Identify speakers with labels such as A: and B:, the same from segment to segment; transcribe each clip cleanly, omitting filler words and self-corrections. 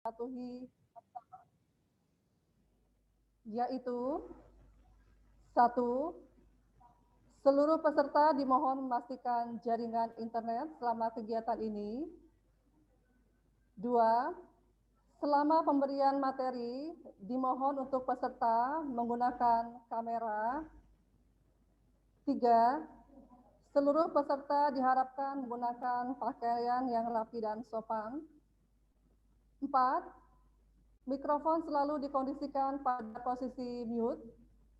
A: patuhi, yaitu 1. Seluruh peserta dimohon memastikan jaringan internet selama kegiatan ini. 2. Selama pemberian materi, dimohon untuk peserta menggunakan kamera. 3. Seluruh peserta diharapkan menggunakan pakaian yang rapi dan sopan. 4. Mikrofon selalu dikondisikan pada posisi mute,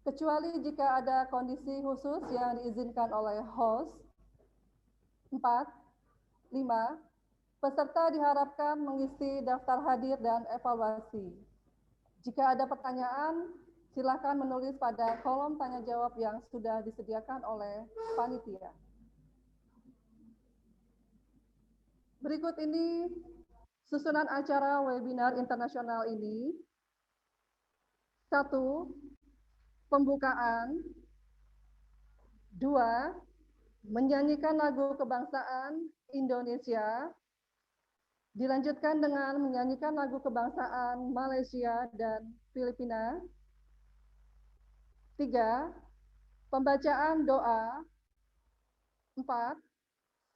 A: kecuali jika ada kondisi khusus yang diizinkan oleh host. 4. 5. Peserta diharapkan mengisi daftar hadir dan evaluasi. Jika ada pertanyaan, silakan menulis pada kolom tanya jawab yang sudah disediakan oleh panitia. Berikut ini susunan acara webinar internasional ini. 1. Pembukaan. 2. Menyanyikan lagu kebangsaan Indonesia. Dilanjutkan dengan menyanyikan lagu kebangsaan Malaysia dan Filipina. 3. Pembacaan doa. 4.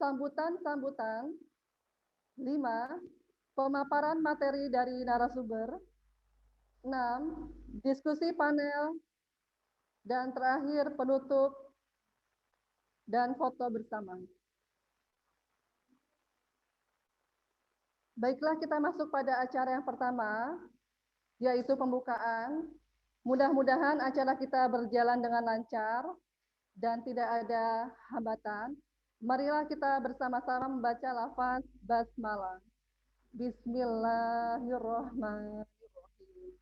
A: Sambutan-sambutan. 5. Pemaparan materi dari narasumber. 6. Diskusi panel. Dan terakhir penutup dan foto bersama. Baiklah, kita masuk pada acara yang pertama, yaitu pembukaan. Mudah-mudahan acara kita berjalan dengan lancar dan tidak ada hambatan. Marilah kita bersama-sama membaca lafaz basmalah. Bismillahirrahmanirrahim.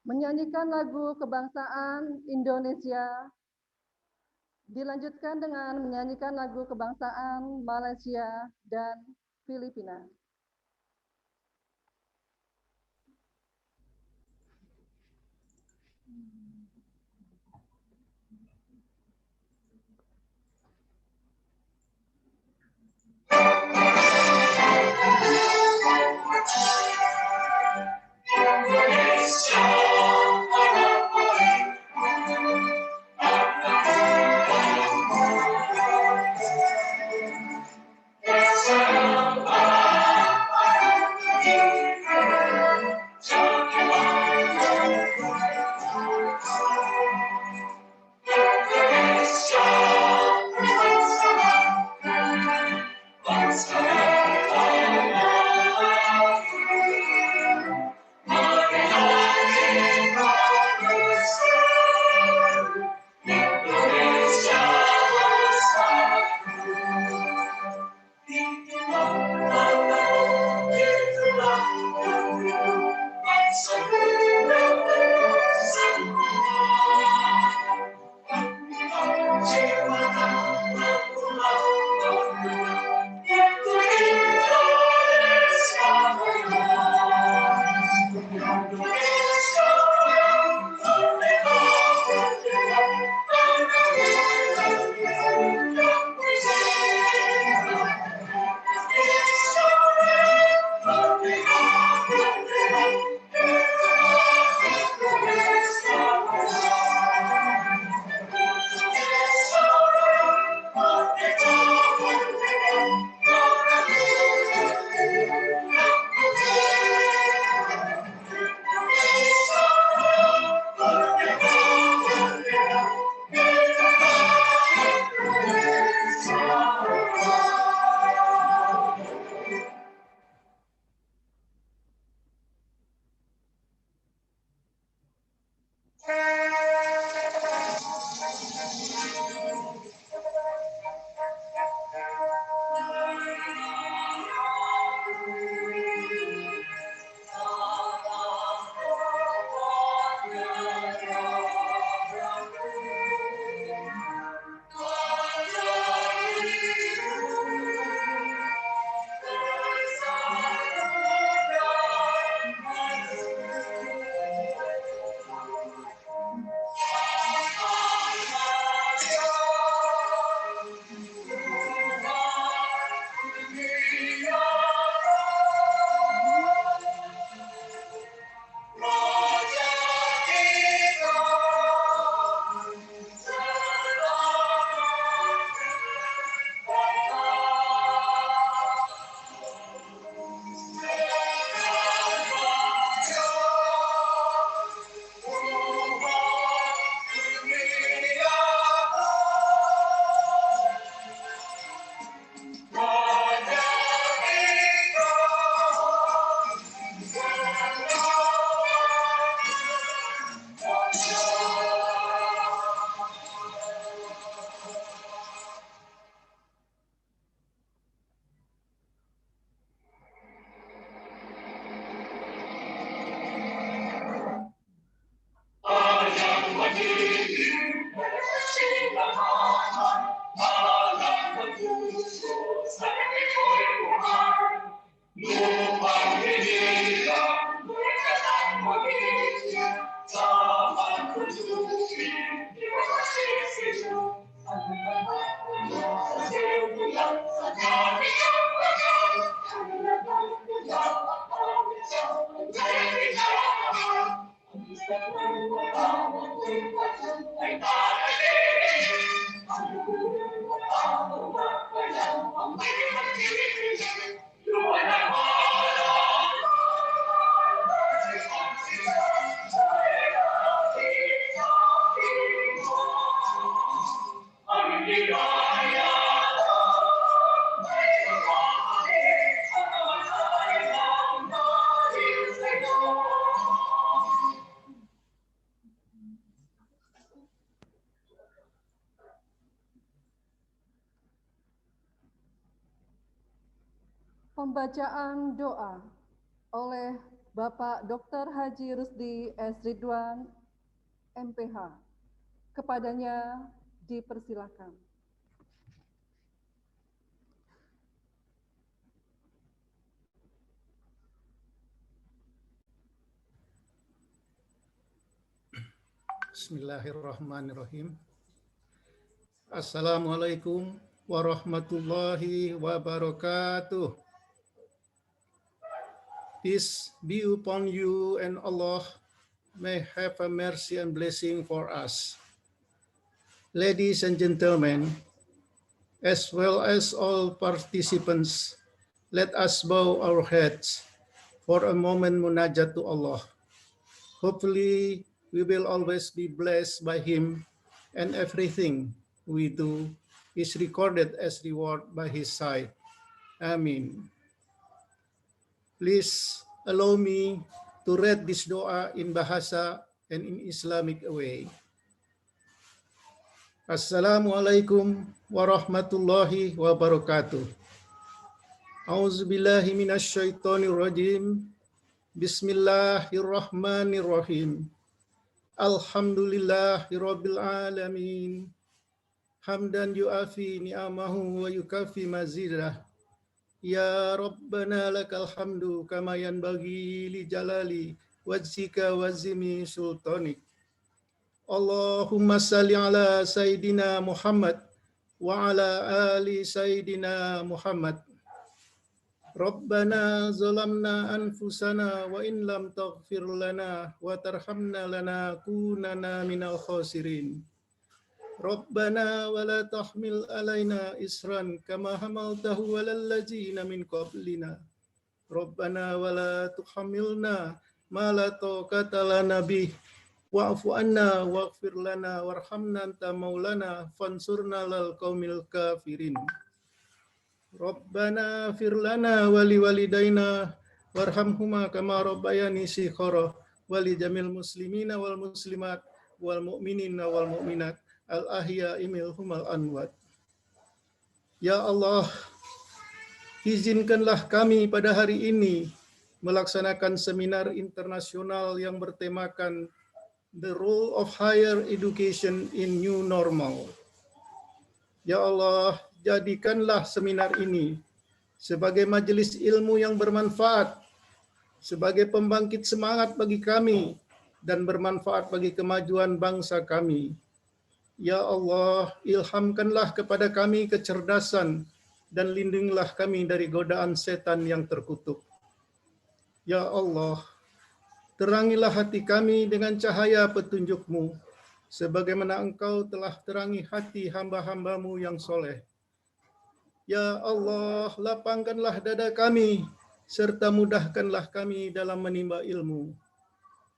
A: Menyanyikan lagu kebangsaan Indonesia. Dilanjutkan dengan menyanyikan lagu kebangsaan Malaysia dan Filipina. Pembacaan doa oleh Bapak Dr. Haji Rusdi S. Ridwan, MPH. Kepadanya dipersilakan.
B: Bismillahirrahmanirrahim. Assalamualaikum warahmatullahi wabarakatuh. Peace be upon you and Allah may have a mercy and blessing for us. Ladies and gentlemen, as well as all participants, let us bow our heads for a moment munajat to Allah. Hopefully, we will always be blessed by Him, and everything we do is recorded as reward by His side. Amin. Please allow me to read this doa in Bahasa and in Islamic way. Assalamualaikum warahmatullahi wabarakatuh. A'udzubillahi minasyaitonirrajim. Bismillahirrahmanirrahim. Alhamdulillahirabbil alamin. Hamdan yuafi ni'amahu wa yukafi mazidah. Ya Rabbana lakal hamdu kama yanbaghi li jalali wajhika wa zimi sultanik. Allahumma salli ala Sayyidina Muhammad wa ala ali Sayyidina Muhammad. Rabbana zalamna anfusana wa in lam taghfir lana wa tarhamna lanakunanna minal khasirin. Rabbana wa la tahmil alaina isran kama hamaltahu alal ladzina min qablina. Rabbana wa la tuhammilna ma la taqata lana bih. Wa'fu anna waghfir lana warhamna anta maulana fansurna lal qaumil kafirin. Rabbana fir lana wa liwalidayna warhamhuma kama rabbayani shighara wa li jamil muslimina wal muslimat wal mu'minina wal mu'minat al ahya'i minhum al anwat. Ya Allah, izinkanlah kami pada hari ini melaksanakan seminar internasional yang bertemakan The Role of Higher Education in New Normal. Ya Allah, jadikanlah seminar ini sebagai majelis ilmu yang bermanfaat, sebagai pembangkit semangat bagi kami, dan bermanfaat bagi kemajuan bangsa kami. Ya Allah, ilhamkanlah kepada kami kecerdasan, dan lindungilah kami dari godaan setan yang terkutuk. Ya Allah, terangilah hati kami dengan cahaya petunjuk-Mu, sebagaimana Engkau telah terangi hati hamba-hamba-Mu yang soleh. Ya Allah, lapangkanlah dada kami, serta mudahkanlah kami dalam menimba ilmu.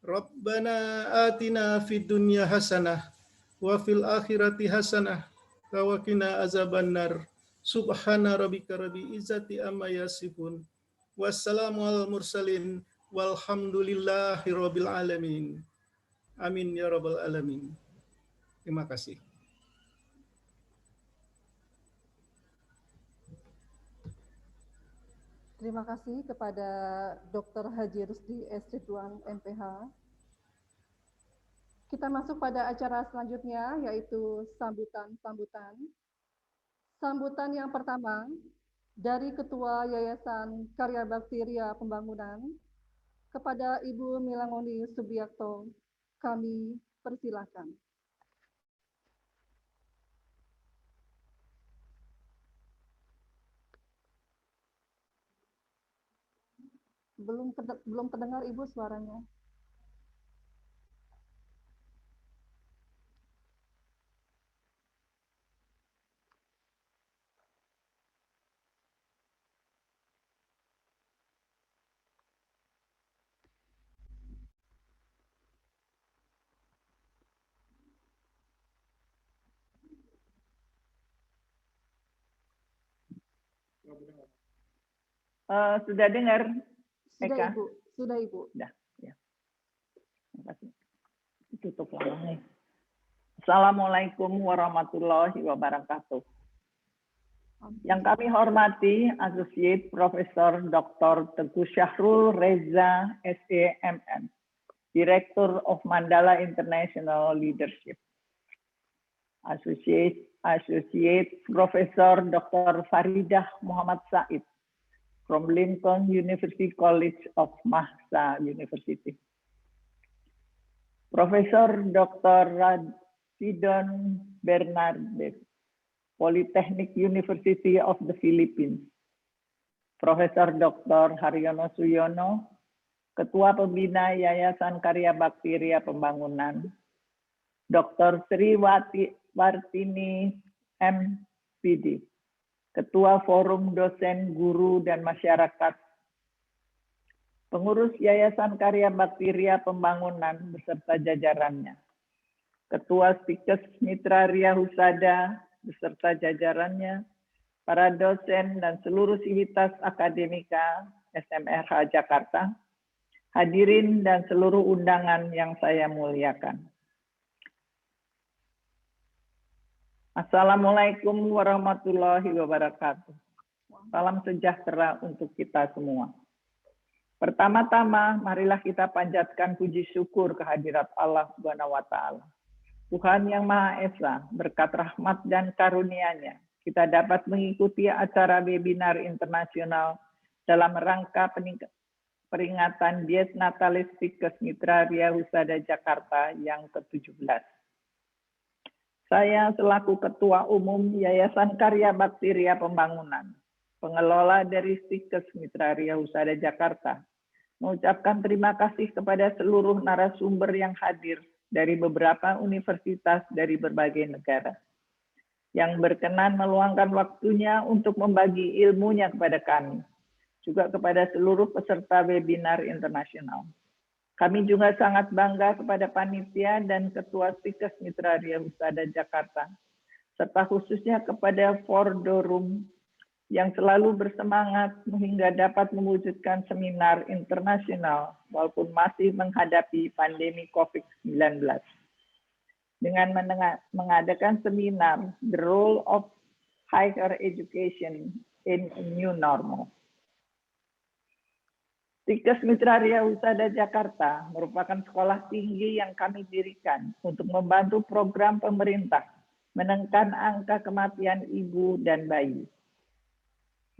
B: Rabbana atina fid dunya hasanah, wa fil akhirati hasanah, wa qina azabannar. Subhana rabbika rabbil izzati amma yasifun. Wassalamu alal mursalin. Walhamdulillahirabbil alamin. Amin ya rabbal alamin. Terima kasih.
A: Terima kasih kepada Dr. Haji Rusdi S. Ridwan, MPH. Kita masuk pada acara selanjutnya, yaitu sambutan-sambutan. Sambutan yang pertama dari Ketua Yayasan Karya Bakti Ria Pembangunan, kepada Ibu Milangoni Subiakto, kami persilakan. Belum terdengar Ibu suaranya.
C: Sudah dengar,
A: Sudah
C: Eka?
A: Ibu, sudah Ibu.
C: Sudah, ya. Terima kasih. Tutup lamanya. Assalamualaikum warahmatullahi wabarakatuh. Yang kami hormati Associate Profesor Dr. Teguh Syahrul Reza SEMM, Director of Mandala International Leadership. Associate Profesor Dr. Faridah Muhammad Said from Lincoln University College of Mahsa University. Profesor Dr. Sidon Bernardes, Polytechnic University of the Philippines. Profesor Dr. Haryono Suyono, Ketua Pembina Yayasan Karya Bakti Ria Pembangunan. Dr. Sri Wartini MPD, Ketua Forum Dosen, Guru, dan Masyarakat. Pengurus Yayasan Karya Bakti Ria Pembangunan beserta jajarannya. Ketua Stikes Mitra Ria Husada beserta jajarannya, para dosen dan seluruh sivitas akademika SMRH Jakarta, hadirin dan seluruh undangan yang saya muliakan. Assalamualaikum warahmatullahi wabarakatuh. Salam sejahtera untuk kita semua. Pertama-tama, marilah kita panjatkan puji syukur kehadirat Allah Subhanahu wa Ta'ala. Tuhan yang Maha Esa, berkat rahmat dan karunia-Nya, kita dapat mengikuti acara webinar internasional dalam rangka peringatan Dies Natalis Stikes Mitra Ria Husada Jakarta yang ke-17. Saya selaku Ketua Umum Yayasan Karya Bakti Ria Pembangunan, pengelola dari Stikes Mitra Ria Husada Jakarta, mengucapkan terima kasih kepada seluruh narasumber yang hadir dari beberapa universitas dari berbagai negara, yang berkenan meluangkan waktunya untuk membagi ilmunya kepada kami, juga kepada seluruh peserta webinar internasional. Kami juga sangat bangga kepada panitia dan Ketua Stikes Mitra Ria Husada Jakarta, serta khususnya kepada Fordorum yang selalu bersemangat hingga dapat mewujudkan seminar internasional walaupun masih menghadapi pandemi COVID-19. Dengan mengadakan seminar The Role of Higher Education in a New Normal. Stikes Mitra Ria Husada Jakarta merupakan sekolah tinggi yang kami dirikan untuk membantu program pemerintah menekan angka kematian ibu dan bayi.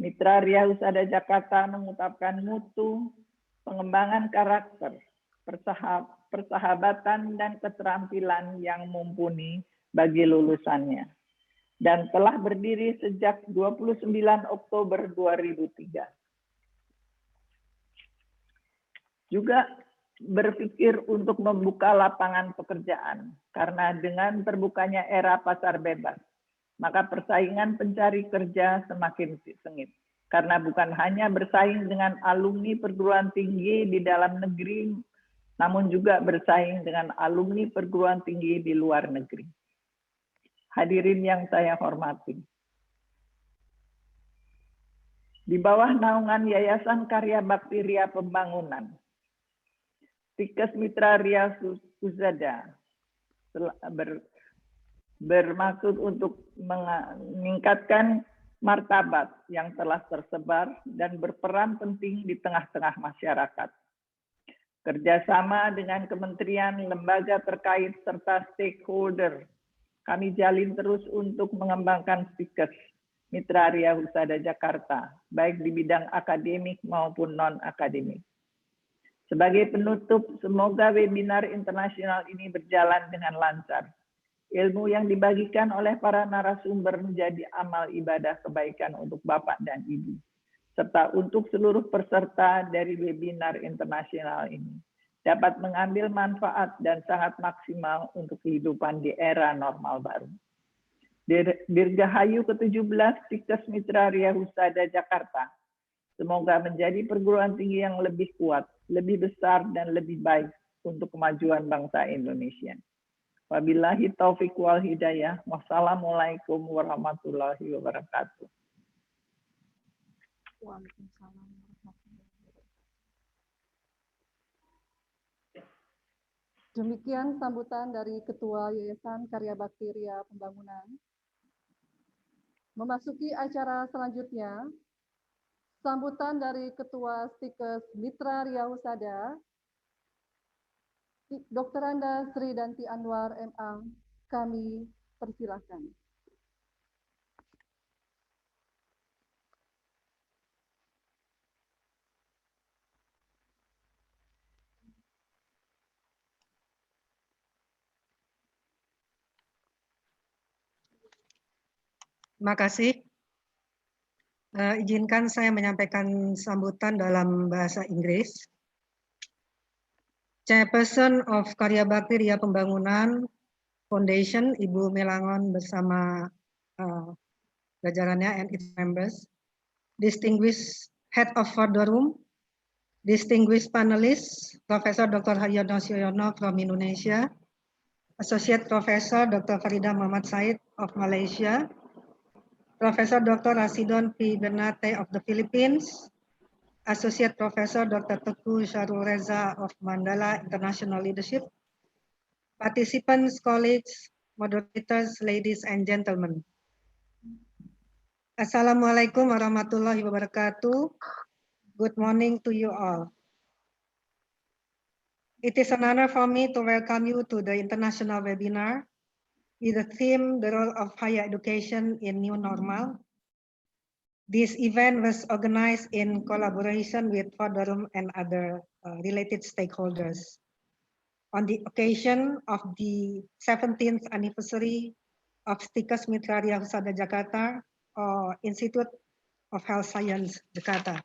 C: Mitra Ria Husada Jakarta mengutamakan mutu, pengembangan karakter, persahabatan, dan keterampilan yang mumpuni bagi lulusannya, dan telah berdiri sejak 29 Oktober 2003. Juga berpikir untuk membuka lapangan pekerjaan, karena dengan terbukanya era pasar bebas, maka persaingan pencari kerja semakin sengit. Karena bukan hanya bersaing dengan alumni perguruan tinggi di dalam negeri, namun juga bersaing dengan alumni perguruan tinggi di luar negeri. Hadirin yang saya hormati. Di bawah naungan Yayasan Karya Bakti Ria Pembangunan, Stikes Mitra Ria Husada bermaksud untuk meningkatkan martabat yang telah tersebar dan berperan penting di tengah-tengah masyarakat. Kerjasama dengan kementerian, lembaga terkait, serta stakeholder, kami jalin terus untuk mengembangkan Stikes Mitra Ria Husada Jakarta, baik di bidang akademik maupun non-akademik. Sebagai penutup, semoga webinar internasional ini berjalan dengan lancar. Ilmu yang dibagikan oleh para narasumber menjadi amal ibadah kebaikan untuk Bapak dan Ibu, serta untuk seluruh peserta dari webinar internasional ini, dapat mengambil manfaat dan sangat maksimal untuk kehidupan di era normal baru. Dirgahayu ke-17 Stikes Mitra Ria Husada Jakarta, semoga menjadi perguruan tinggi yang lebih kuat, lebih besar, dan lebih baik untuk kemajuan bangsa Indonesia. Wabillahi taufiq wal hidayah. Wassalamualaikum warahmatullahi wabarakatuh.
A: Waalaikumsalam warahmatullahi wabarakatuh. Demikian sambutan dari Ketua Yayasan Karya Bakti Ria Pembangunan. Memasuki acara selanjutnya, sambutan dari Ketua Stikes Mitra Riau Husada, Dr. Anda Sri Danti Anwar MA, kami persilahkan.
D: Terima kasih. Izinkan saya menyampaikan sambutan dalam bahasa Inggris. Chairperson of Karya Bakti Ria Pembangunan Foundation, Ibu Melangon bersama jajarannya and its members, distinguished head of the room, distinguished panelists, Professor Dr. Haryono Suyono from Indonesia, Associate Professor Dr. Farida Muhammad Said of Malaysia, Professor Dr. Rasidon P. Bernate of the Philippines, Associate Professor Dr. Teguh Syarul Reza of Mandala International Leadership, participants, colleagues, moderators, ladies and gentlemen. Assalamualaikum warahmatullahi wabarakatuh. Good morning to you all. It is an honor for me to welcome you to the international webinar with the theme, The Role of Higher Education in New Normal. This event was organized in collaboration with Forum and other related stakeholders on the occasion of the 17th anniversary of Stikes Mitra Ria Husada Jakarta or Institute of Health Science Jakarta.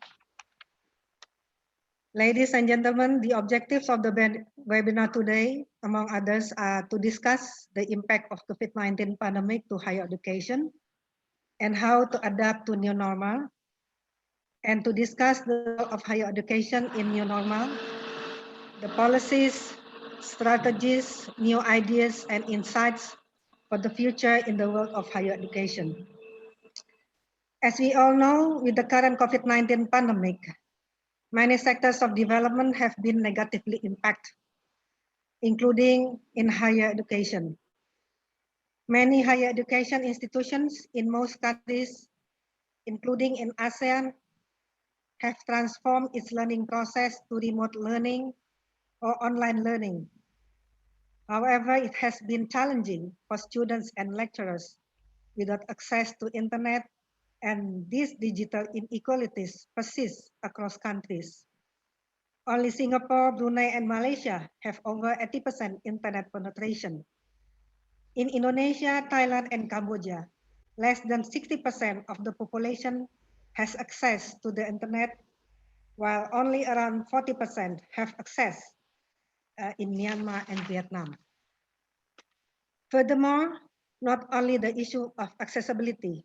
D: Ladies and gentlemen, the objectives of the webinar today, among others, are to discuss the impact of COVID-19 pandemic to higher education and how to adapt to new normal, and to discuss the role of higher education in new normal, the policies, strategies, new ideas, and insights for the future in the world of higher education. As we all know, with the current COVID-19 pandemic, many sectors of development have been negatively impacted, including in higher education. Many higher education institutions in most countries, including in ASEAN, have transformed its learning process to remote learning or online learning. However, it has been challenging for students and lecturers without access to internet, and these digital inequalities persist across countries. Only Singapore, Brunei, and Malaysia have over 80% internet penetration. In Indonesia, Thailand, and Cambodia, less than 60% of the population has access to the internet, while only around 40% have access in Myanmar and Vietnam. Furthermore, not only the issue of accessibility,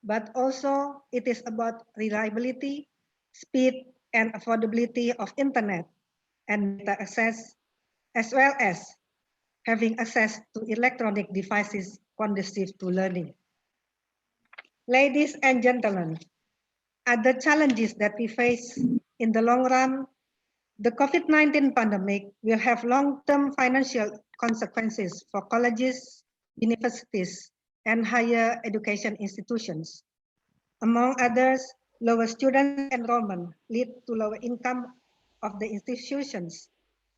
D: but also it is about reliability, speed, and affordability of internet and data access, as well as having access to electronic devices conducive to learning. Ladies and gentlemen, other challenges that we face in the long run, the COVID-19 pandemic will have long-term financial consequences for colleges, universities, and higher education institutions. Among others, lower student enrollment lead to lower income of the institutions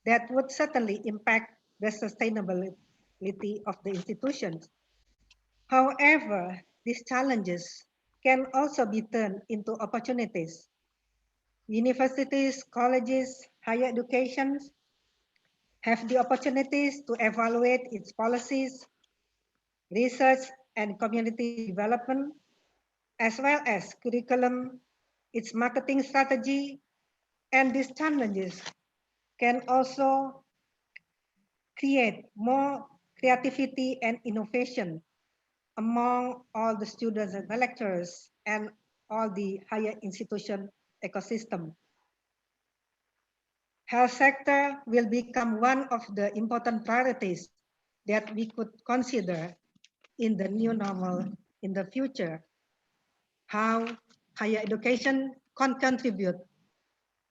D: that would certainly impact the sustainability of the institutions. However, these challenges can also be turned into opportunities. Universities, colleges, higher education have the opportunities to evaluate its policies, research, and community development, as well as curriculum, its marketing strategy, and these challenges can also create more creativity and innovation among all the students and the lecturers and all the higher institution ecosystem. Health sector will become one of the important priorities that we could consider in the new normal in the future. How higher education can contribute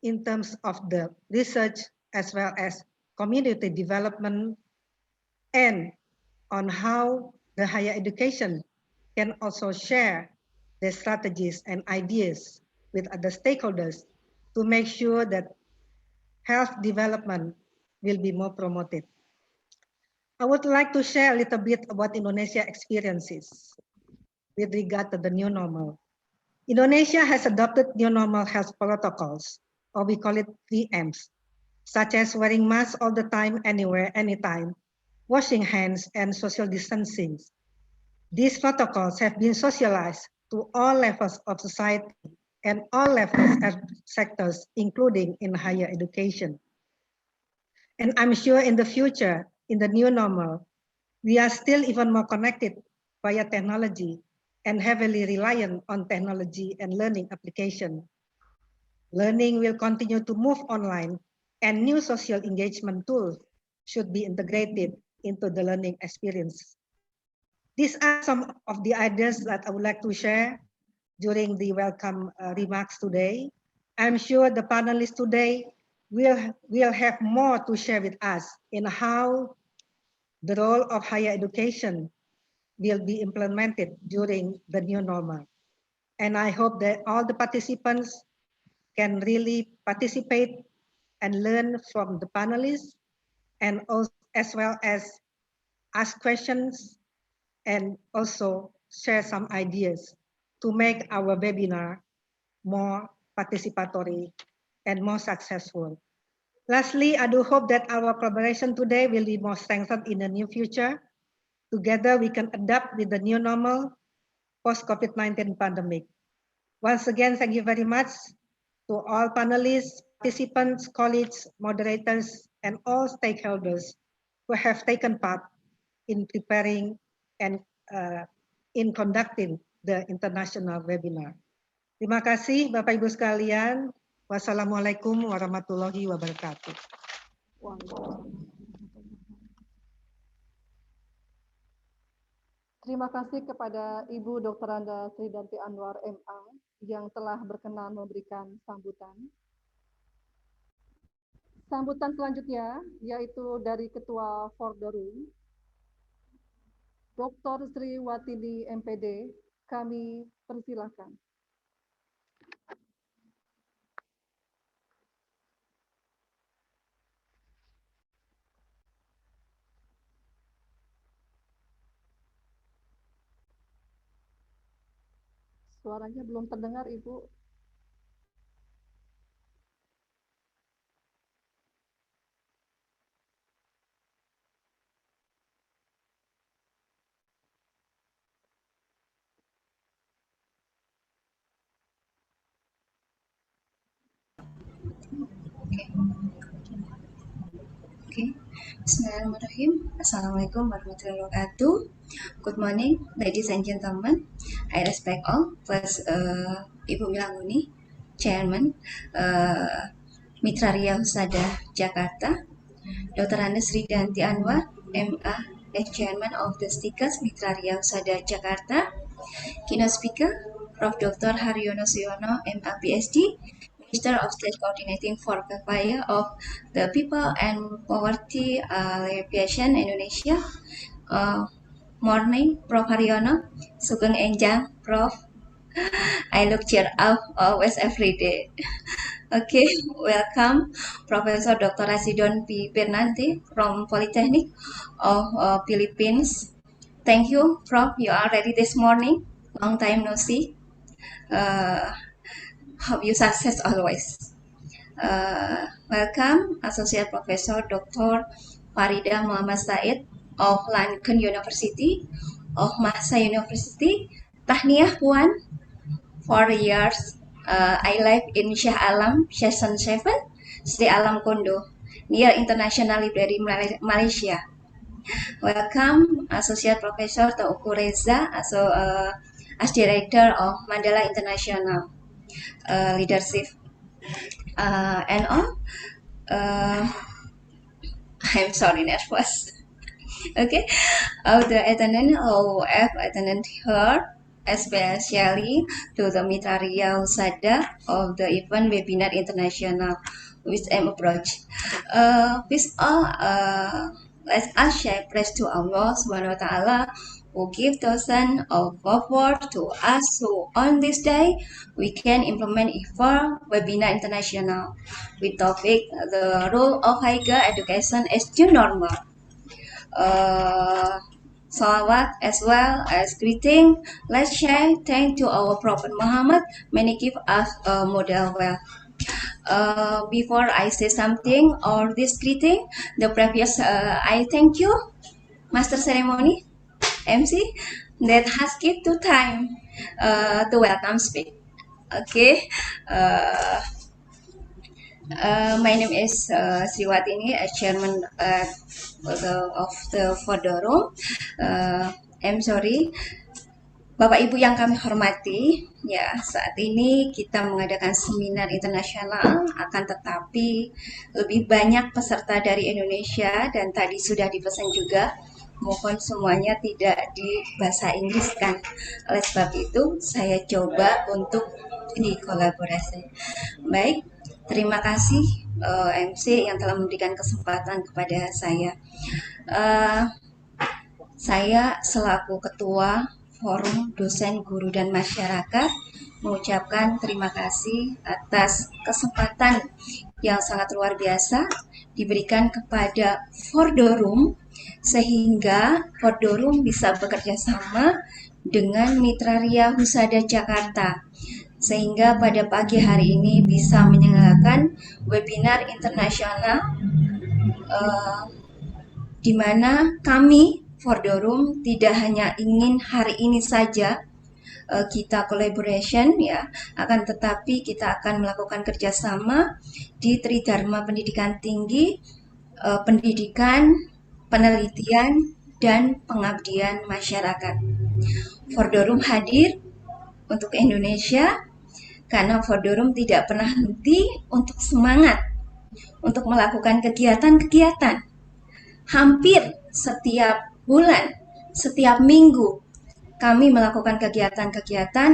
D: in terms of the research as well as community development, and on how the higher education can also share their strategies and ideas with other stakeholders to make sure that health development will be more promoted. I would like to share a little bit about Indonesia experiences with regard to the new normal. Indonesia has adopted new normal health protocols, or we call it 3Ms, such as wearing masks all the time, anywhere, anytime, washing hands, and social distancing. These protocols have been socialized to all levels of society and all levels and sectors, including in higher education. And I'm sure in the future, in the new normal, we are still even more connected via technology and heavily reliant on technology and learning application. Learning will continue to move online, and new social engagement tools should be integrated into the learning experience. These are some of the ideas that I would like to share during the welcome remarks today. I'm sure the panelists today will have more to share with us in how the role of higher education will be implemented during the new normal. And I hope that all the participants can really participate and learn from the panelists, and also, as well as ask questions and also share some ideas to make our webinar more participatory and more successful. Lastly, I do hope that our collaboration today will be more strengthened in the near future. Together, we can adapt with the new normal post-COVID-19 pandemic. Once again, thank you very much to all panelists, participants, colleagues, moderators, and all stakeholders who have taken part in preparing and in conducting the international webinar. Terima kasih Bapak Ibu sekalian. Wassalamualaikum warahmatullahi wabarakatuh.
A: Terima kasih kepada Ibu Dr. Anda Tridanti Anwar MA yang telah berkenan memberikan sambutan. Sambutan selanjutnya yaitu dari Ketua For the Room, Dr. Sri Watini MPD, kami persilakan. Suaranya belum terdengar, Ibu.
E: Okay. Bismillahirrahmanirrahim. Assalamualaikum warahmatullahi wabarakatuh. Good morning, ladies and gentlemen. I respect all. First, Ibu Milanguni, Chairman, Mitra Ria Husada Jakarta, Dr. Anda Sridanti Anwar, MA, as Chairman of the Stickers Mitra Ria Husada Jakarta, keynote speaker, Prof. Dr. Haryono Suyono, MA, PhD, Minister of State Coordinating for Welfare of the People and Poverty Alleviation Indonesia. Morning, Prof. Haryono, Sugeng Enjang, Prof. I look cheer up always every day. Okay, welcome, Professor Dr. Rasidon P. Bernanti from Polytechnic of Philippines. Thank you, Prof. You are ready this morning. Long time no see. Hope you success always. Welcome, Associate Professor Dr. Farida Muhammad Said of Lankan University, of Mahsa University. Tahniah Puan, 4 years. I live in Shah Alam, Season 7, Sri Alam Kondo, near International Library Malaysia. Welcome, Associate Professor Tauku Reza, as Director of Mandala International Leadership. And all, I'm sorry, nervous. Okay, the attendant who have attended here, especially to the Mitra Ria Husada of the event webinar international with M approach. With all, let us share praise to Allah Subhanahu wa Taala who give thousands of forward to us. So on this day, we can implement IFA webinar international with topic the role of higher education as new normal. Salawat as well as greeting. Let's share thanks to our Prophet Muhammad. Many give us a model well. Before I say something or this greeting, the previous I thank you, Master Ceremony, MC, that has kept to time to welcome speak. Okay, uh, my name is Sriwatini, chairman of the forum. I'm sorry, Bapak Ibu yang kami hormati, ya saat ini kita mengadakan seminar internasional, akan tetapi lebih banyak peserta dari Indonesia dan tadi sudah dipesan juga, mohon semuanya tidak di bahasa Inggris kan. Oleh sebab itu saya coba untuk dikolaborasi. Baik, terima kasih MC yang telah memberikan kesempatan kepada saya. Saya selaku Ketua Forum Dosen, Guru, dan Masyarakat mengucapkan terima kasih atas kesempatan yang sangat luar biasa diberikan kepada Fordorum sehingga Fordorum bisa bekerja sama dengan Mitra Ria Husada Jakarta sehingga pada pagi hari ini bisa menyelenggarakan webinar internasional di mana kami Fordorum tidak hanya ingin hari ini saja kita collaboration ya, akan tetapi kita akan melakukan kerjasama di Tridharma Pendidikan Tinggi, pendidikan, penelitian, dan pengabdian masyarakat. Fordorum hadir untuk Indonesia karena Fordorum tidak pernah henti untuk semangat untuk melakukan kegiatan-kegiatan. Hampir setiap bulan, setiap minggu, kami melakukan kegiatan-kegiatan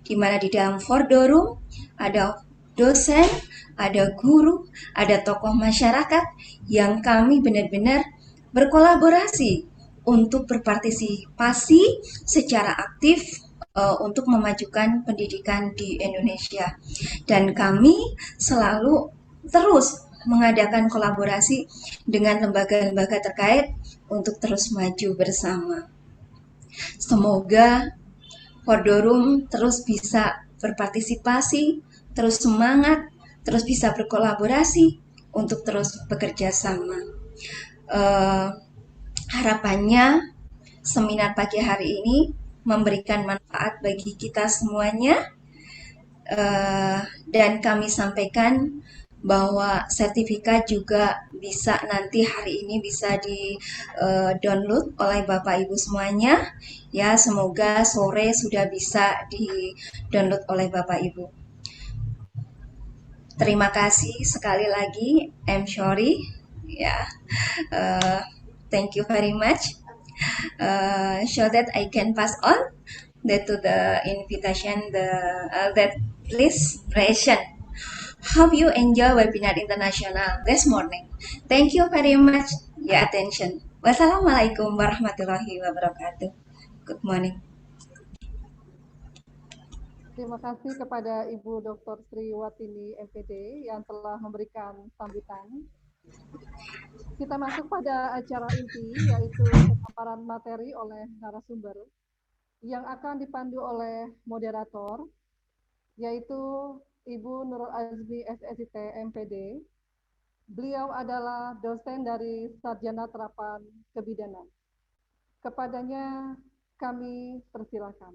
E: di mana di dalam Fordorum ada dosen, ada guru, ada tokoh masyarakat yang kami benar-benar berkolaborasi untuk berpartisipasi secara aktif untuk memajukan pendidikan di Indonesia. Dan kami selalu terus mengadakan kolaborasi dengan lembaga-lembaga terkait untuk terus maju bersama. Semoga Fordorum terus bisa berpartisipasi, terus semangat, terus bisa berkolaborasi untuk terus bekerja sama. Harapannya seminar pagi hari ini memberikan manfaat bagi kita semuanya, dan kami sampaikan bahwa sertifikat juga bisa nanti hari ini bisa di download oleh Bapak Ibu semuanya ya, semoga sore sudah bisa di download oleh Bapak Ibu. Terima kasih sekali lagi, I'm sorry ya, thank you very much, so that I can pass on to the invitation that please present. Hope you enjoy webinar international this morning. Thank you very much your attention. Wassalamualaikum warahmatullahi wabarakatuh. Good morning.
A: Terima kasih kepada Ibu Dr. Sriwatini MPD yang telah memberikan sambutan. Kita masuk pada acara inti, yaitu pemaparan materi oleh narasumber yang akan dipandu oleh moderator, yaitu Ibu Nurul Azmi SSIT MPD. Beliau adalah dosen dari Sarjana Terapan Kebidanan. Kepadanya kami persilakan.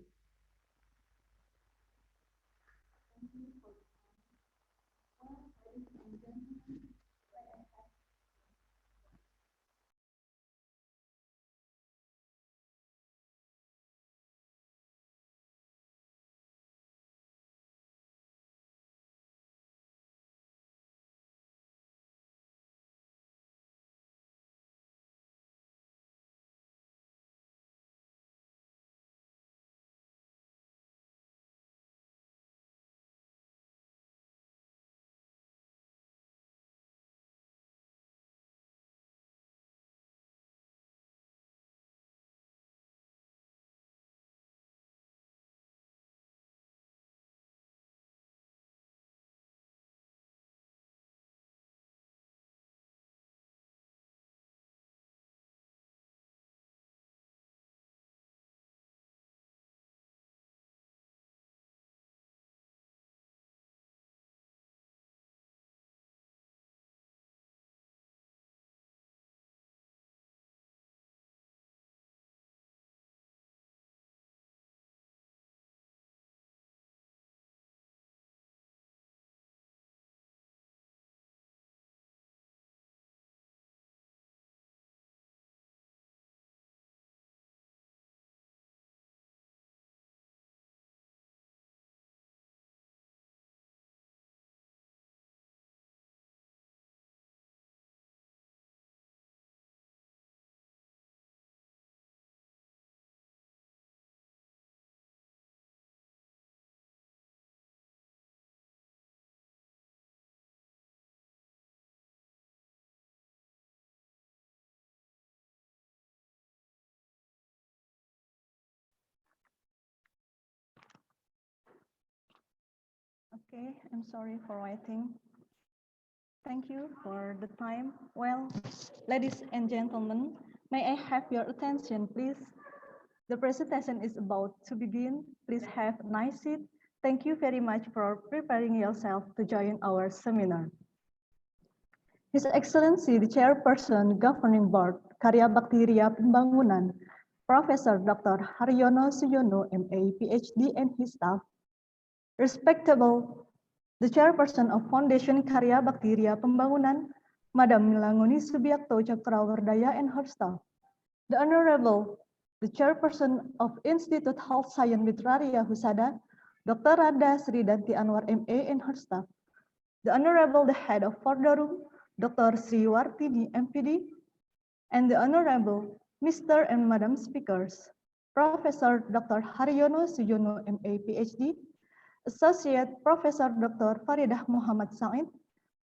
F: Okay, I'm sorry for waiting. Thank you for the time. Well, ladies and gentlemen, may I have your attention, please? The presentation is about to begin. Please have a nice seat. Thank you very much for preparing yourself to join our seminar. His Excellency, the Chairperson Governing Board, Karya Bakteria Pembangunan, Professor Dr. Haryono Suyono, MA, PhD, and his staff, respectable the Chairperson of Foundation Karya Bakteria Pembangunan, Madam Milanguni Subiakto Cakrawardaya and her staff, the Honorable, the Chairperson of Institute Health Science Mitraria Husada, Dr. Radha Sridanti Anwar MA and her staff, the Honorable, the Head of Fordarum, Dr. Sri Wartini MPD, and the Honorable Mr. and Madam Speakers, Professor Dr. Haryono Suyono MA PhD, Associate Professor Dr. Faridah Muhammad Said,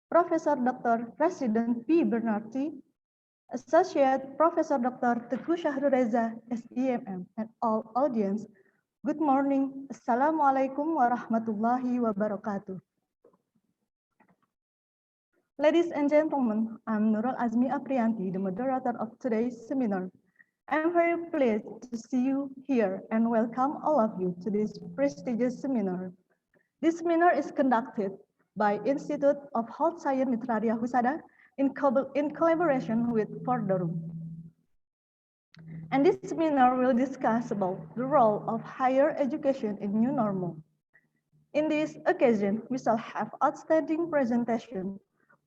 F: Professor Dr. President P. Bernardi, Associate Professor Dr. Teguh Syahrul Reza, SEMM, and all audience, good morning. Assalamualaikum warahmatullahi wabarakatuh. Ladies and gentlemen, I'm Nurul Azmi Aprianti, the moderator of today's seminar. I'm very pleased to see you here and welcome all of you to this prestigious seminar. This seminar is conducted by Institute of Health Science Mitraria Husada in collaboration with Fordarum. And this seminar will discuss about the role of higher education in new normal. In this occasion, we shall have outstanding presentation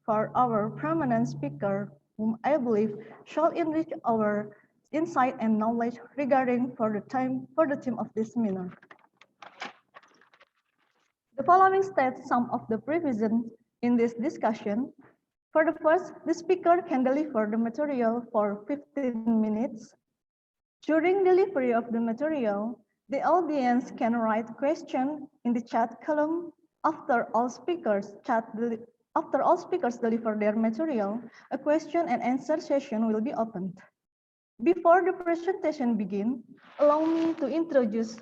F: for our prominent speaker, whom I believe shall enrich our insight and knowledge regarding for the theme of this seminar. The following states some of the provisions in this discussion. For the first, the speaker can deliver the material for 15 minutes. During delivery of the material, the audience can write questions in the chat column. After all speakers deliver their material, a question and answer session will be opened. Before the presentation begins, allow me to introduce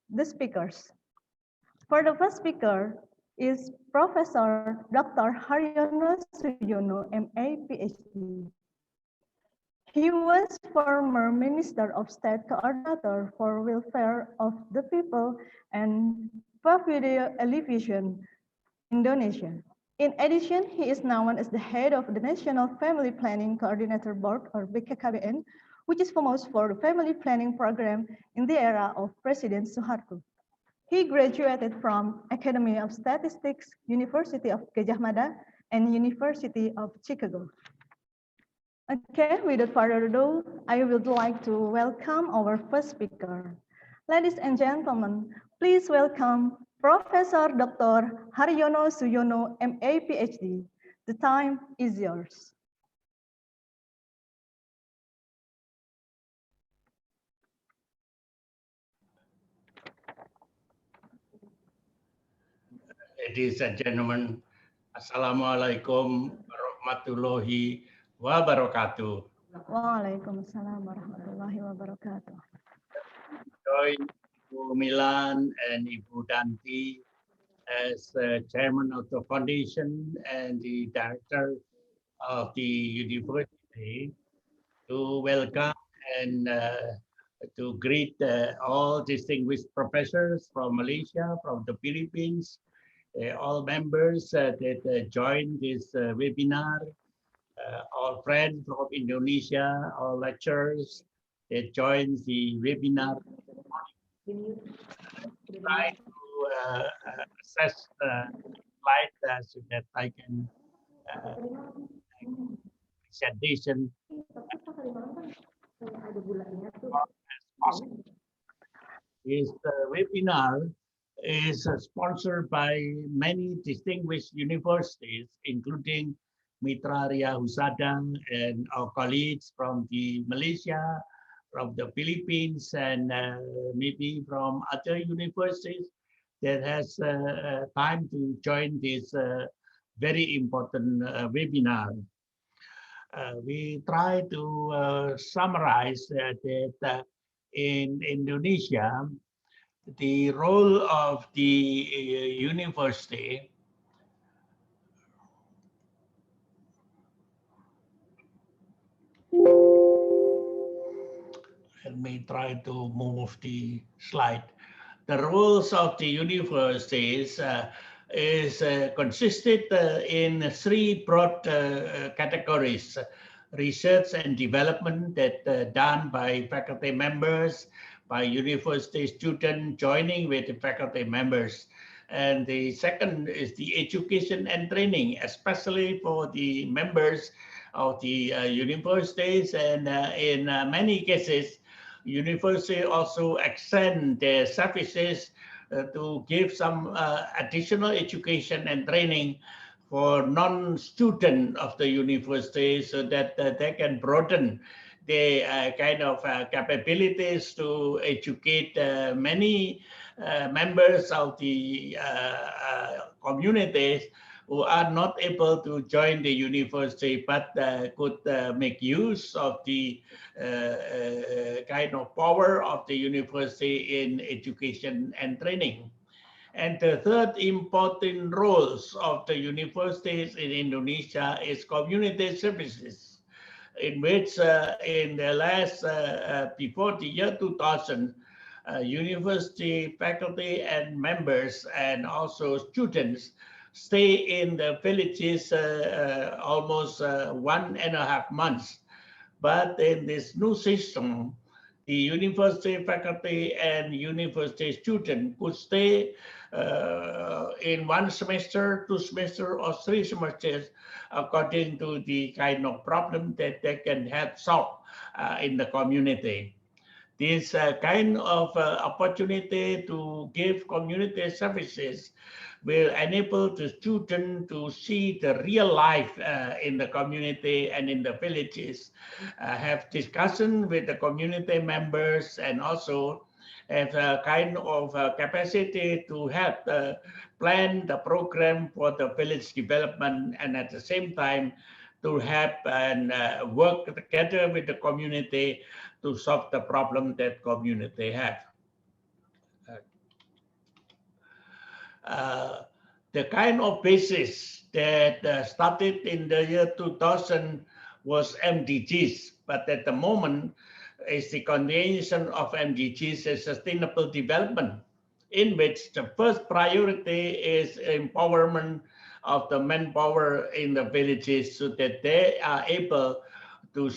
F: the speakers. For the first speaker is Professor Dr. Haryono Suyono, MA, PhD. He was former Minister of State Coordinator for Welfare of the People and Poverty Alleviation, Indonesia. In addition, he is known as the head of the National Family Planning Coordinator Board, or BKKBN, which is famous for the family planning program in the era of President Suharto. He graduated from Academy of Statistics, University of Gajah Mada, and University of Chicago. Okay, without further ado, I would like to welcome our first speaker. Ladies and gentlemen, please welcome Professor Dr. Haryono Suyono, MA, PhD. The time is yours.
G: Ladies and gentlemen, Assalamualaikum warahmatullahi wabarakatuh.
F: Waalaikumsalam warahmatullahi wabarakatuh.
G: Join Ibu Milan and Ibu Danti as chairman of the foundation and the director of the university to welcome and to greet all distinguished professors from Malaysia, from the Philippines, all members that joined this webinar, all friends from Indonesia, all lecturers that joined the webinar. Try to assess the slide so that I can presentation as possible. This webinar is sponsored by many distinguished universities, including Mitraria Husada and our colleagues from the Malaysia, from the Philippines, and maybe from other universities that has time to join this very important webinar. We try to summarize that in Indonesia, the role of the university. Let me try to move the slide. The roles of the universities is consisted in three broad categories: research and development that done by faculty members, by university students joining with the faculty members. And the second is the education and training, especially for the members of the universities, and in many cases, university also extend their services to give some additional education and training for non-student of the university, so that they can broaden the kind of capabilities to educate many members of the communities who are not able to join the university, but could make use of the kind of power of the university in education and training. And the third important roles of the universities in Indonesia is community services, in which in the last, before the year 2000, university faculty and members and also students stay in the villages almost 1.5 months. But in this new system, the university faculty and university student could stay in 1 semester, 2 semesters, or 3 semesters, according to the kind of problem that they can help solve in the community. This kind of opportunity to give community services will enable the student to see the real life in the community and in the villages, have discussion with the community members, and also have a kind of capacity to help plan the program for the village development, and at the same time to help and work together with the community to solve the problem that community have. The kind of basis that started in the year 2000 was MDGs, but at the moment is the continuation of MDGs as sustainable development, in which the first priority is empowerment of the manpower in the villages, so that they are able to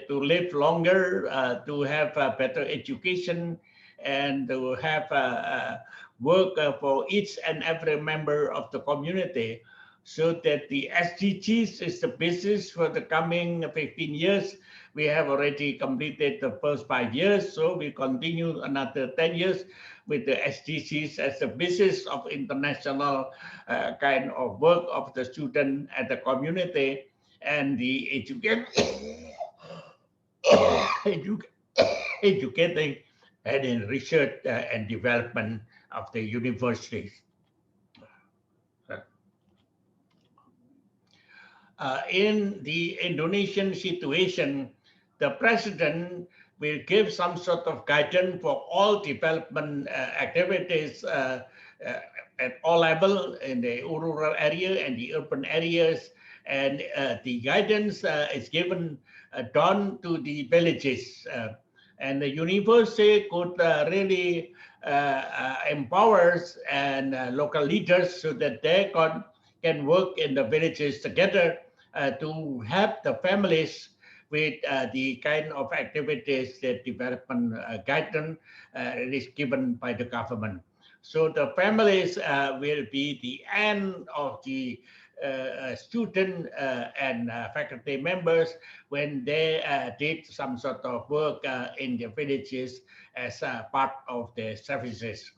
G: live longer, to have a better education, and to have work for each and every member of the community, so that the SDGs is the basis for the coming 15 years. We have already completed the first 5 years, so we continue another 10 years with the SDGs as the basis of international kind of work of the student and the community, and the educating and in research and development of the universities. In the Indonesian situation, the president will give some sort of guidance for all development activities at all levels, in the rural area and the urban areas, and the guidance is given done to the villages. And the university could really empowers and local leaders, so that they can work in the villages together to help the families with the kind of activities that development guidance is given by the government. So the families will be the end of the student and faculty members when they did some sort of work in the villages as part of the services.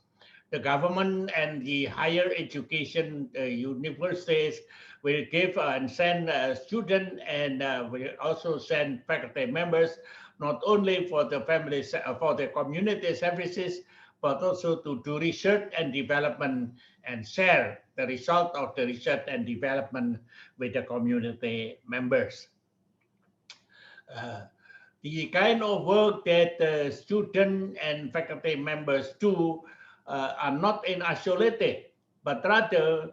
G: The government and the higher education universities will give and send students, and will also send faculty members, not only for the families, for the community services, but also to do research and development and share the result of the research and development with the community members. the kind of work that student and faculty members do are not in isolated, but rather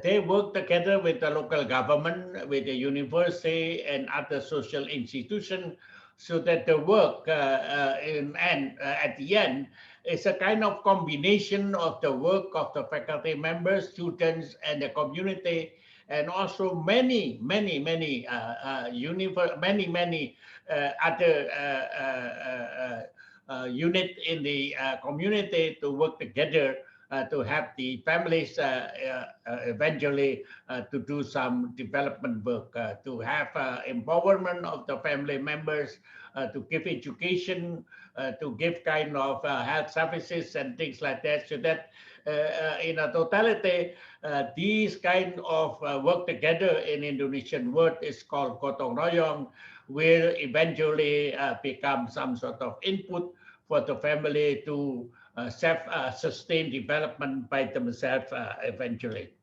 G: they work together with the local government, with the university and other social institutions, so that the work at the end is a kind of combination of the work of the faculty members, students, and the community, and also many other unit in the community to work together to have the families eventually to do some development work, to have empowerment of the family members, to give education, to give kind of health services and things like that, so that in a totality, these kind of work together in Indonesian word is called gotong royong, will eventually become some sort of input for the family to self-sustain development by themselves eventually.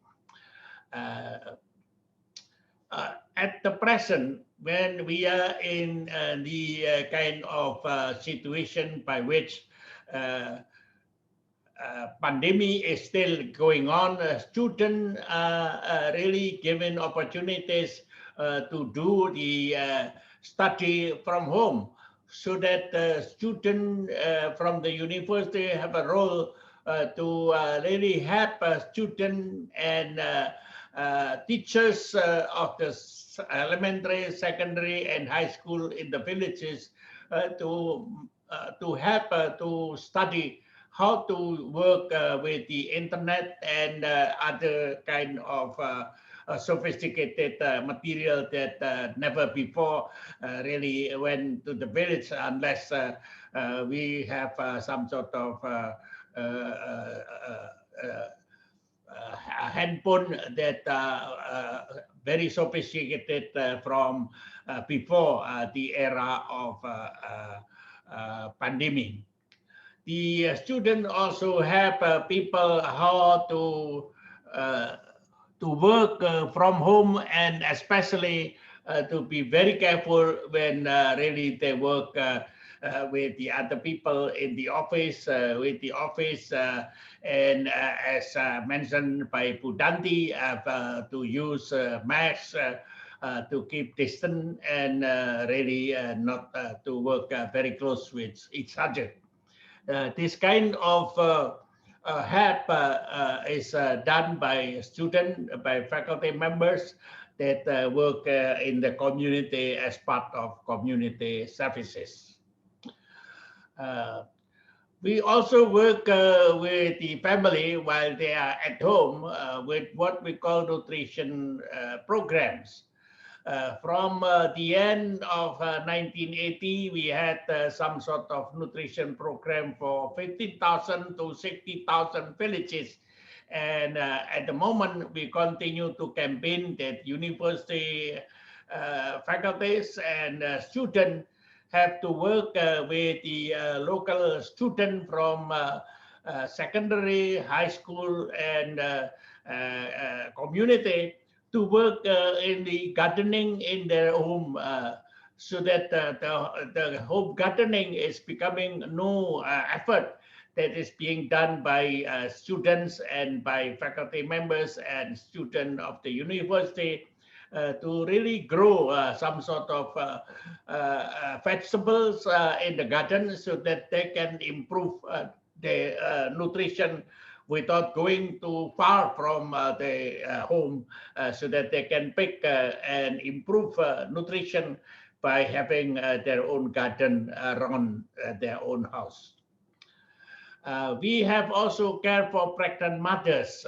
G: At the present, when we are in the kind of situation by which pandemic is still going on, students are really given opportunities to do the study from home, so that students from the university have a role to really help students and teachers of the elementary, secondary, and high school in the villages to help to study how to work with the internet and other kind of sophisticated material that never before really went to the village, unless we have some sort of handphone that very sophisticated from before the era of pandemic. The students also help people how to work from home, and especially to be very careful when really they work with the other people in the office, and as mentioned by Budanti, to use masks to keep distance and really not to work very close with each other. This kind of help is done by students, by faculty members that work in the community as part of community services. We also work with the family while they are at home with what we call nutrition programs. From the end of 1980, we had some sort of nutrition program for 15,000 to 60,000 villages. And at the moment, we continue to campaign that university faculties and students have to work with the local student from secondary, high school, and community to work in the gardening in their home, so that the home gardening is becoming no effort that is being done by students and by faculty members and students of the university to really grow some sort of vegetables in the garden, so that they can improve their nutrition without going too far from the home, so that they can pick and improve nutrition by having their own garden around their own house. We have also care for pregnant mothers,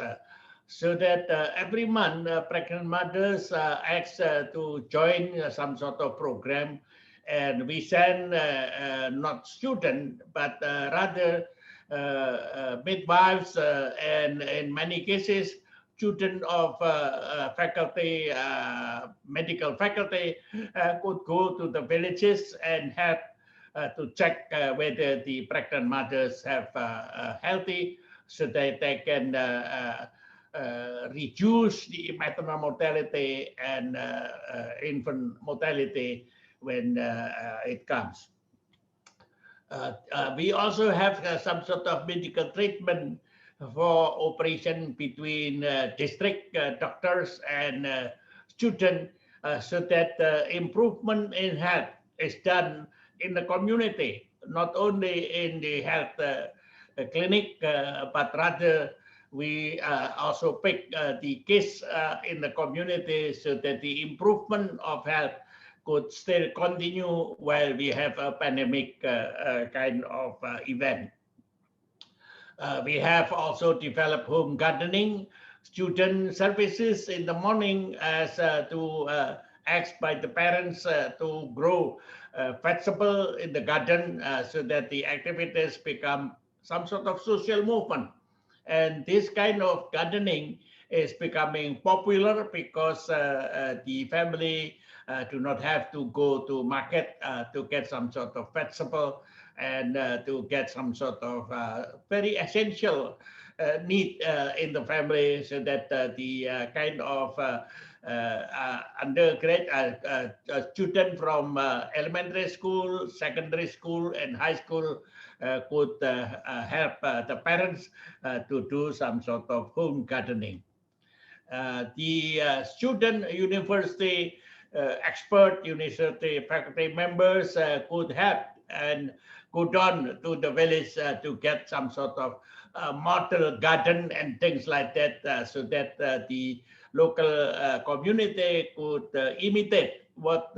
G: so that every month pregnant mothers ask to join some sort of program, and we send not students, but rather midwives, and in many cases, students of faculty, medical faculty, could go to the villages and help to check whether the pregnant mothers have healthy, so that they can reduce the maternal mortality and infant mortality when it comes. We also have some sort of medical treatment for operation between district doctors and students, so that improvement in health is done in the community, not only in the health clinic, but rather we also pick the case in the community so that the improvement of health could still continue while we have a pandemic kind of event. We have also developed home gardening, student services in the morning as to ask by the parents to grow vegetable in the garden so that the activities become some sort of social movement. And this kind of gardening is becoming popular because the family do not have to go to market to get some sort of vegetable and to get some sort of very essential need in the family, so that the kind of undergraduate student from elementary school, secondary school, and high school could help the parents to do some sort of home gardening. The student university expert, university faculty members could help and go down to the village to get some sort of model garden and things like that, so that the local community could imitate what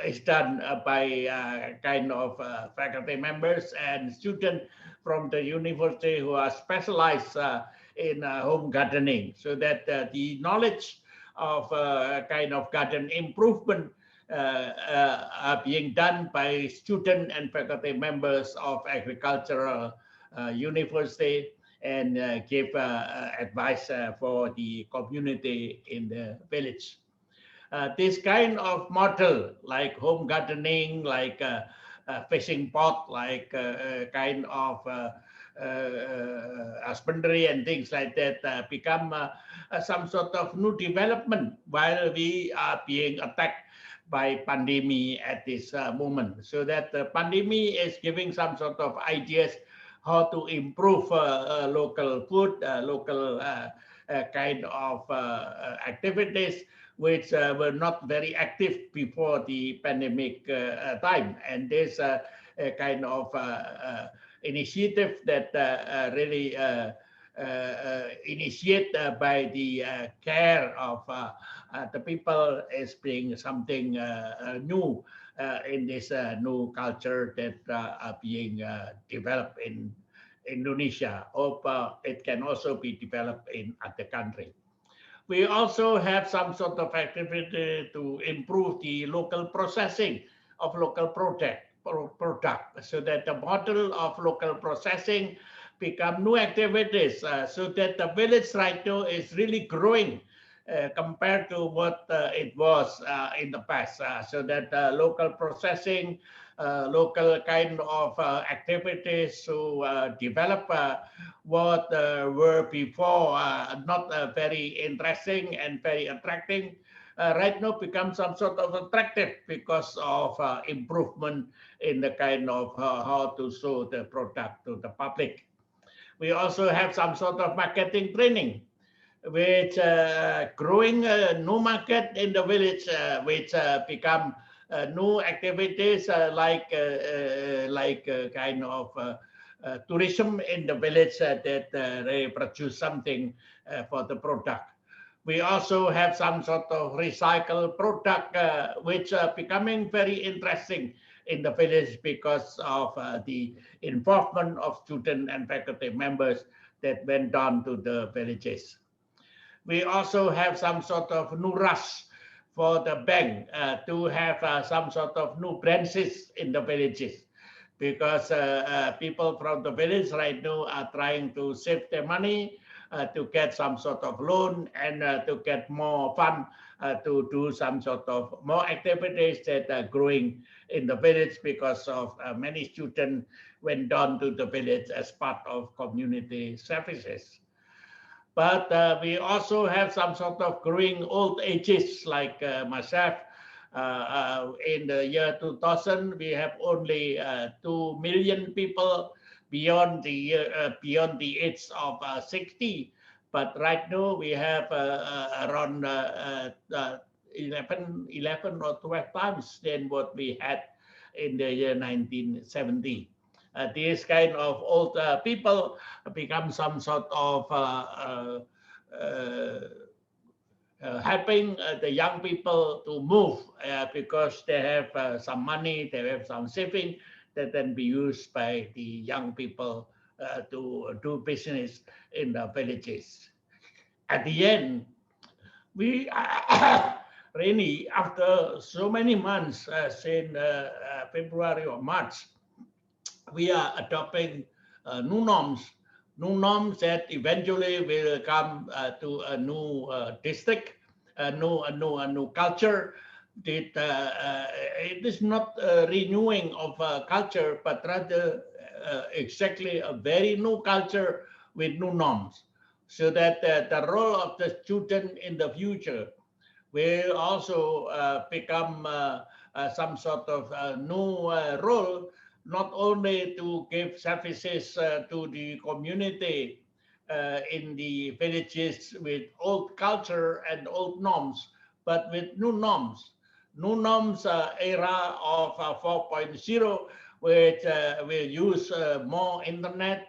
G: is done by kind of faculty members and students from the university who are specialized in home gardening, so that the knowledge of kind of garden improvement are being done by student and faculty members of agricultural university, and give advice for the community in the village. This kind of model, like home gardening, like fishing pot, like kind of husbandry and things like that, become some sort of new development while we are being attacked by pandemic at this moment. So that the pandemic is giving some sort of ideas how to improve local food, local kind of activities, which were not very active before the pandemic time. And this kind of initiative that really initiated by the care of the people is being something new in this new culture that are being developed in Indonesia. Hope it can also be developed in other countries. We also have some sort of activity to improve the local processing of local product, so that the model of local processing become new activities, so that the village right now is really growing compared to what it was in the past, so that local processing, local kind of activities to develop what were before not very interesting and very attractive, right now become some sort of attractive because of improvement in the kind of how to show the product to the public. We also have some sort of marketing training, which growing new market in the village, which become new activities like kind of tourism in the village that they produce something for the product. We also have some sort of recycled product, which are becoming very interesting in the village because of the involvement of student and faculty members that went down to the villages. We also have some sort of new rush for the bank to have some sort of new branches in the villages, because people from the village right now are trying to save their money to get some sort of loan and to get more fund to do some sort of more activities that are growing in the village, because of many students went down to the village as part of community services. But we also have some sort of growing old ages like myself, In the year 2000, we have only 2 million people beyond the age of 60. But right now we have around 11 or 12 times than what we had in the year 1970. This kind of old people become some sort of helping the young people to move because they have some money, they have some saving that can be used by the young people to do business in the villages. At the end, we really, after so many months, since February or March, we are adopting new norms that eventually will come to a new district, a new culture. It is not a renewing of culture, but rather exactly a very new culture with new norms, so that the role of the student in the future will also become some sort of new role, not only to give services to the community in the villages with old culture and old norms, but with new norms. New norms era of 4.0, which will use more internet,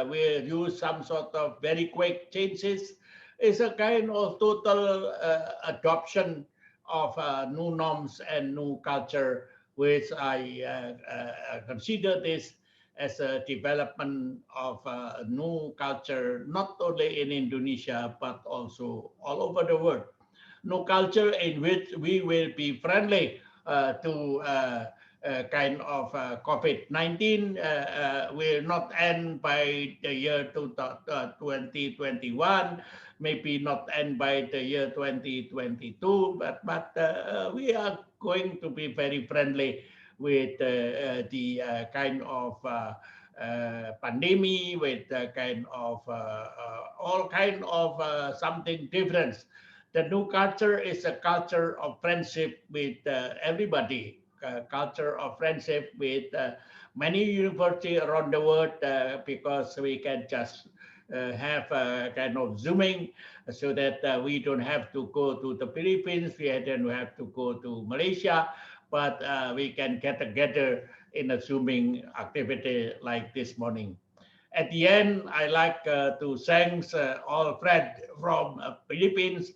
G: will use some sort of very quick changes. Is a kind of total adoption of new norms and new culture, which I consider this as a development of a new culture, not only in Indonesia, but also all over the world. New culture in which we will be friendly to kind of COVID-19 will not end by the year 2021, maybe not end by the year 2022, but we are going to be very friendly with the kind of pandemic, with kind of all kind of something different. The new culture is a culture of friendship with everybody, culture of friendship with many universities around the world, because we can just have a kind of Zooming, so that we don't have to go to the Philippines, we don't have to go to Malaysia, but we can get together in a Zooming activity like this morning. At the end, I like to thank all friends from Philippines,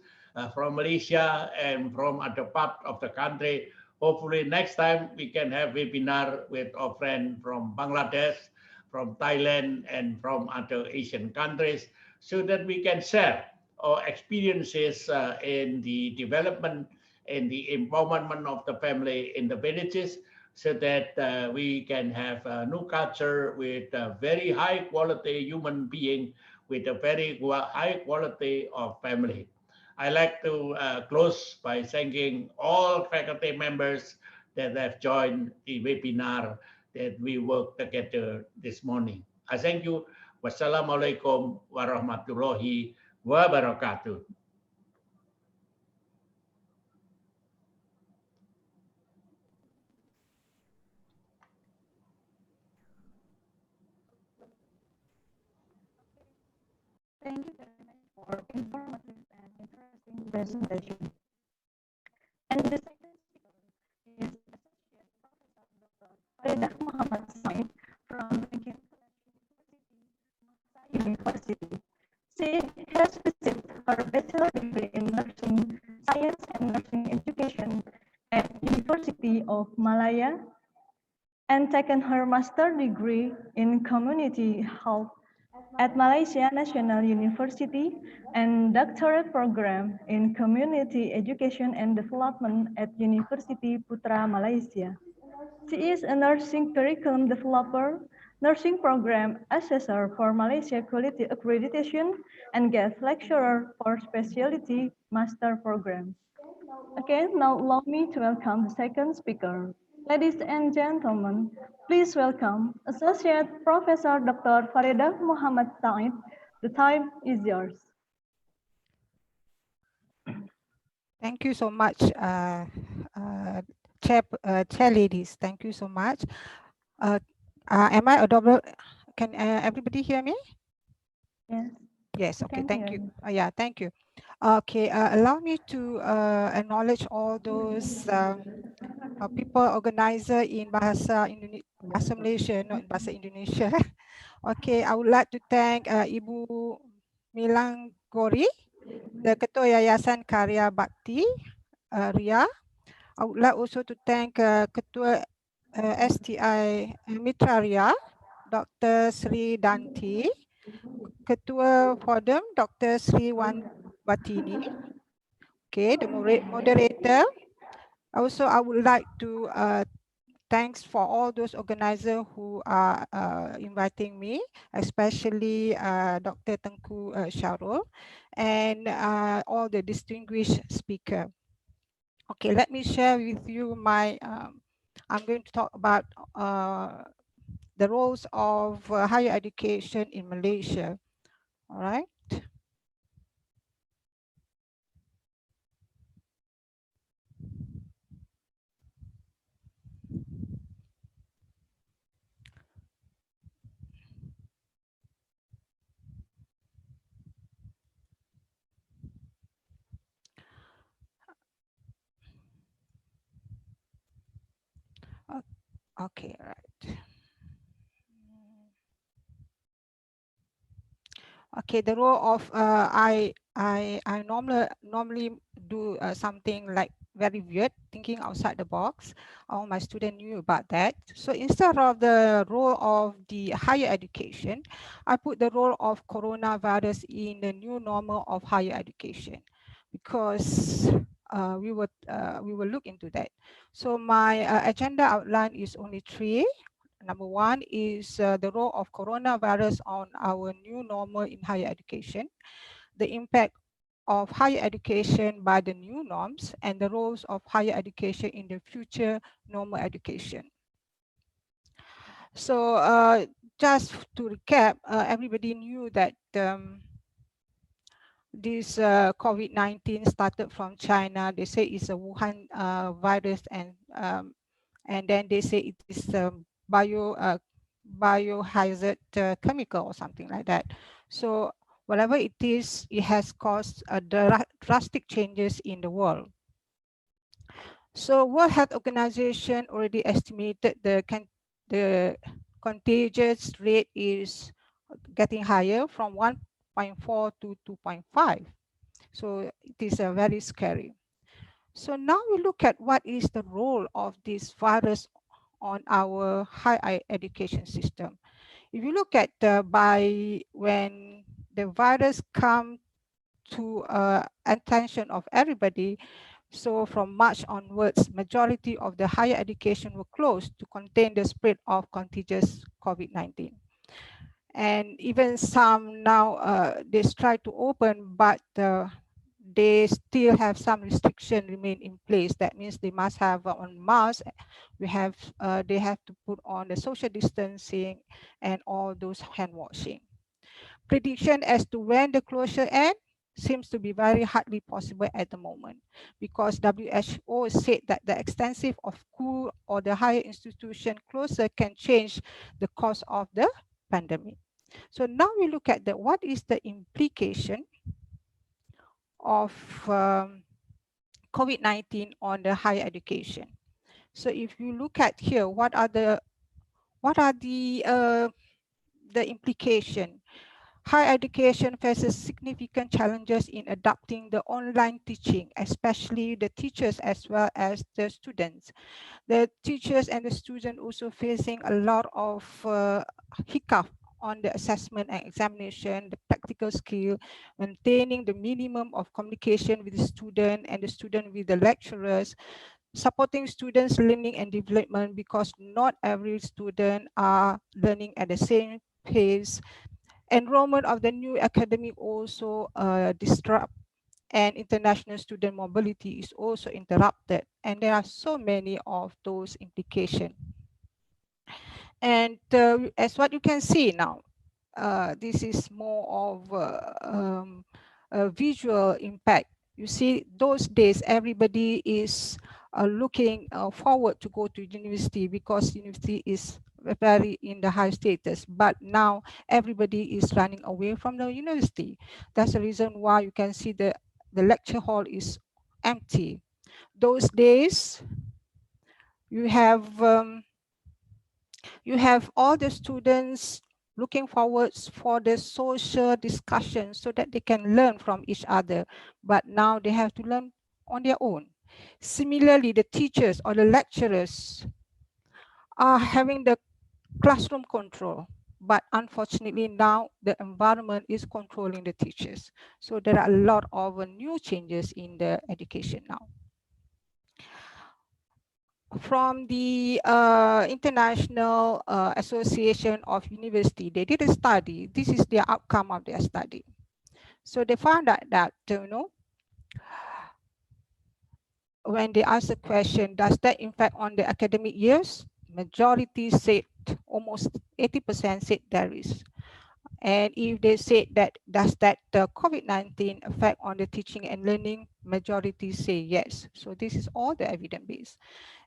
G: from Malaysia, and from other part of the country. Hopefully next time we can have webinar with our friend from Bangladesh, from Thailand, and from other Asian countries, so that we can share our experiences in the development and the empowerment of the family in the villages, so that we can have a new culture with a very high quality human being, with a very high quality of family. I like to close by thanking all faculty members that have joined the webinar that we worked together this morning. I thank you. Wassalamualaikum warahmatullahi wabarakatuh.
F: Thank you very much for informative and interesting presentation. And the second speaker is Associate Professor Dr. Faridah Muhammad Said from Lincoln University. She has received her bachelor degree in nursing science and nursing education at University of Malaya, and taken her master degree in community health at Malaysia National University and doctorate program in community education and development at University Putra Malaysia. She is a nursing curriculum developer, nursing program assessor for Malaysia Quality Accreditation, and guest lecturer for specialty master program. Okay, now allow me to welcome the second speaker. Ladies and gentlemen, please welcome Associate Professor Dr. Faridah Muhammad Said. The time is yours.
H: Thank you so much, chair ladies. Thank you so much. Am I audible? Can everybody hear me?
F: Yes.
H: Yes.
F: We
H: Okay.
F: can
H: Thank
F: hear
H: you.
F: you.
H: Yeah. Thank you. Okay. Allow me to acknowledge all those people organizer in Bahasa Malaysia, not in Bahasa Indonesia. Okay. I would like to thank Ibu Milanggori, the Ketua Yayasan Karya Bakti, Ria. I would like also to thank Ketua STI Mitra Ria, Dr. Sri Danti, Ketua Forum, Dr. Sri Wan Batini. Okay, the moderator. Also, I would like to thanks for all those organizers who are inviting me, especially Dr. Tengku Syarul and all the distinguished speakers. Okay, let me share with you my, I'm going to talk about the roles of higher education in Malaysia. All right. Okay, right. Okay, the role of I normally do something like very weird, thinking outside the box. All my students knew about that. So instead of the role of the higher education, I put the role of coronavirus in the new normal of higher education, because we will look into that. So my agenda outline is only 3. Number 1 is the role of coronavirus on our new normal in higher education, the impact of higher education by the new norms, and the roles of higher education in the future normal education. So just to recap, everybody knew that this COVID-19 started from China. They say it's a Wuhan virus, and then they say it is biohazard chemical or something like that. So whatever it is, it has caused drastic changes in the world. So World Health Organization already estimated the contagious rate is getting higher from 1.4 to 2.5. So it is very scary. So now we look at what is the role of this virus on our higher education system. If you look at when the virus come to attention of everybody, so from March onwards, majority of the higher education were closed to contain the spread of contagious COVID-19. And even some now they try to open, but they still have some restriction remain in place. That means they must have on mask. They have to put on the social distancing and all those hand washing. Prediction as to when the closure end seems to be very hardly possible at the moment, because WHO said that the extensive of school or the higher institution closure can change the course of the pandemic. So now we look at what is the implication of COVID-19 on the higher education. So if you look at here, what are the implication? Higher education faces significant challenges in adapting the online teaching, especially the teachers as well as the students. The teachers and the students also facing a lot of hiccup on the assessment and examination, the practical skill, maintaining the minimum of communication with the student and the student with the lecturers, supporting students' learning and development, because not every student are learning at the same pace. Enrollment of the new academic also disrupt, and international student mobility is also interrupted. And there are so many of those implications. And as what you can see now, this is more of a visual impact. You see, those days, everybody is looking forward to go to university because university is very in the high status, but now everybody is running away from the university. That's the reason why you can see the lecture hall is empty. Those days you have all the students looking forward for the social discussion so that they can learn from each other, but now they have to learn on their own. Similarly, the teachers or the lecturers are having the classroom control, but unfortunately now the environment is controlling the teachers. So there are a lot of new changes in the education now. From the International Association of University, they did a study. This is the outcome of their study. So they found out that, when they asked the question, does that impact on the academic years? Majority said, almost 80% said there is. And if they said that, does that COVID-19 affect on the teaching and learning? Majority say yes. So this is all the evidence base.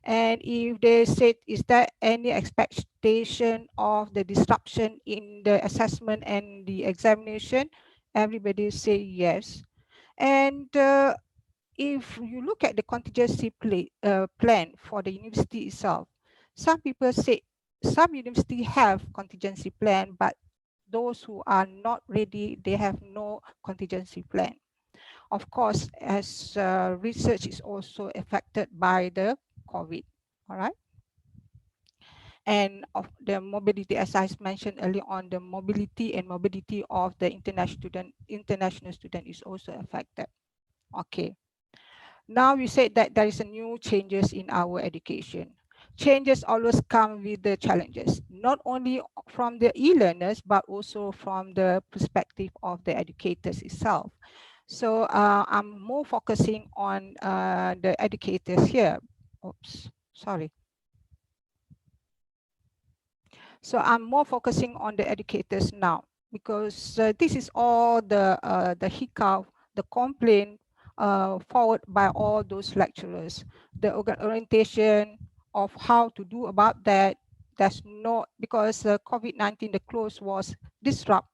H: And if they said, is there any expectation of the disruption in the assessment and the examination? Everybody say yes. And if you look at the contingency plan for the university itself, some people say some universities have contingency plan, but those who are not ready, they have no contingency plan. Of course, as research is also affected by the COVID, all right? And of the mobility, as I mentioned earlier on, the mobility and mobility of the international student is also affected. Okay. Now we said that there is a new changes in our education. Changes always come with the challenges, not only from the e-learners, but also from the perspective of the educators itself. So I'm more focusing on the educators here. Oops, sorry. So I'm more focusing on the educators now, because this is all the hiccup, the complaint forward by all those lecturers, the orientation of how to do about that. That's not because COVID-19, the close was disrupt,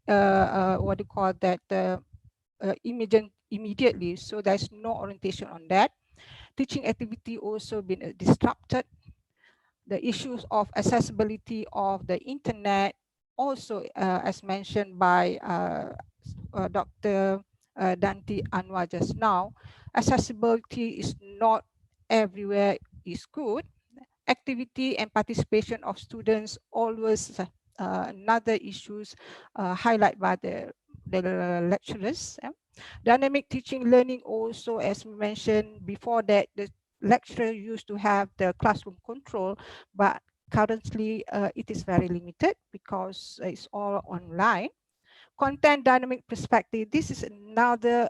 H: what do you call that, immediately. So there's no orientation on that. Teaching activity also been disrupted. The issues of accessibility of the internet, also as mentioned by Dr. Dante Anwar just now, accessibility is not everywhere is good. Activity and participation of students always another issues highlighted by the lecturers. Dynamic teaching learning also, as we mentioned before, that the lecturer used to have the classroom control, but currently it is very limited because it's all online. Content dynamic perspective, this is another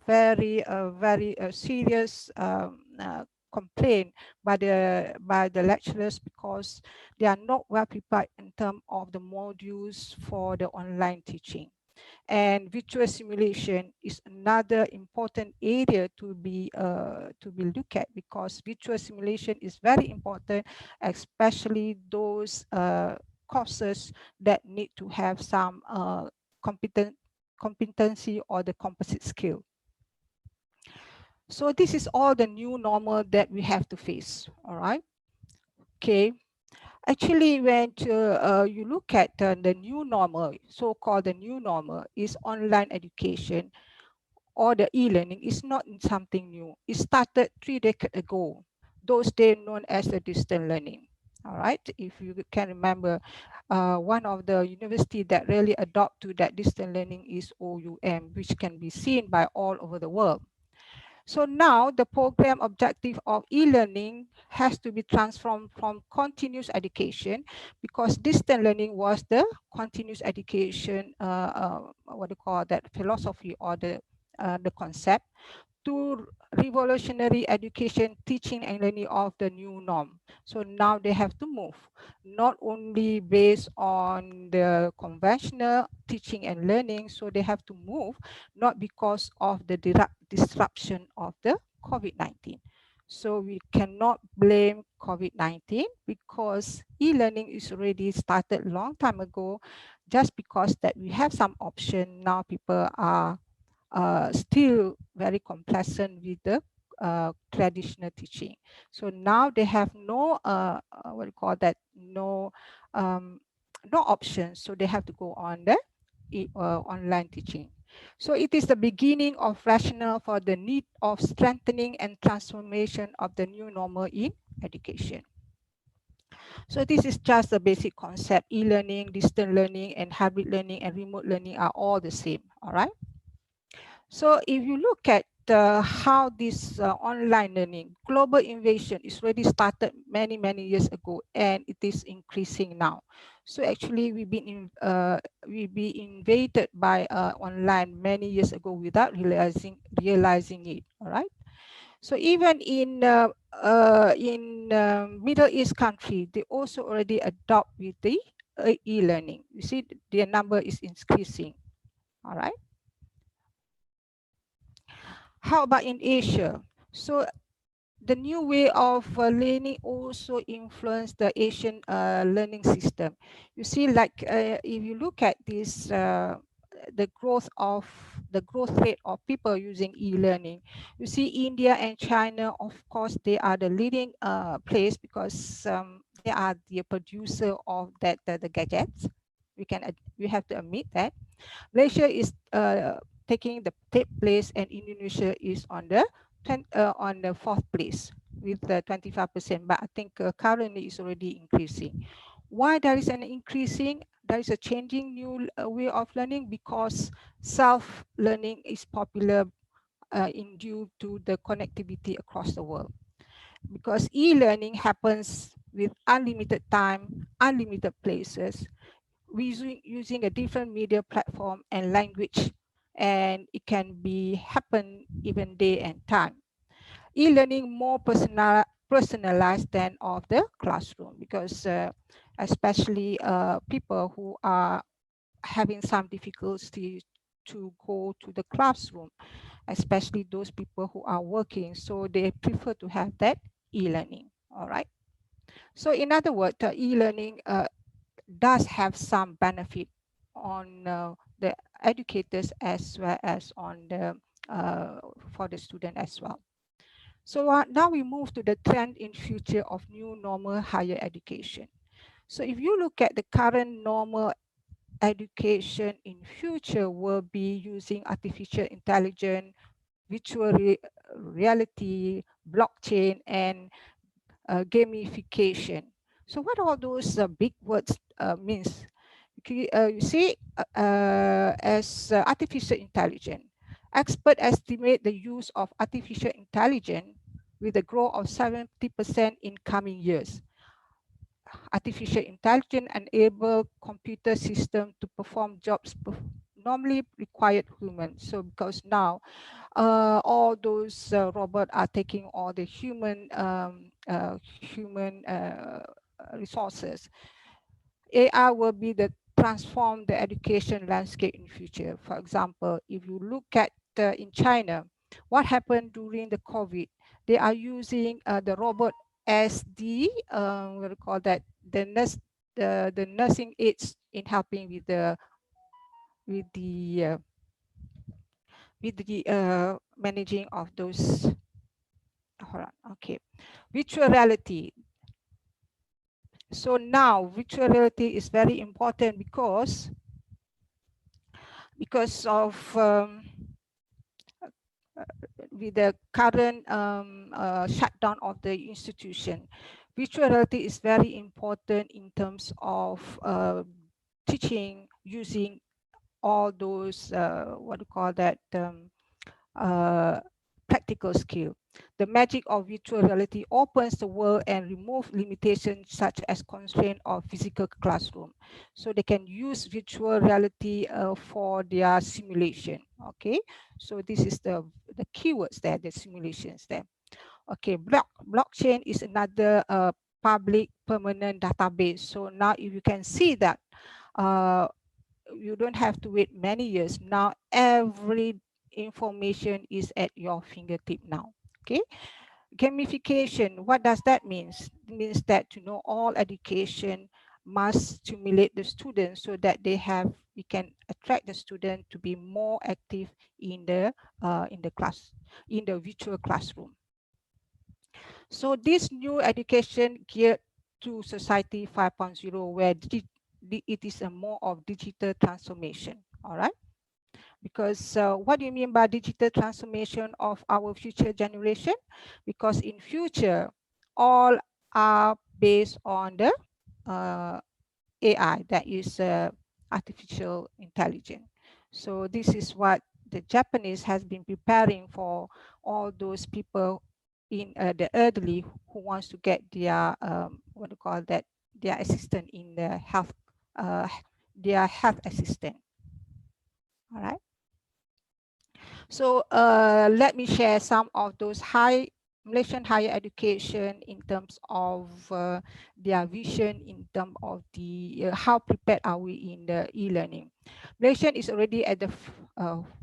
H: very serious complaint by the lecturers, because they are not well prepared in terms of the modules for the online teaching. And virtual simulation is another important area to be looked at, because virtual simulation is very important, especially those courses that need to have some competency or the composite skill. So this is all the new normal that we have to face, all right? Okay. Actually, when you look at the new normal, so-called the new normal, is online education or the e-learning is not something new. It started 3 decades ago, those days known as the distant learning. All right, if you can remember, one of the university that really adopt to that distant learning is OUM, which can be seen by all over the world. So now the program objective of e-learning has to be transformed from continuous education, because distant learning was the continuous education, what do you call that, philosophy or the concept, to revolutionary education, teaching and learning of the new norm. So now they have to move, not only based on the conventional teaching and learning, so they have to move, not because of the disruption of the COVID-19. So we cannot blame COVID-19 because e-learning is already started long time ago. Just because that we have some option, now people are still very complacent with the traditional teaching. So now they have no what do you call that, no options, so they have to go on the online teaching. So it is the beginning of rationale for the need of strengthening and transformation of the new normal in education. So this is just a basic concept. E-learning, distance learning, and hybrid learning and remote learning are all the same, all right? So if you look at how this online learning, global invasion is already started many years ago, and it is increasing now. So actually we've been invaded by online many years ago without realizing it, all right? So even in Middle East country, they also already adopt with the e-learning. You see, their number is increasing, all right? How about in Asia? So the new way of learning also influenced the Asian learning system. You see, like if you look at this, the growth rate of people using e-learning, you see India and China, of course, they are the leading place because they are the producer of that the gadgets. We have to admit that. Malaysia is taking the third place, and Indonesia is on the fourth place with 25%. But I think currently it's already increasing. Why there is an increasing? There is a changing new way of learning because self-learning is popular in due to the connectivity across the world. Because e-learning happens with unlimited time, unlimited places, using a different media platform and language, and it can be happen even day and time. E-learning more personalized than of the classroom, because especially people who are having some difficulty to go to the classroom, especially those people who are working, so they prefer to have that e-learning. All right. So in other words, e-learning does have some benefit on the educators as well as on the for the student as well. So now we move to the trend in future of new normal higher education. So if you look at the current normal education in future will be using artificial intelligence, virtual reality, blockchain, and gamification. So what all those big words means? You see, as artificial intelligence, experts estimate the use of artificial intelligence with a growth of 70% in coming years. Artificial intelligence enable computer system to perform jobs normally required humans. So because now all those robots are taking all the human resources. AI will be the transform the education landscape in future. For example, if you look at in China, what happened during the COVID, they are using the robot as the what do you call that, the nursing aids in helping with the managing of those. Hold on, okay, virtual reality. So now virtual reality is very important because of with the current shutdown of the institution. Virtual reality is very important in terms of teaching using all those what do you call that, practical skill. The magic of virtual reality opens the world and removes limitations such as constraint of physical classroom. So they can use virtual reality for their simulation. Okay, so this is the keywords there, the simulations there. Okay, blockchain is another public permanent database. So now if you can see that you don't have to wait many years. Now every information is at your fingertip now. Okay, Gamification, what does that mean? It means that all education must stimulate the students so that we can attract the student to be more active in the class, in the virtual classroom. So this new education geared to society 5.0, where it is a more of digital transformation. All right. Because what do you mean by digital transformation of our future generation? Because in future, all are based on the AI, that is artificial intelligence. So this is what the Japanese has been preparing for all those people in the elderly who wants to get their what do you call that, their assistant in the health, their health assistant. All right. So let me share some of those Malaysian higher education in terms of their vision, in terms of the how prepared are we in the e-learning. Malaysian is already at the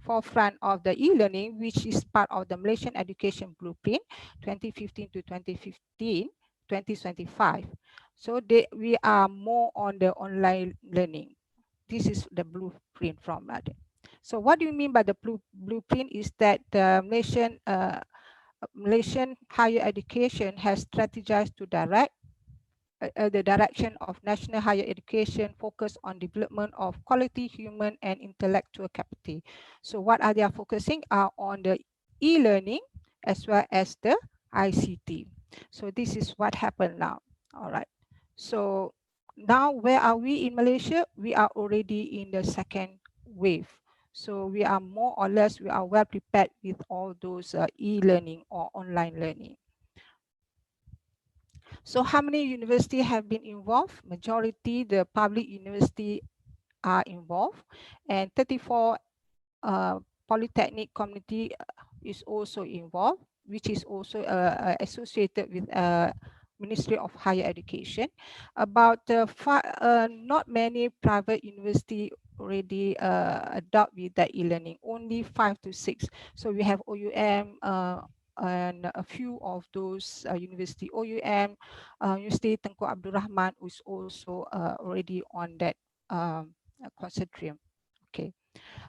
H: forefront of the e-learning, which is part of the Malaysian Education Blueprint 2015 to 2025. So we are more on the online learning. This is the blueprint from that. So what do you mean by the blueprint is that the Malaysian higher education has strategized to direct the direction of national higher education focus on development of quality human and intellectual capital. So what are they focusing are on the e-learning as well as the ICT. So this is what happened now. All right. So now where are we in Malaysia? We are already in the second wave. So we are more or less, we are well prepared with all those e-learning or online learning. So how many universities have been involved? Majority, the public university are involved, and 34 polytechnic community is also involved, which is also associated with Ministry of Higher Education. About not many private university already adopt with the e-learning, only 5 to 6. So we have OUM and a few of those university. OUM, University Tengku Abdul Rahman is also already on that consortium. Okay.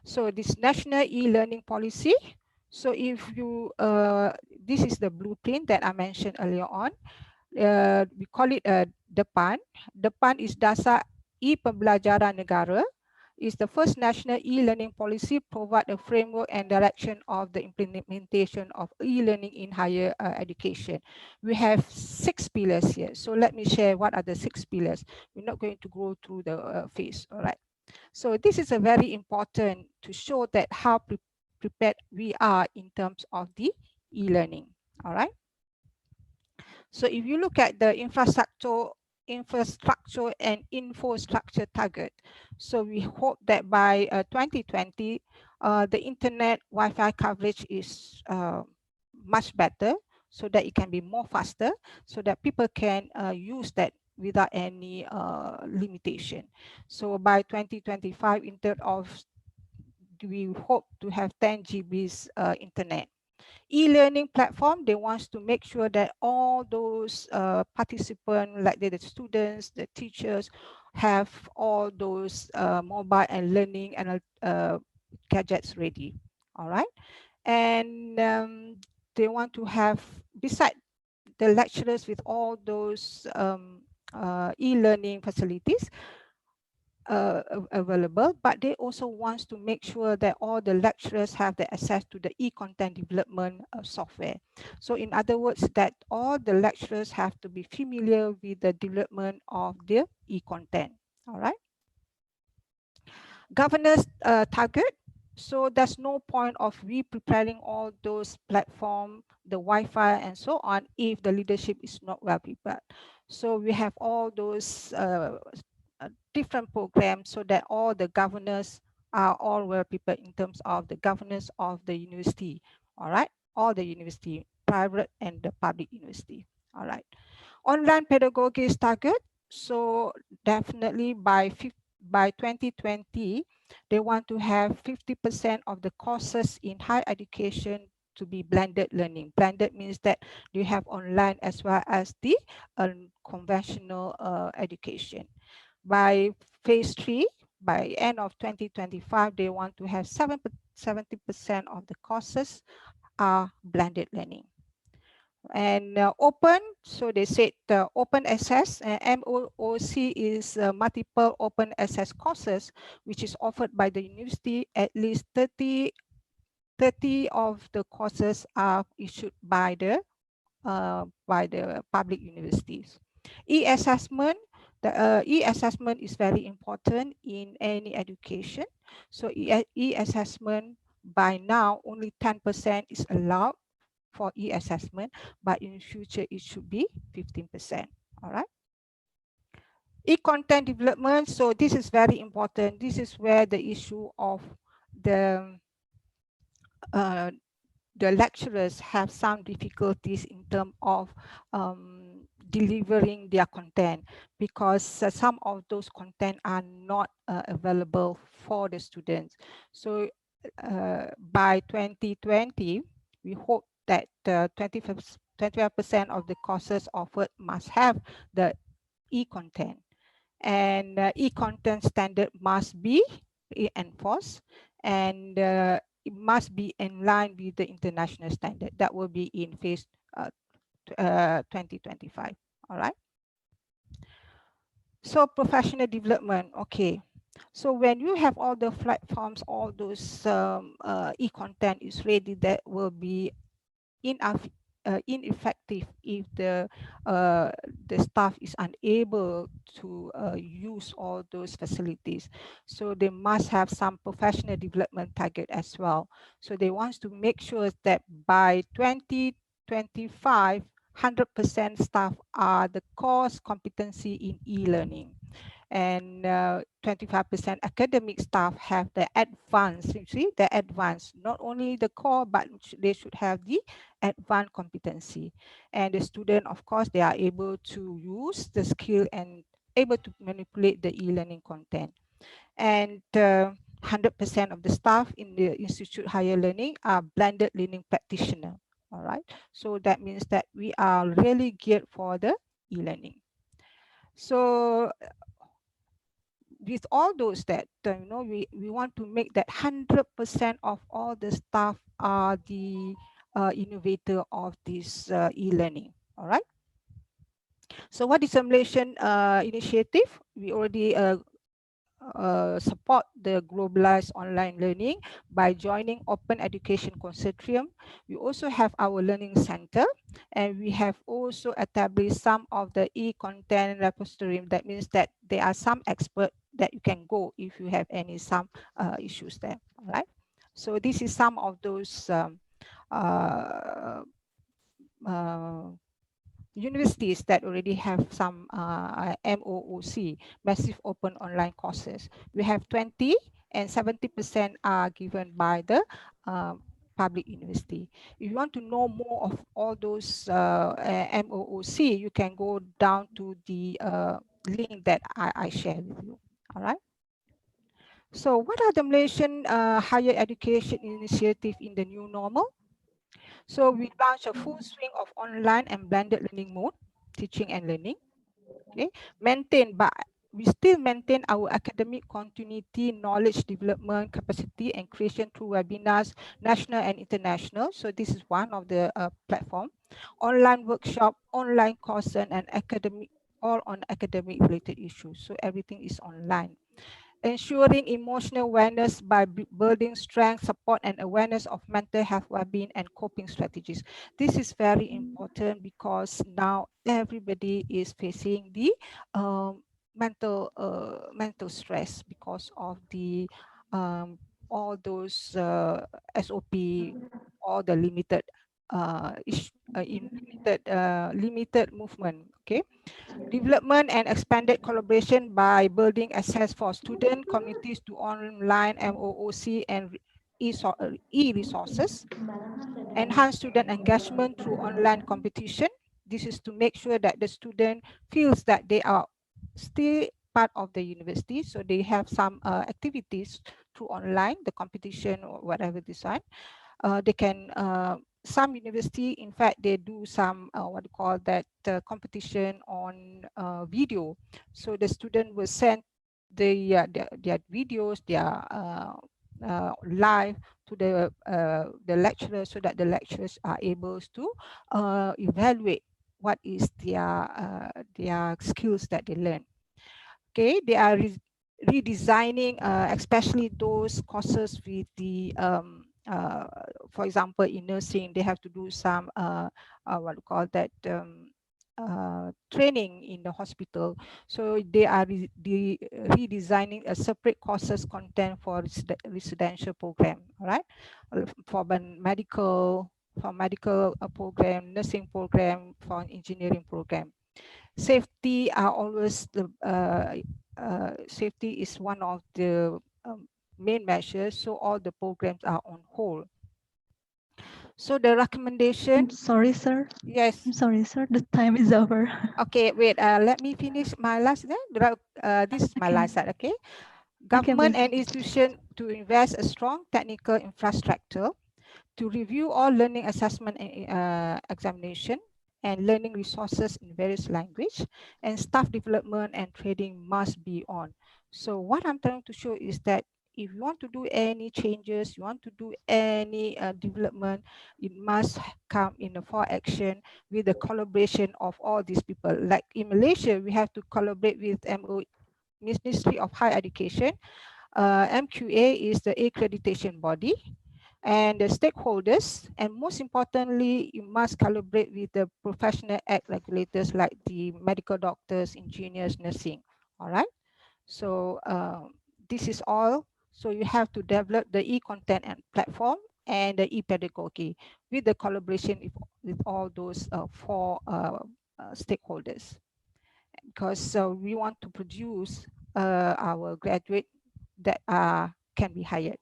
H: So this national e-learning policy. So if you, this is the blueprint that I mentioned earlier on. We call it DEPAN. DEPAN is Dasar E-Pembelajaran Negara. Is the first national e-learning policy provide a framework and direction of the implementation of e-learning in higher education. We have 6 pillars here. So let me share what are the 6 pillars. We're not going to go through the phase, all right? So this is a very important to show that how prepared we are in terms of the e-learning, all right? So if you look at the infrastructure and infrastructure target, so we hope that by 2020, the internet Wi-Fi coverage is much better, so that it can be more faster, so that people can use that without any limitation. So by 2025, in terms of, we hope to have 10 GBs internet. E-learning platform, they want to make sure that all those participants, like the students, the teachers, have all those mobile and learning and gadgets ready. All right. And they want to have, beside the lecturers with all those e-learning facilities available, but they also want to make sure that all the lecturers have the access to the e-content development software. So in other words, that all the lecturers have to be familiar with the development of the e-content. All right. Governance target. So there's no point of we preparing all those platform, the Wi-Fi and so on, if the leadership is not well prepared. So we have all those different programs so that all the governors are all well prepared in terms of the governance of the university. All right, all the university, private and the public university. All right, online pedagogy is target. So definitely by 2020, they want to have 50% of the courses in higher education to be blended learning. Blended means that you have online as well as the conventional education. By phase 3, by end of 2025, they want to have 70% of the courses are blended learning. And open, so they said open access, MOOC is multiple open access courses which is offered by the university. At least 30 of the courses are issued by the public universities. E-assessment, the e-assessment is very important in any education. So e-assessment, by now only 10% is allowed for e-assessment, but in future it should be 15%. All right. E-content development. So this is very important. This is where the issue of the lecturers have some difficulties in terms of delivering their content, because some of those content are not available for the students. So by 2020, we hope that 25% of the courses offered must have the e-content, and e-content standard must be enforced, and it must be in line with the international standard. That will be in phase 2025. All right. So professional development. Okay. So when you have all the platforms, all those e-content is ready, that will be ineffective if the staff is unable to use all those facilities. So they must have some professional development target as well. So they want to make sure that by 2025, 100% staff are the course competency in e-learning, and 25% academic staff have the advanced, you see, the advanced, not only the core, but they should have the advanced competency. And the student, of course, they are able to use the skill and able to manipulate the e-learning content. And 100% of the staff in the Institute Higher Learning are blended learning practitioner. All right. So that means that we are really geared for the e-learning. So with all those that, we want to make that 100% of all the staff are the innovator of this e-learning. All right. So what is a Malaysian initiative? We already support the globalized online learning by joining Open Education Consortium. We also have our learning center, and we have also established some of the e-content repository. That means that there are some experts that you can go if you have some issues there. All right. So this is some of those universities that already have some MOOC, massive open online courses. We have 20, and 70% are given by the public university. If you want to know more of all those MOOC, you can go down to the link that I shared with you. All right. So what are the Malaysian higher education initiative in the new normal? So we launched a full swing of online and blended learning mode, teaching and learning. Okay, we still maintain our academic continuity, knowledge development, capacity and creation through webinars, national and international. So this is one of the platform. Online workshop, online course, and academic, all on academic related issues. So everything is online. Ensuring emotional awareness by building strength, support, and awareness of mental health, well-being, and coping strategies. This is very important because now everybody is facing the mental stress because of the all those SOP, all the limited limited movement. Okay. Development and expanded collaboration by building access for student communities to online MOOC and e-resources. Enhance student engagement through online competition. This is to make sure that the student feels that they are still part of the university. So they have some activities through online, the competition or whatever design. they can, some university, in fact, they do some, what you call that, competition on video. So the student will send their videos, their live to the lecturer, so that the lecturers are able to evaluate what is their skills that they learn. Okay, they are redesigning, especially those courses with the, for example, in nursing, they have to do some, what you call that, training in the hospital. So they are redesigning a separate courses content for residential program, all right? For medical, program, nursing program, for engineering program. Safety are always the safety is one of the main measures, so all the programs are on hold. So the recommendation.
F: I'm sorry, sir.
H: Yes.
F: I'm sorry, sir. The time is over.
H: Okay, wait. Let me finish my last. This is my last slide. Okay. Government and institution to invest a strong technical infrastructure to review all learning assessment and examination and learning resources in various language, and staff development and training must be on. So what I'm trying to show is that if you want to do any changes, you want to do any development, it must come in a full action with the collaboration of all these people. Like in Malaysia, we have to collaborate with Ministry of Higher Education. MQA is the accreditation body, and the stakeholders, and most importantly, you must collaborate with the professional act regulators like the medical doctors, engineers, nursing. All right. So this is all. So you have to develop the e-content and platform and the e-pedagogy with the collaboration with all those four stakeholders, because we want to produce our graduate that can be hired.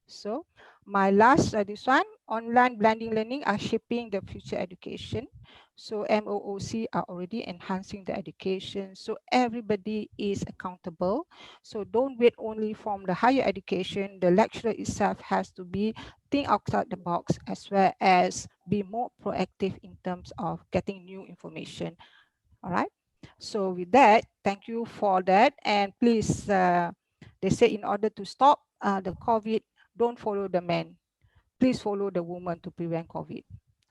H: So my last, this one, online blending learning are shaping the future education. So MOOC are already enhancing the education. So everybody is accountable. So don't wait only from the higher education. The lecturer itself has to think outside the box, as well as be more proactive in terms of getting new information. All right. So with that, thank you for that. And please, they say in order to stop the COVID, don't follow the man. Please follow the woman to prevent COVID.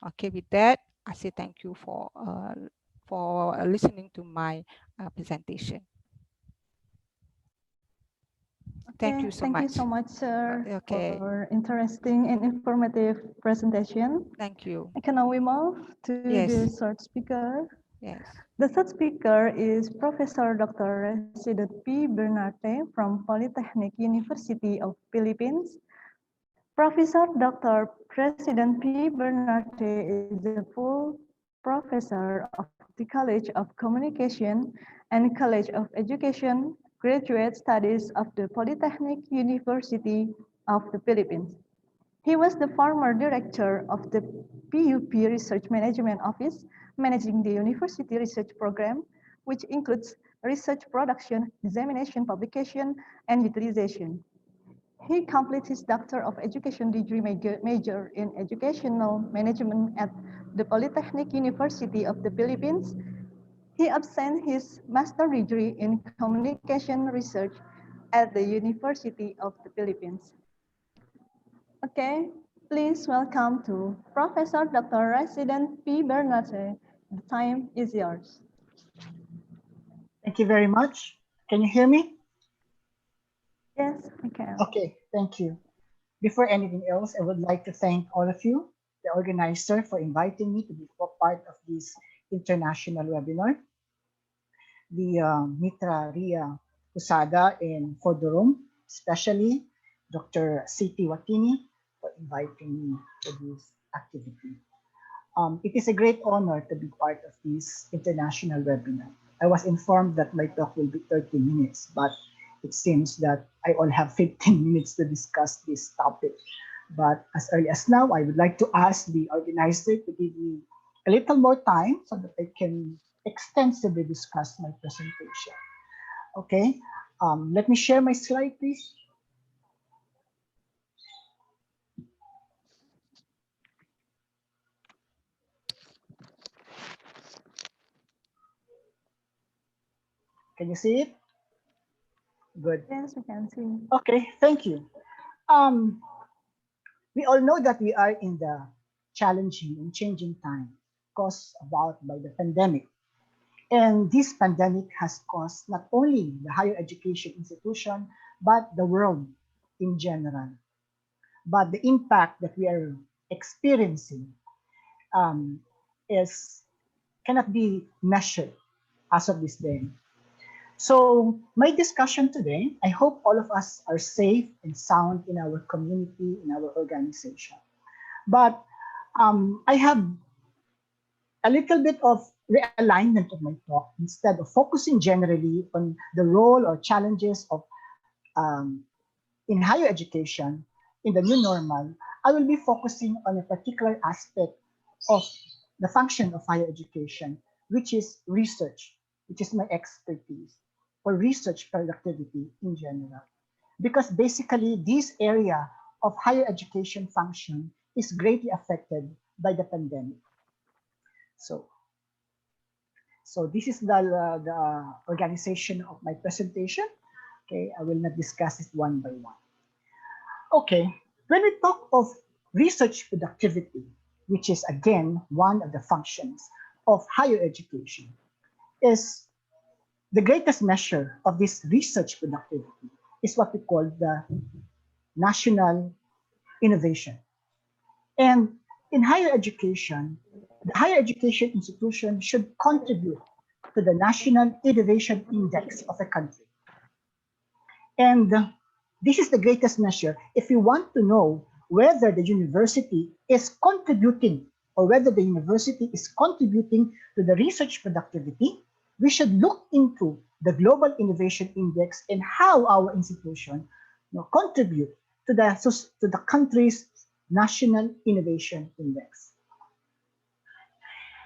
H: Okay, with that, I say thank you for listening to my presentation. Thank you so much.
F: Thank you so much, sir,
H: Okay.
F: for interesting and informative presentation.
H: Thank you.
F: Can now we move to the
H: Yes.
F: third speaker?
H: Yes.
F: The third speaker is Professor Dr. Resident P. Bernarte from Polytechnic University of Philippines. Professor Dr. President P. Bernarte is a full professor of the College of Communication and College of Education, Graduate Studies of the Polytechnic University of the Philippines. He was the former director of the PUP Research Management Office, managing the university research program, which includes research production, dissemination, publication, and utilization. He completed his Doctor of Education degree major in Educational Management at the Polytechnic University of the Philippines. He obtained his Master degree in Communication Research at the University of the Philippines. Okay, please welcome to Professor Dr. Resident P. Bernarte. The time is yours.
I: Thank you very much. Can you hear me?
F: Yes, I can.
I: Okay, thank you. Before anything else, I would like to thank all of you, the organizer, for inviting me to be part of this international webinar. The Mitra Ria Husada and for the room, especially Dr. Siti Watini for inviting me to this activity. It is a great honor to be part of this international webinar. I was informed that my talk will be 30 minutes, but it seems that I only have 15 minutes to discuss this topic. But as early as now, I would like to ask the organizer to give me a little more time so that I can extensively discuss my presentation. Okay, let me share my slide, please. Can you see it? Good.
F: Yes, we can see.
I: Okay, thank you. We all know that we are in the challenging and changing time caused about by the pandemic. And this pandemic has caused not only the higher education institution, but the world in general. But the impact that we are experiencing um, is cannot be measured as of this day. So my discussion today, I hope all of us are safe and sound in our community, in our organization. But I have a little bit of realignment of my talk. Instead of focusing generally on the role or challenges of um, in higher education in the new normal, I will be focusing on a particular aspect of the function of higher education, which is research, which is my expertise, or research productivity in general. Because basically this area of higher education function is greatly affected by the pandemic. So, so this is the organization of my presentation. Okay, I will not discuss it one by one. Okay, when we talk of research productivity, which is again one of the functions of higher education, is the greatest measure of this research productivity is what we call the national innovation. And in higher education, the higher education institution should contribute to the national innovation index of a country. And this is the greatest measure. If you want to know whether the university is contributing or whether the university is contributing to the research productivity, we should look into the Global Innovation Index and how our institution contribute to the country's National Innovation Index.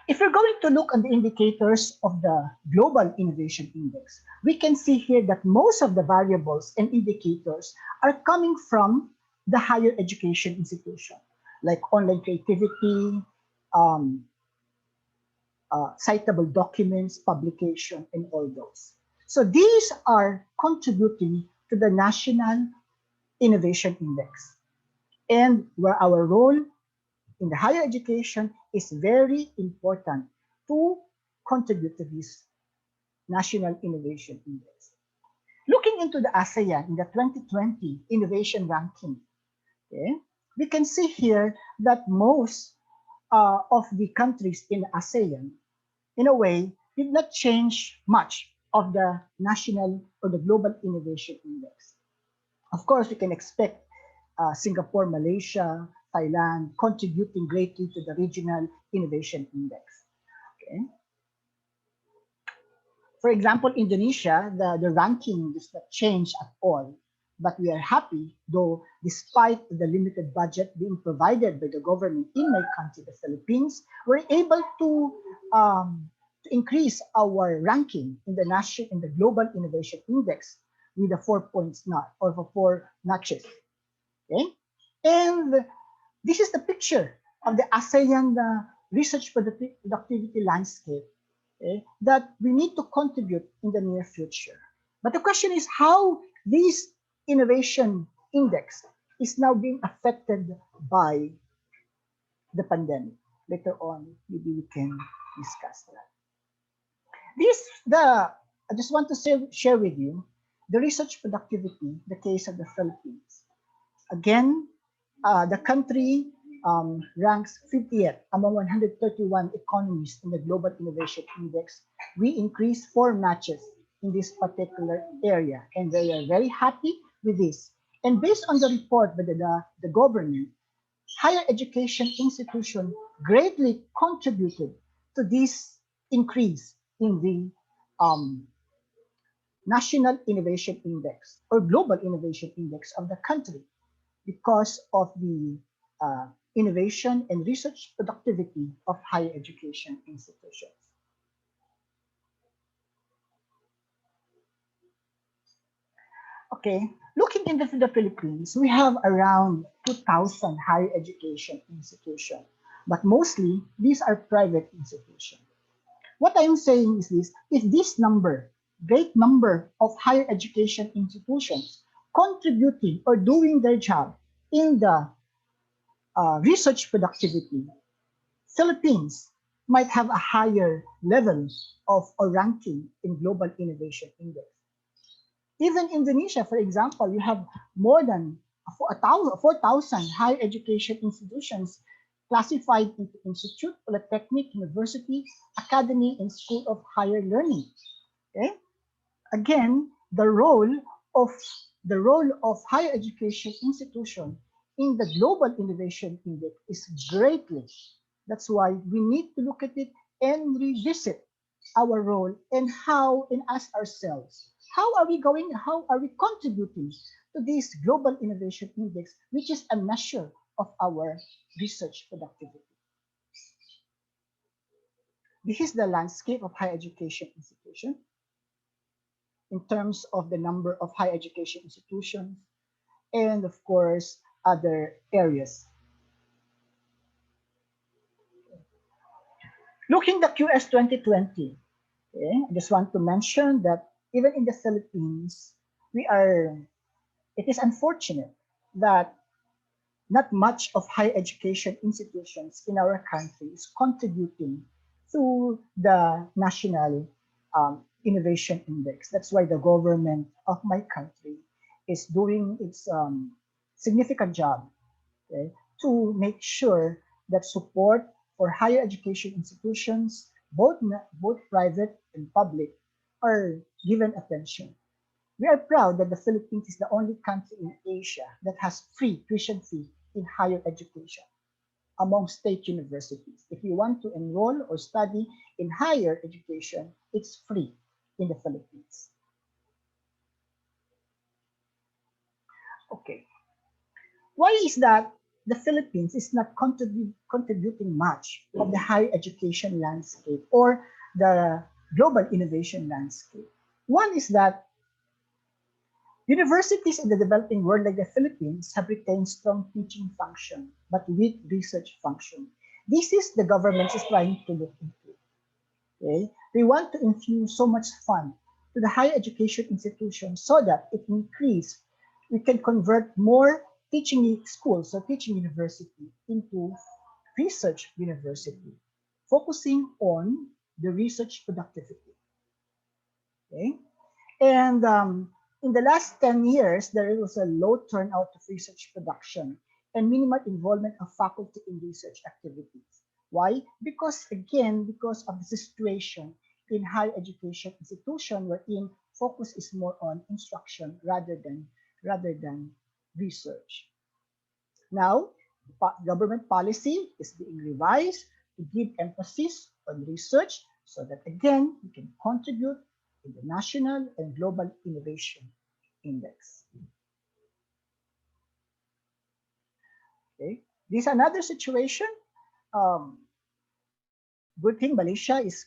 I: If we're going to look on the indicators of the Global Innovation Index, we can see here that most of the variables and indicators are coming from the higher education institution, like online creativity, citable documents, publication, and all those. So these are contributing to the National Innovation Index. And where our role in the higher education is very important to contribute to this National Innovation Index. Looking into the ASEAN in the 2020 innovation ranking, okay, we can see here that most of the countries in ASEAN, in a way, did not change much of the national or the global innovation index. Of course, we can expect Singapore, Malaysia, Thailand contributing greatly to the regional innovation index. Okay. For example, Indonesia, the ranking does not change at all, but we are happy, though, despite the limited budget being provided by the government in my country, the Philippines, we're able to increase our ranking in the Global Innovation Index with the 4 points or 4 notches. Okay, and this is the picture of the ASEAN research productivity landscape, okay, that we need to contribute in the near future. But the question is how this innovation index is now being affected by the pandemic. Later on, maybe we can discuss that. I just want to share with you the research productivity, the case of the Philippines. Again, the country ranks 50th among 131 economies in the Global Innovation Index. We increased 4 notches in this particular area, and they are very happy with this. And based on the report by the government, higher education institution greatly contributed to this increase in the National Innovation Index or Global Innovation Index of the country, because of the innovation and research productivity of higher education institutions. Okay, looking into the Philippines, we have around 2,000 higher education institutions, but mostly these are private institutions. What I am saying is this: if this number great number of higher education institutions contributing or doing their job in the research productivity, Philippines might have a higher level of or ranking in Global Innovation Index. Even Indonesia, for example, you have more than 4,000 higher education institutions classified into institute, polytechnic, university, academy, and school of higher learning. Okay? Again, the role of higher education institution in the Global Innovation Index is greatly. That's why we need to look at it and revisit our role and how and ask ourselves, how are we contributing to this Global Innovation Index, which is a measure of our research productivity. This is the landscape of higher education institutions in terms of the number of higher education institutions and, of course, other areas. Looking at QS 2020, okay, I just want to mention that even in the Philippines, it is unfortunate that not much of higher education institutions in our country is contributing to the national innovation index. That's why the government of my country is doing its significant job, okay, to make sure that support for higher education institutions, both private and public, are given attention. We are proud that the Philippines is the only country in Asia that has free tuition fee in higher education among state universities. If you want to enroll or study in higher education, it's free in the Philippines. Okay. Why is that the Philippines is not contributing much of the higher education landscape or the global innovation landscape? One is that universities in the developing world like the Philippines have retained strong teaching function but weak research function. This is the government is trying to look into. Okay? They want to infuse so much fund to the higher education institutions so that it increase, we can convert more teaching schools or teaching university into research university, focusing on the research productivity. Okay? And in the last 10 years, there was a low turnout of research production and minimal involvement of faculty in research activities. Why? Because of the situation in higher education institution wherein focus is more on instruction rather than research. Now, government policy is being revised to give emphasis on research so that again we can contribute in the national and global innovation index. Okay, this is another situation. Good thing Malaysia is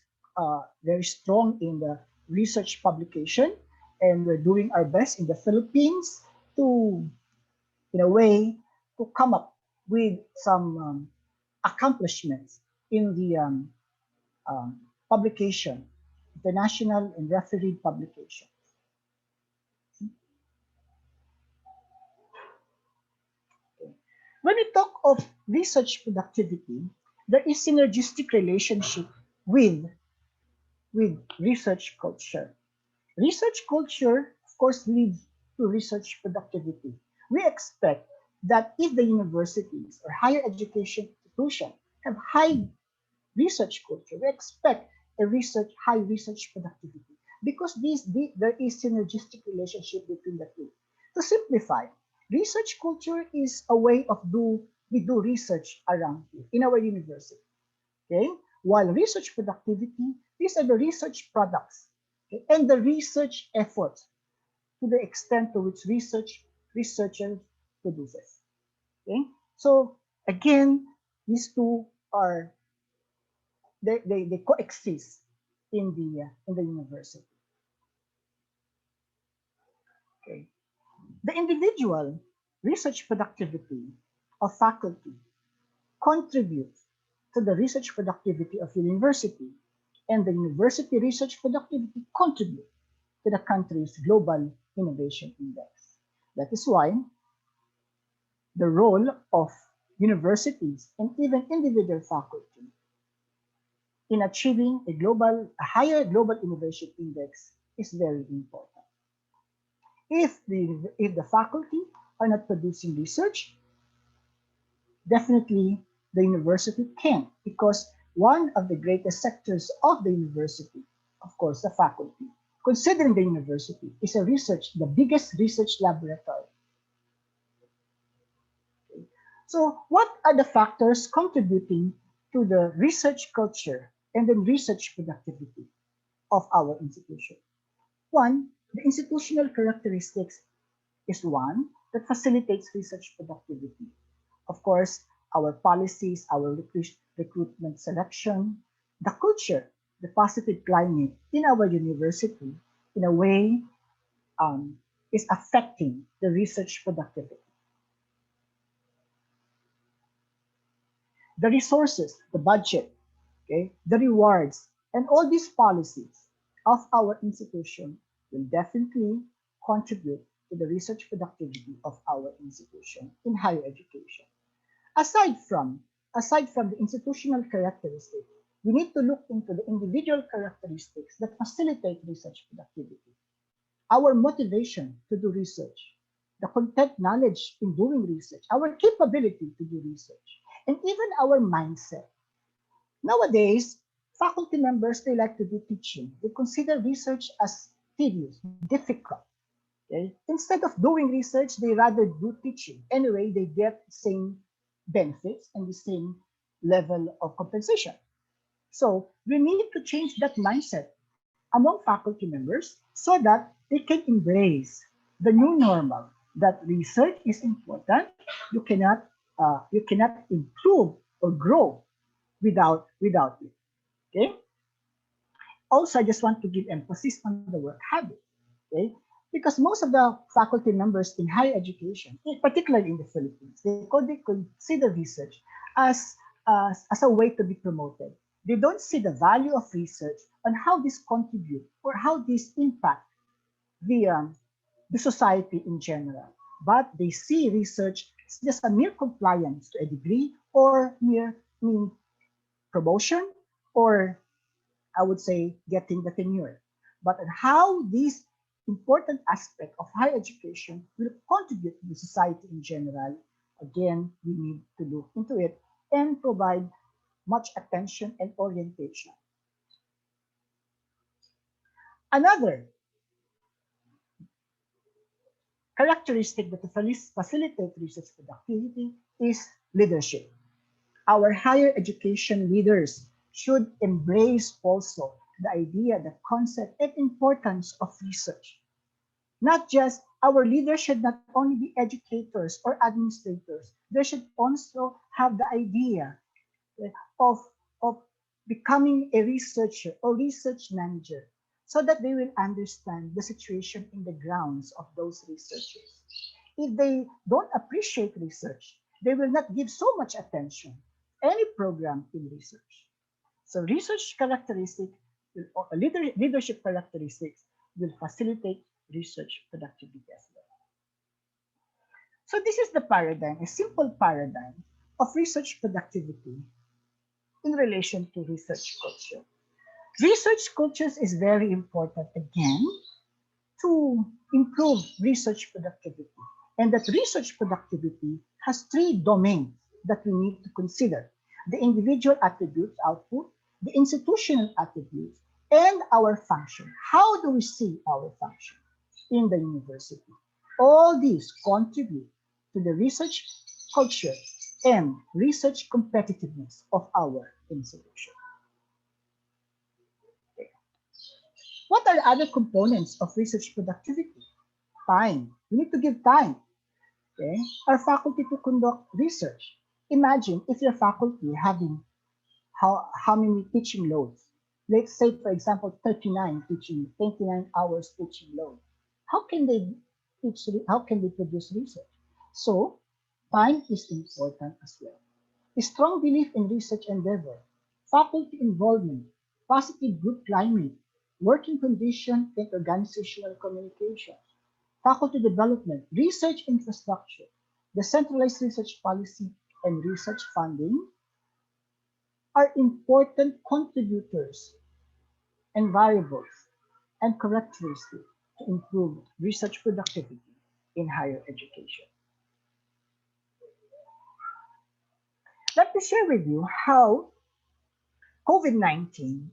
I: very strong in the research publication, and we're doing our best in the Philippines to, in a way, to come up with some accomplishments in the publication, international and refereed publication. When we talk of research productivity, there is synergistic relationship with research culture. Research culture, of course, leads to research productivity. We expect that if the universities or higher education institutions have high research culture, we expect a high research productivity because there is synergistic relationship between the two. To simplify, research culture is a way of we do research around here in our university. Okay, while research productivity, these are the research products, okay, and the research efforts to the extent to which researchers produces. Okay, so again, these two are they coexist in the university. Okay, the individual research productivity of faculty contributes to the research productivity of university, and the university research productivity contribute to the country's Global Innovation Index. That is why the role of universities and even individual faculty in achieving a higher global innovation index is very important. If the faculty are not producing research, definitely the university can't, because one of the greatest sectors of the university, of course, the faculty, considering the university is the biggest research laboratory. So what are the factors contributing to the research culture and the research productivity of our institution? One, the institutional characteristics is one that facilitates research productivity. Of course, our policies, our recruitment selection, the culture, the positive climate in our university, in a way, is affecting the research productivity. The resources, the budget, okay, the rewards, and all these policies of our institution will definitely contribute to the research productivity of our institution in higher education. Aside from the institutional characteristics, we need to look into the individual characteristics that facilitate research productivity. Our motivation to do research, the content knowledge in doing research, our capability to do research, and even our mindset. Nowadays, faculty members, they like to do teaching. They consider research as tedious, difficult. Okay? Instead of doing research, they rather do teaching. Anyway, they get the same benefits and the same level of compensation. So we need to change that mindset among faculty members so that they can embrace the new normal, that research is important. You cannot improve or grow without it. Okay. Also, I just want to give emphasis on the work habit. Okay, because most of the faculty members in higher education, particularly in the Philippines, they consider research as a way to be promoted. They don't see the value of research on how this contribute or how this impact the the society in general. But they see research as just a mere compliance to a degree or mere promotion, or I would say getting the tenure. But on how this important aspect of higher education will contribute to the society in general, again, we need to look into it and provide much attention and orientation. Another characteristic that facilitate research productivity is leadership. Our higher education leaders should embrace also the idea, the concept, and importance of research. Not just our leaders should not only be educators or administrators, they should also have the idea of, of becoming a researcher or research manager so that they will understand the situation in the grounds of those researchers. If they don't appreciate research, they will not give so much attention any program in research. So research characteristic or leadership characteristics will facilitate research productivity as well. So this is the paradigm, a simple paradigm of research productivity in relation to research culture. Research cultures is very important again to improve research productivity. And that research productivity has three domains that we need to consider: the individual attributes, output, the institutional attributes, and our function. How do we see our function in the university? All these contribute to the research culture and research competitiveness of our institution. Okay. What are the other components of research productivity? Time. We need to give time, okay, our faculty to conduct research. Imagine if your faculty having how many teaching loads. Let's say, for example, 29 hours teaching load. How can they produce research? So time is important as well. A strong belief in research endeavor, faculty involvement, positive group climate, working condition and organizational communication, faculty development, research infrastructure, decentralized research policy, and research funding are important contributors and variables and characteristics to improve research productivity in higher education. Let me share with you how COVID-19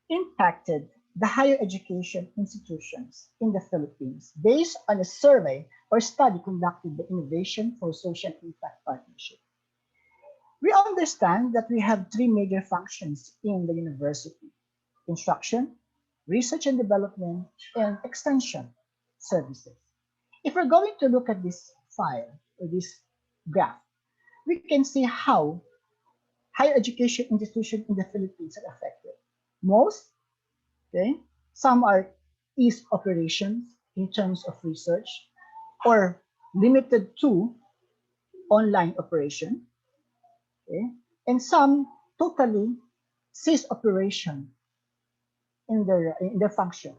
I: impacted the higher education institutions in the Philippines based on a survey or study conducted by Innovation for Social Impact Partnership. We understand that we have three major functions in the university: instruction, research and development, and extension services. If we're going to look at this file or this graph, we can see how higher education institutions in the Philippines are affected. Most, okay, some are ease operations in terms of research or limited to online operation, okay, and some totally cease operation in their function.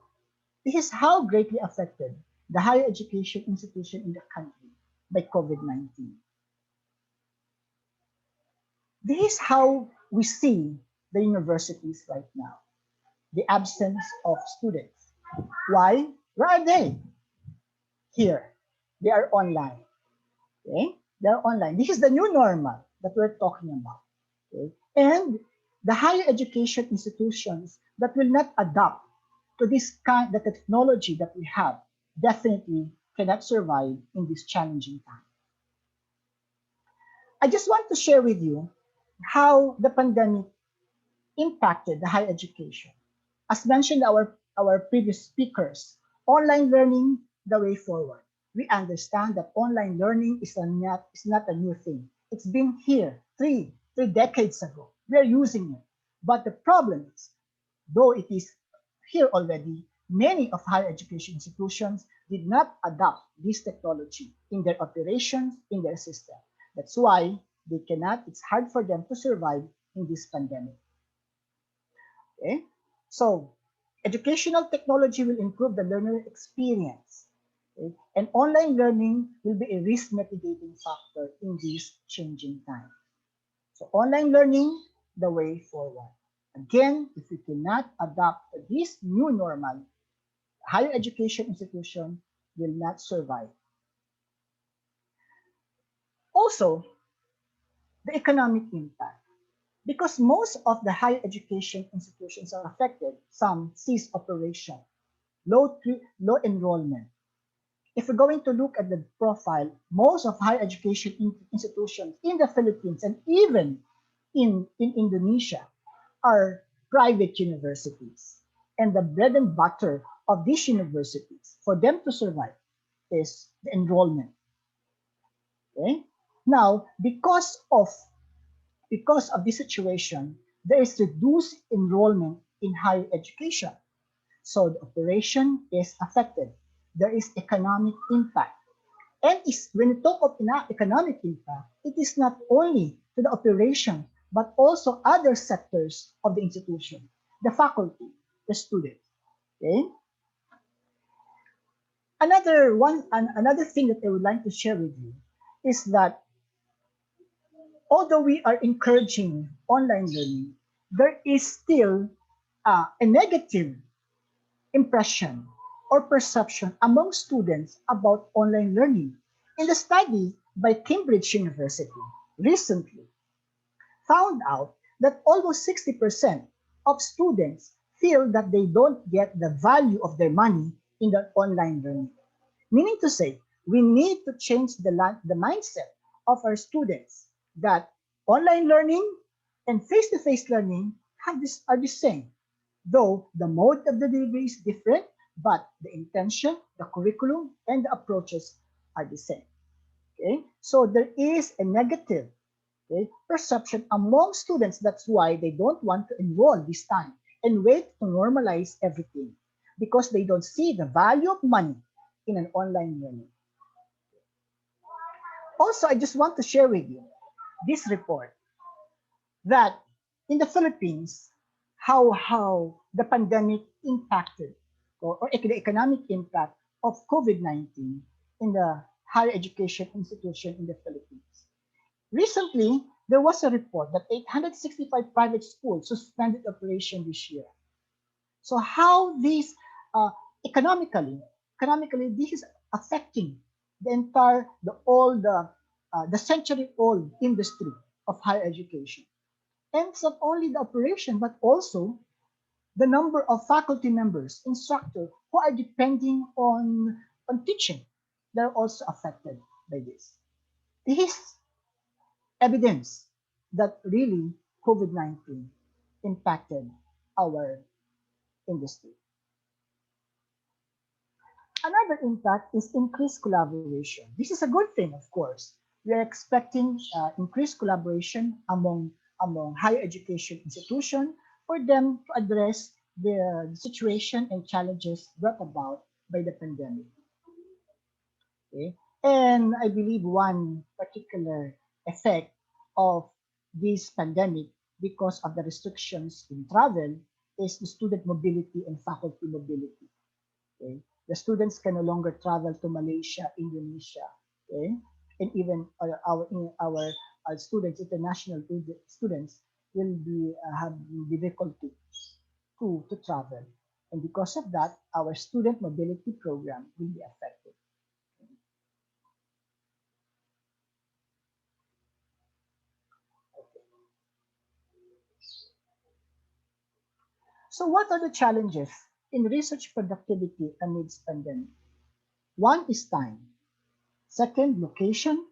I: This is how greatly affected the higher education institution in the country by COVID-19. This is how we see the universities right now. The absence of students. Why? Where are they? Here. They are online. Okay? They are online. This is the new normal that we're talking about. Okay? And the higher education institutions that will not adapt to this kind the technology that we have definitely cannot survive in this challenging time. I just want to share with you how the pandemic impacted the higher education. As mentioned our previous speakers, online learning, the way forward. We understand that online learning is not a new thing. It's been here three decades ago. We are using it. But the problem is, though it is here already, many of higher education institutions did not adopt this technology in their operations, in their system. That's why it's hard for them to survive in this pandemic. Okay? So, educational technology will improve the learner experience. Okay? And online learning will be a risk mitigating factor in this changing time. So, online learning, the way forward. Again, if we cannot adapt to this new normal, higher education institution will not survive. Also, the economic impact. Because most of the higher education institutions are affected, some cease operation, low enrollment. If we're going to look at the profile, most of higher education institutions in the Philippines and even in Indonesia are private universities. And the bread and butter of these universities, for them to survive, is the enrollment. Okay? Now, because of this situation, there is reduced enrollment in higher education. So the operation is affected. There is economic impact. And when you talk of economic impact, it is not only to the operation, but also other sectors of the institution, the faculty, the students. Okay? Another thing that I would like to share with you is that although we are encouraging online learning, there is still a negative impression or perception among students about online learning. In the study by Cambridge University recently found out that almost 60% of students feel that they don't get the value of their money in the online learning. Meaning to say, we need to change the mindset of our students that online learning and face-to-face learning are the same. Though the mode of the delivery is different, but the intention, the curriculum, and the approaches are the same. Okay? So there is a negative perception among students. That's why they don't want to enroll this time and wait to normalize everything because they don't see the value of money in an online learning. Also, I just want to share with you this report that in the Philippines, how the pandemic impacted or the economic impact of COVID-19 in the higher education institution in the Philippines. Recently, there was a report that 865 private schools suspended operation this year. So how these economically, this is affecting the entire, the century-old industry of higher education. And it's not only the operation, but also the number of faculty members, instructors who are depending on teaching. They're also affected by this. This is evidence that really COVID-19 impacted our industry. Another impact is increased collaboration. This is a good thing, of course. We are expecting increased collaboration among higher education institutions for them to address the situation and challenges brought about by the pandemic. Okay? And I believe one particular effect of this pandemic because of the restrictions in travel is the student mobility and faculty mobility. Okay? The students can no longer travel to Malaysia, Indonesia, okay? And even our students, international students, will be having difficulty to travel. And because of that, our student mobility program will be affected. Okay. So what are the challenges in research productivity amidst pandemic? One is time. Second, location,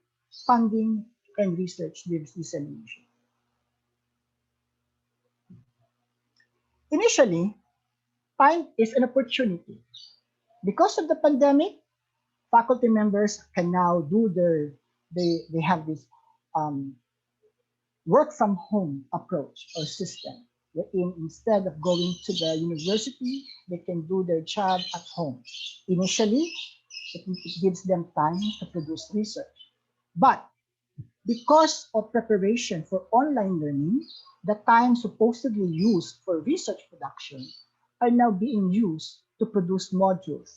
I: funding, and research dissemination. Initially, time is an opportunity. Because of the pandemic, faculty members can now do they have this work from home approach or system, wherein instead of going to the university, they can do their job at home. Initially, it gives them time to produce research. But because of preparation for online learning, the time supposedly used for research production are now being used to produce modules.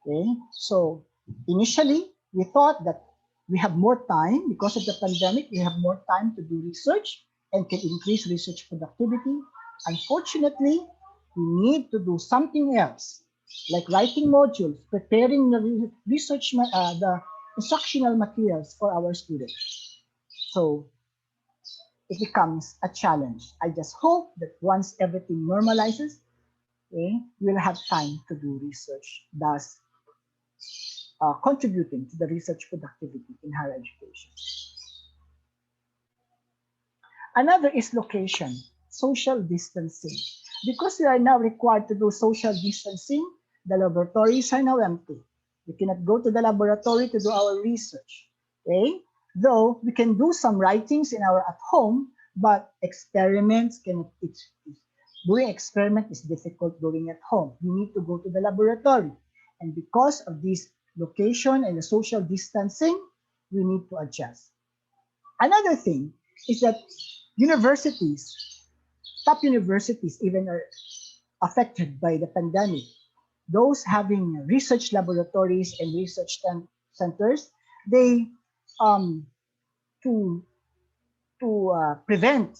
I: Okay, so initially we thought that we have more time because of the pandemic, we have more time to do research and can increase research productivity. Unfortunately, we need to do something else, like writing modules, preparing the research, the instructional materials for our students. So it becomes a challenge. I just hope that once everything normalizes, okay, we'll have time to do research, thus contributing to the research productivity in higher education. Another is location, social distancing. Because we are now required to do social distancing, the laboratories are now empty. We cannot go to the laboratory to do our research. Okay? Though we can do some writings in our at home, but experiments doing experiment is difficult doing at home. We need to go to the laboratory. And because of this location and the social distancing, we need to adjust. Another thing is that universities, top universities even are affected by the pandemic. Those having research laboratories and research centers, they to prevent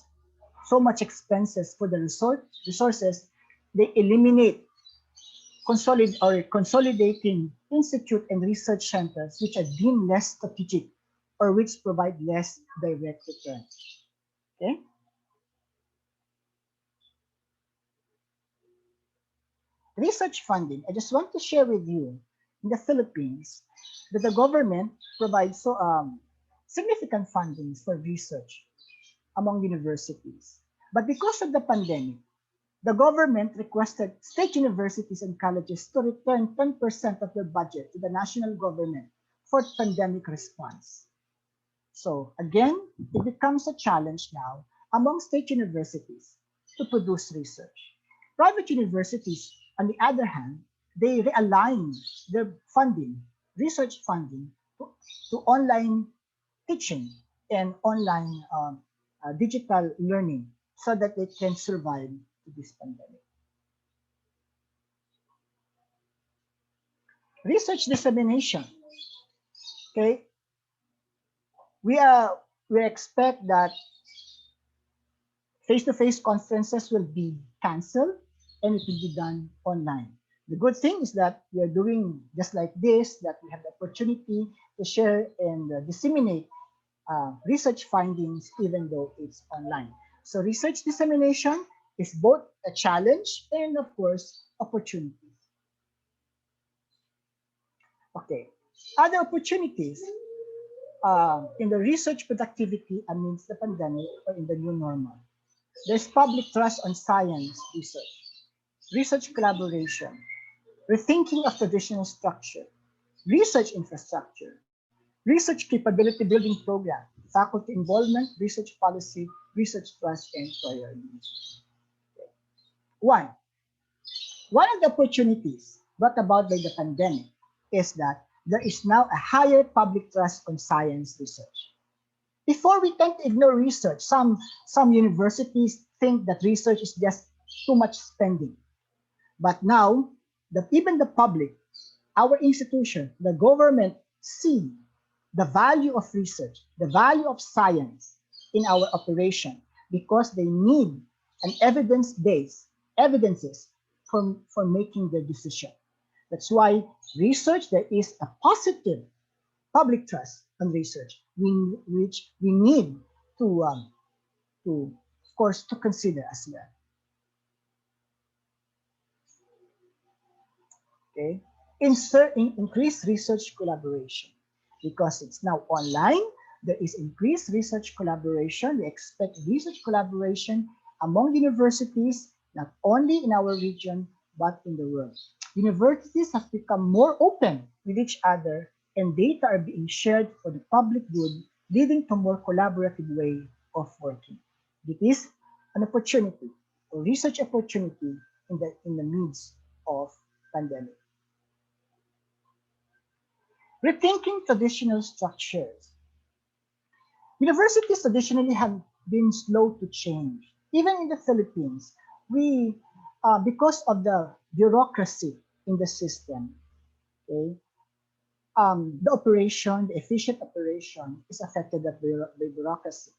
I: so much expenses for the resources, they eliminate consolidating institute and research centers which are deemed less strategic or which provide less direct return. Okay. Research funding. I just want to share with you in the Philippines that the government provides significant fundings for research among universities. But because of the pandemic, the government requested state universities and colleges to return 10% of their budget to the national government for pandemic response. So again, it becomes a challenge now among state universities to produce research. Private universities, on the other hand, they realign their funding, research funding, to online teaching and online digital learning so that they can survive this pandemic. Research dissemination. Okay, we expect that face-to-face conferences will be canceled and it will be done online. The good thing is that we are doing just like this, that we have the opportunity to share and disseminate research findings even though it's online. So research dissemination is both a challenge and of course opportunity. Okay, other opportunities in the research productivity amidst the pandemic or in the new normal. There's public trust on science research, research collaboration, rethinking of traditional structure, research infrastructure, research capability building program, faculty involvement, research policy, research trust, and priorities. One, one of the opportunities brought about by the pandemic is that there is now a higher public trust on science research. Before, we tend to ignore research. Some universities think that research is just too much spending. But now, even the public, our institution, the government see the value of research, the value of science in our operation because they need an evidences for making their decision. That's why research, there is a positive public trust on research, which we need to of course, to consider as well. Okay, increase research collaboration because it's now online. There is increased research collaboration. We expect research collaboration among universities, not only in our region but in the world. Universities have become more open with each other, and data are being shared for the public good, leading to more collaborative way of working. It is an opportunity, a research opportunity in the midst of pandemic. Rethinking traditional structures. Universities traditionally have been slow to change. Even in the Philippines, we, because of the bureaucracy in the system, okay, the efficient operation is affected by bureaucracy.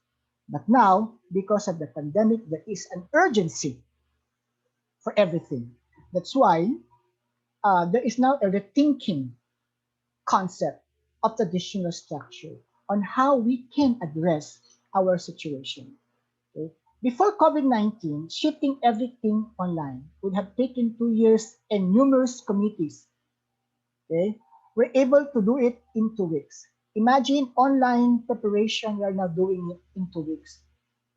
I: But now, because of the pandemic, there is an urgency for everything. That's why there is now a rethinking concept of traditional structure on how we can address our situation. Okay? Before COVID-19, shifting everything online would have taken 2 years and numerous committees. Okay? We're able to do it in 2 weeks. Imagine online preparation, we are now doing it in 2 weeks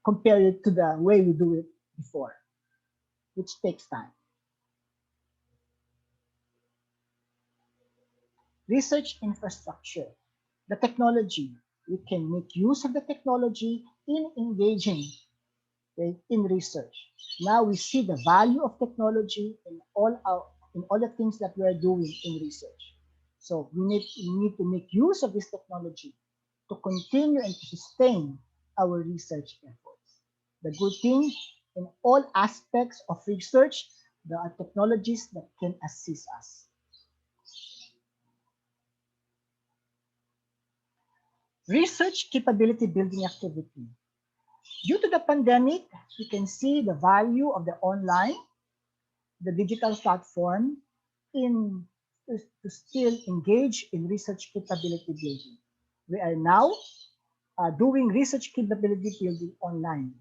I: compared to the way we do it before, which takes time. Research infrastructure, the technology. We can make use of the technology in engaging, okay, in research. Now we see the value of technology in all the things that we are doing in research. So we need to make use of this technology to continue and to sustain our research efforts. The good thing, in all aspects of research, there are technologies that can assist us. Research capability building activity. Due to the pandemic, you can see the value of the online, the digital platform to still engage in research capability building. We are now doing research capability building online,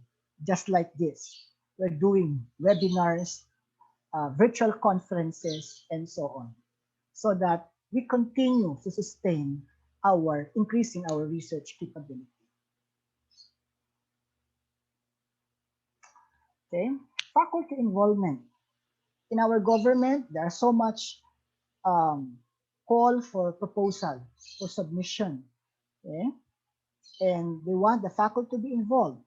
I: just like this. We're doing webinars, virtual conferences, and so on, so that we continue to sustain increasing our research capability. Okay, faculty involvement. In our government, there are so much call for proposal, for submission, okay? And they want the faculty to be involved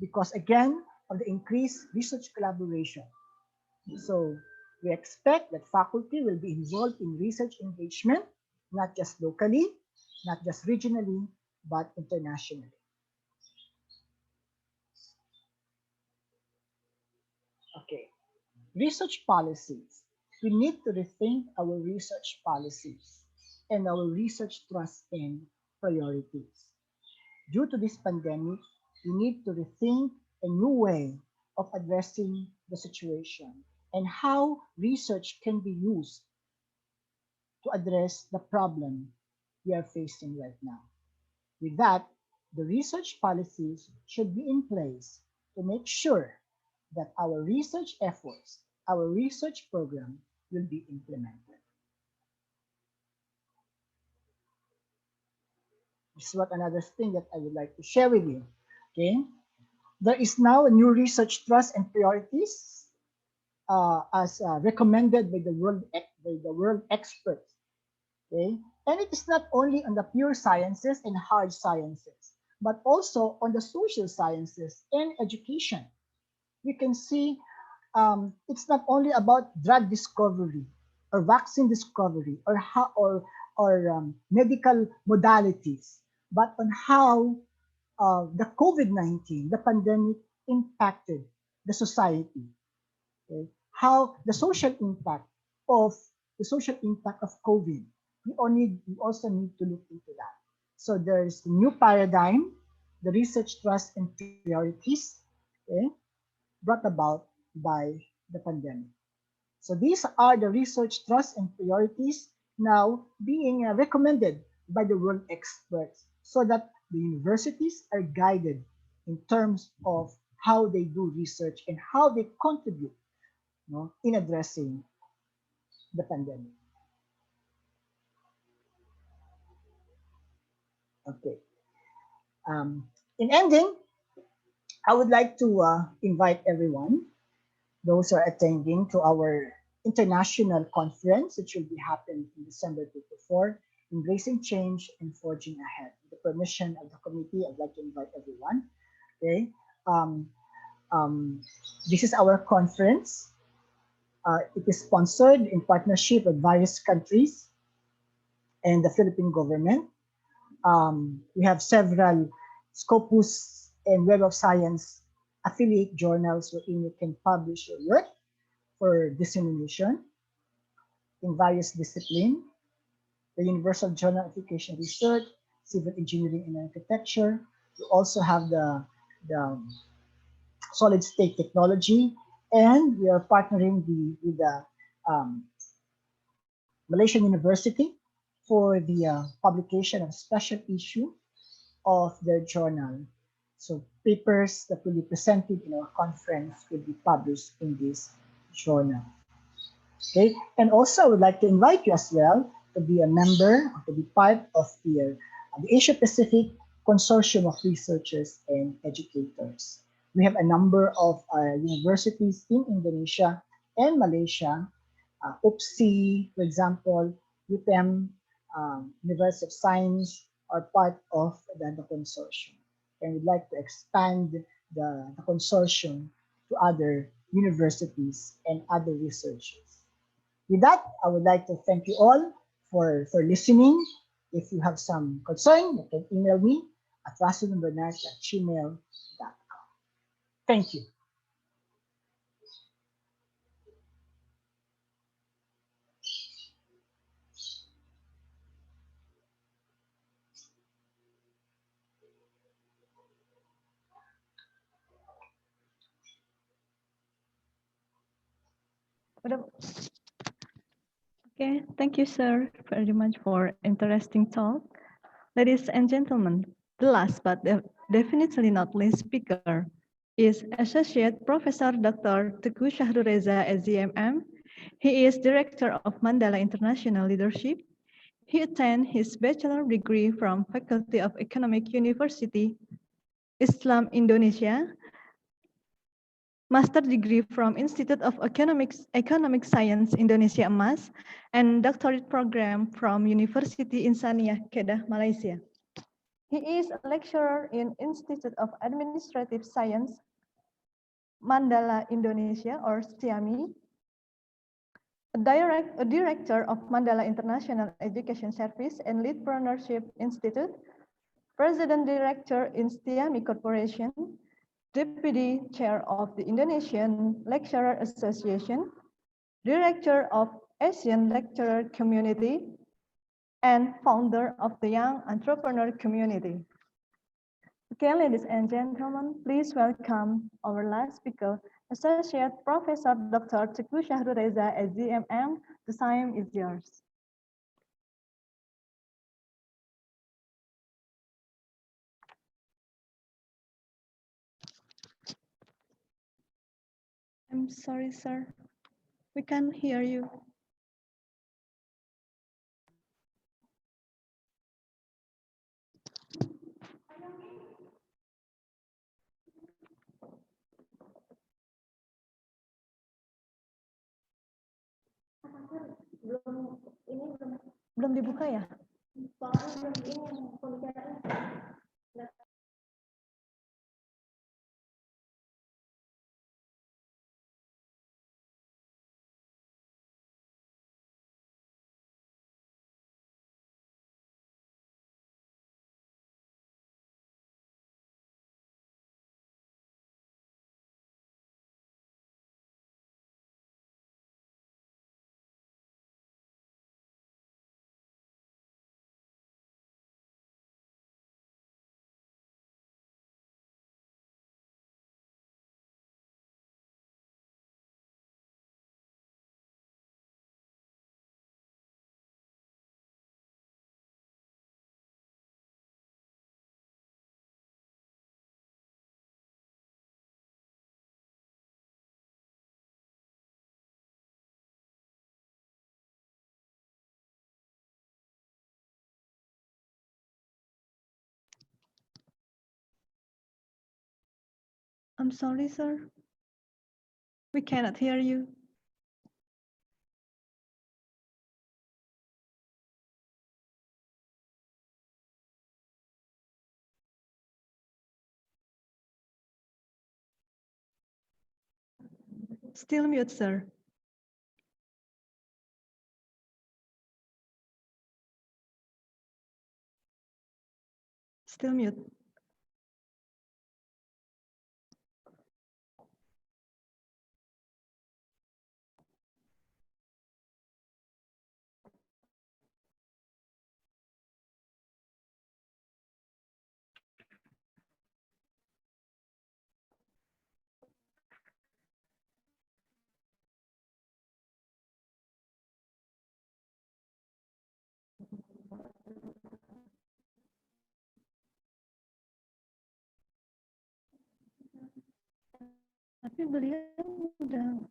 I: because, again, of the increased research collaboration. So we expect that faculty will be involved in research engagement, not just locally, not just regionally, but internationally. Okay, research policies. we need to rethink our research policies and our research trust and priorities. Due to this pandemic, we need to rethink a new way of addressing the situation and how research can be used to address the problem we are facing right now. With that, the research policies should be in place to make sure that our research efforts, our research program will be implemented. This is what another thing that I would like to share with you. Okay, there is now a new research trust and priorities as recommended by the world experts. Okay, and it is not only on the pure sciences and hard sciences, but also on the social sciences and education. We can see it's not only about drug discovery or vaccine discovery or how or medical modalities, but on how the COVID-19, the pandemic, impacted the society. Okay? How the social impact of COVID. We also need to look into that. So there's a new paradigm, the research trust and priorities, okay, brought about by the pandemic. So these are the research trust and priorities now being recommended by the world experts so that the universities are guided in terms of how they do research and how they contribute, in addressing the pandemic. Okay. In ending, I would like to invite everyone, those who are attending, to our international conference, which will be happening in December 2 to 4, Embracing Change and Forging Ahead. With the permission of the committee, I'd like to invite everyone. Okay. This is our conference. It is sponsored in partnership with various countries and the Philippine government. We have several Scopus and Web of Science affiliate journals wherein you can publish your work for dissemination in various disciplines. The Universal Journal of Education Research, Civil Engineering and Architecture. We also have the Solid State Technology, and we are partnering with the Malaysian University for the publication of special issue of their journal. So papers that will be presented in our conference will be published in this journal. Okay, and also I would like to invite you as well to be a member, to be part of the Asia Pacific Consortium of Researchers and Educators. We have a number of universities in Indonesia and Malaysia, UPSI, for example, UTM, University of Science are part of the consortium. And we'd like to expand the consortium to other universities and other researchers. With that, I would like to thank you all for listening. If you have some concern, you can email me at rasulunbernard@gmail.com. Thank you.
F: Okay, thank you, sir, very much for interesting talk. Ladies and gentlemen, the last but definitely not least speaker is Associate Professor Dr. Teguh Syahrureza, SDMM. He is Director of Mandala International Leadership. He attained his bachelor degree from Faculty of Economic University, Islam Indonesia, master degree from Institute of Economic Science Indonesia Emas, and doctorate program from University Insaniah, Kedah, Malaysia. He is a lecturer in Institute of Administrative Science, Mandala, Indonesia, or STIAMI, a director of Mandala International Education Service and Leadpreneurship Institute, President Director in STIAMI Corporation, Deputy Chair of the Indonesian Lecturer Association, Director of Asian Lecturer Community, and founder of the Young Entrepreneur Community. Okay, ladies and gentlemen, please welcome our last speaker, Associate Professor Dr. Teguh Syahrul Reza, SGMM. The time is yours. I'm sorry, sir. We can't hear you. Belum dibuka ya? I'm sorry, sir. We cannot hear you. Still mute, sir. Still mute. Tapi beliau udah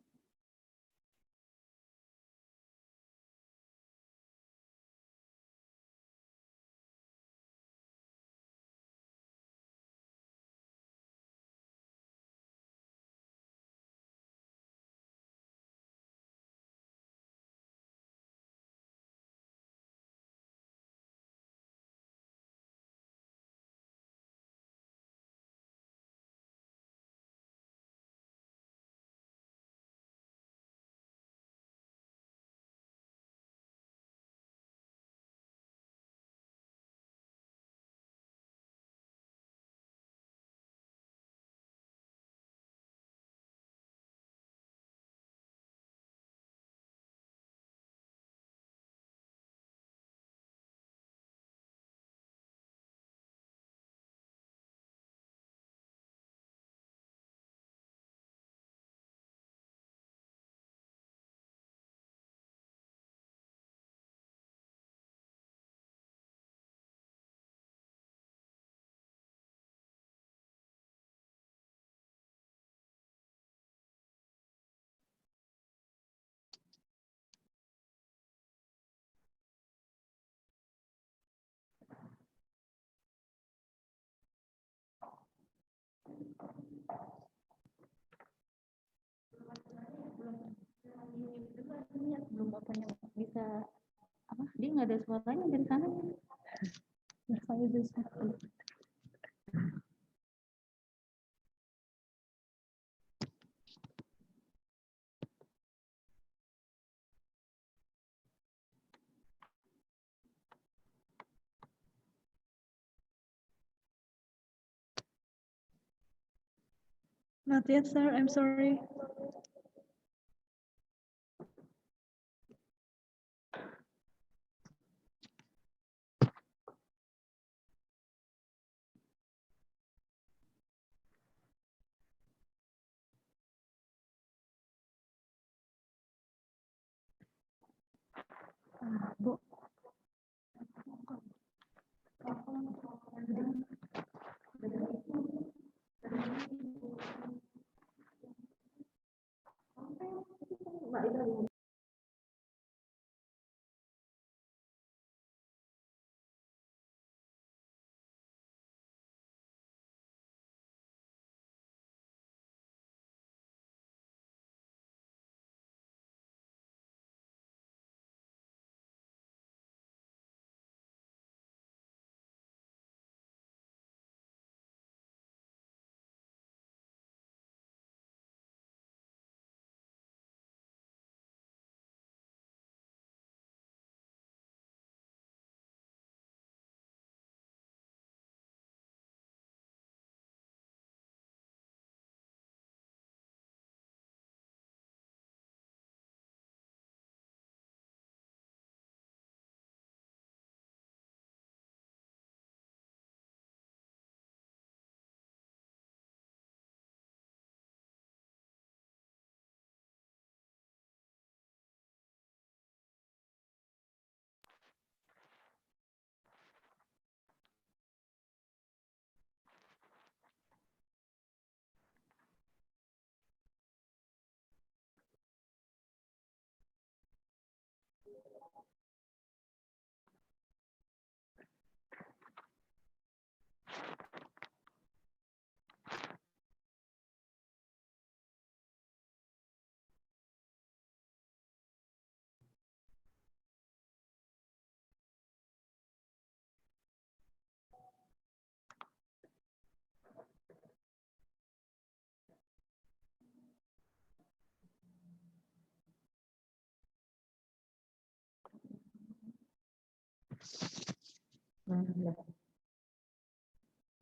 F: belum bapaknya bisa apa? Dia nggak ada suaranya dari sana. Not yet, sir. I'm sorry. Bu.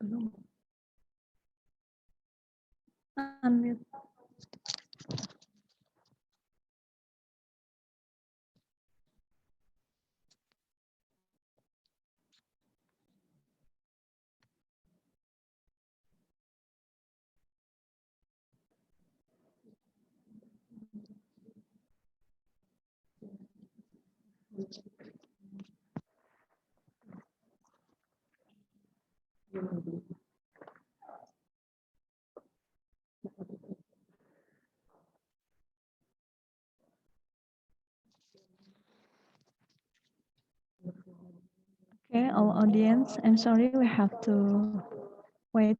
F: Belum. Unmute. Okay, our audience, I'm sorry we have to wait.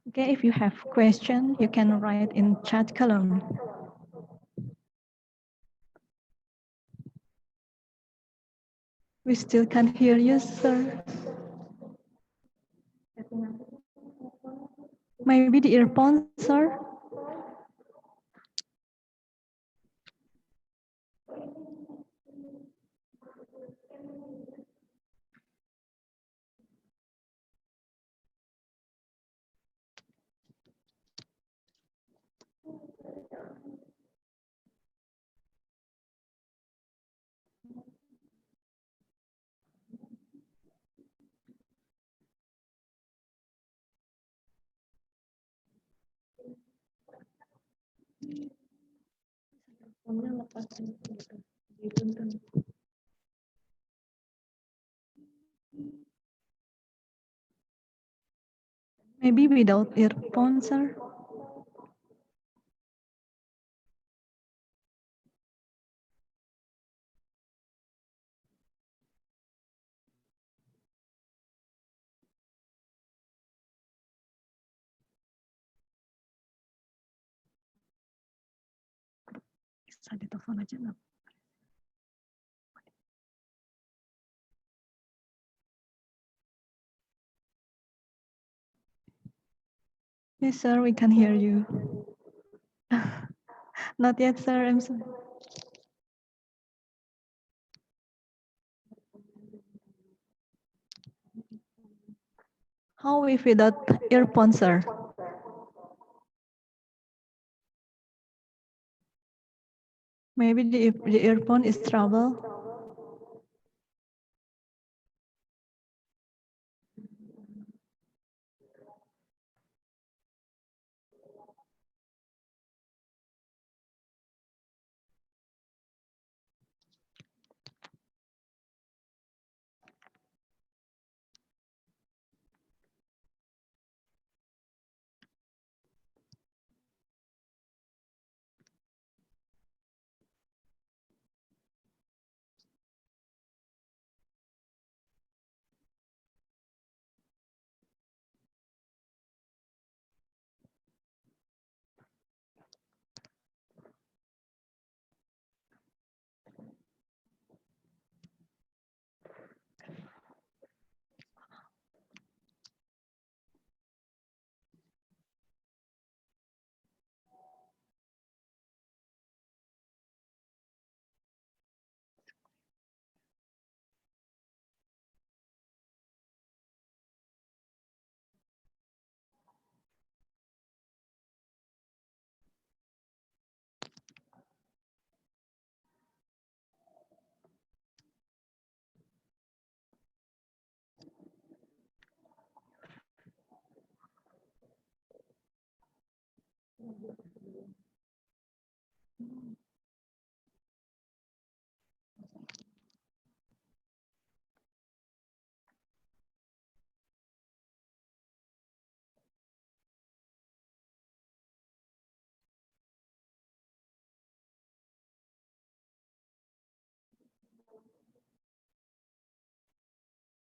F: Okay, if you have question, you can write in chat column. We still can't hear you, sir. Maybe the earphone, sir. Maybe without earphone, sir. Bisa ditelepon aja nggak? Yes, sir, we can hear you. Not yet, sir. I'm sorry. How if without earphone, sir? Maybe the earphone is trouble.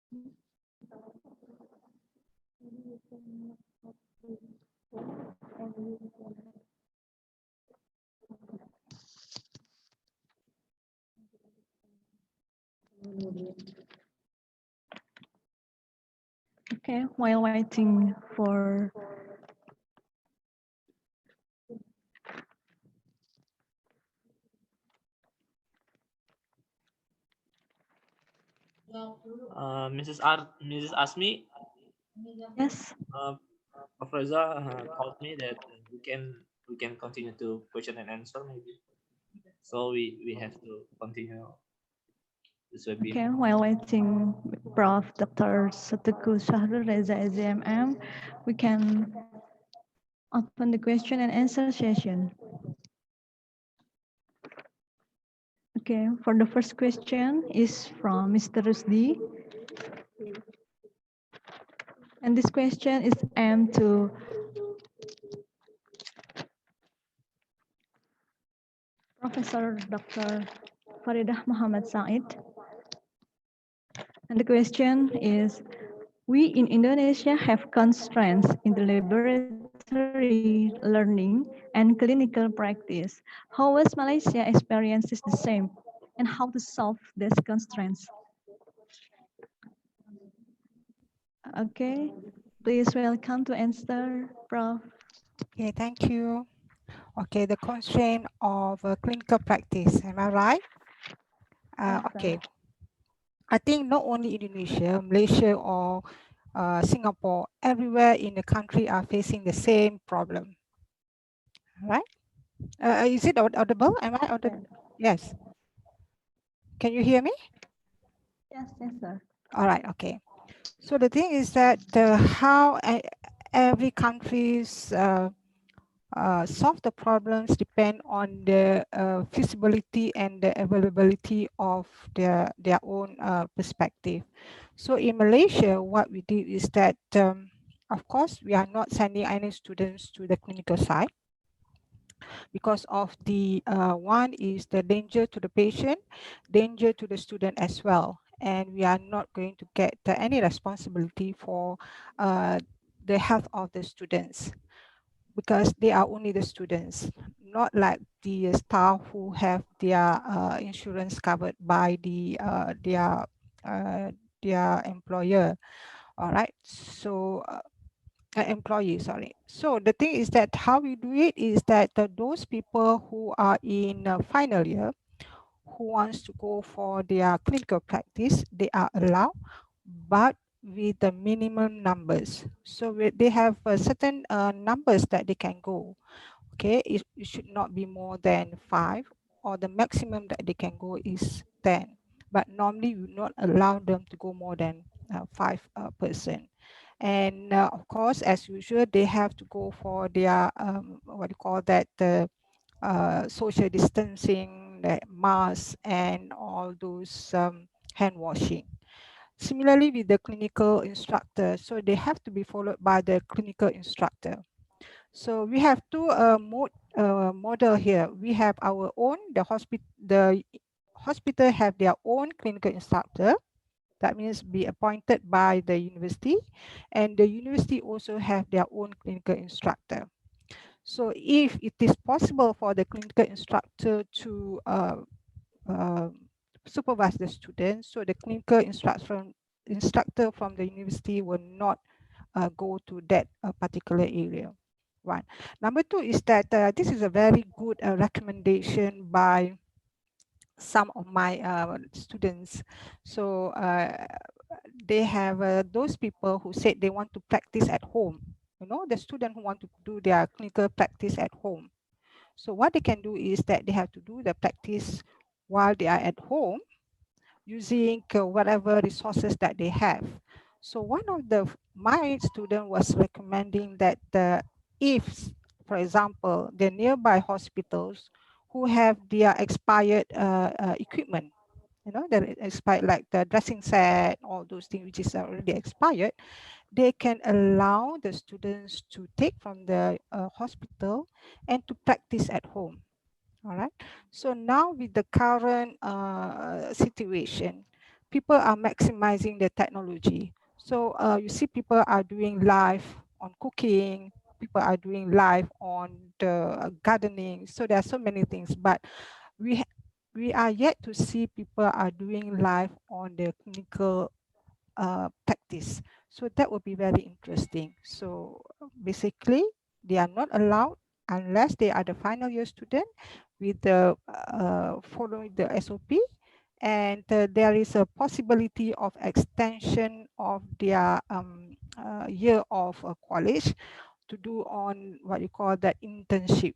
F: Okay, while waiting for
J: Mrs. Asmi,
F: yes,
J: Professor told me that we can continue to question and answer maybe. So we have to continue this
F: okay,
J: webinar.
F: while waiting Prof. Dr. Satuku Shahrul Reza SMM, we can open the question and answer session. Okay, for the first question is from Mr. Rusdi. And this question is aimed to Professor Dr. Faridah Muhammad Said. And the question is, we in Indonesia have constraints in the laboratory learning and clinical practice. How was Malaysia experiences the same? And how to solve these constraints? Okay, please welcome to answer, Prof.
H: Okay, thank you. Okay, the constraint of clinical practice, am I right? Okay, I think not only Indonesia, Malaysia or Singapore, everywhere in the country are facing the same problem, right? Is it audible? Am I audible? Yes. Can you hear me?
F: Yes, yes, sir.
H: All right, okay. So the thing is that how every country's solve the problems depend on the feasibility and the availability of their own perspective. So in Malaysia, what we did is that, of course, we are not sending any students to the clinical side because of the one is the danger to the patient, danger to the student as well. And we are not going to get any responsibility for the health of the students, because they are only the students, not like the staff who have their insurance covered by their employer. All right, so employee, sorry. So the thing is that how we do it is that those people who are in final year, who wants to go for their clinical practice, they are allowed, but with the minimum numbers. So they have certain numbers that they can go. Okay, it should not be more than 5, or the maximum that they can go is 10. But normally we not allow them to go more than 5 person. And of course, as usual, they have to go for their what do you call that, the social distancing, the mask, and all those hand washing. Similarly with the clinical instructor, so they have to be followed by the clinical instructor. So we have two model here. We have our own, the hospital have their own clinical instructor. That means be appointed by the university, and the university also have their own clinical instructor. So if it is possible for the clinical instructor to supervise the students, so the clinical instructor from the university will not go to that particular area. One. Number two is that this is a very good recommendation by some of my students. So they have those people who said they want to practice at home. You know, the student who want to do their clinical practice at home. So what they can do is that they have to do the practice while they are at home, using whatever resources that they have. So one of my student was recommending that if, for example, the nearby hospitals who have their expired equipment, you know, the expired, like the dressing set, all those things which is already expired, they can allow the students to take from the hospital and to practice at home. All right. So now with the current situation, people are maximizing the technology. So you see people are doing live on cooking, people are doing live on the gardening. So there are so many things, but we are yet to see people are doing live on the clinical practice. So that would be very interesting. So basically, they are not allowed unless they are the final year student with the following the SOP, and there is a possibility of extension of their year of college to do on what you call the internship.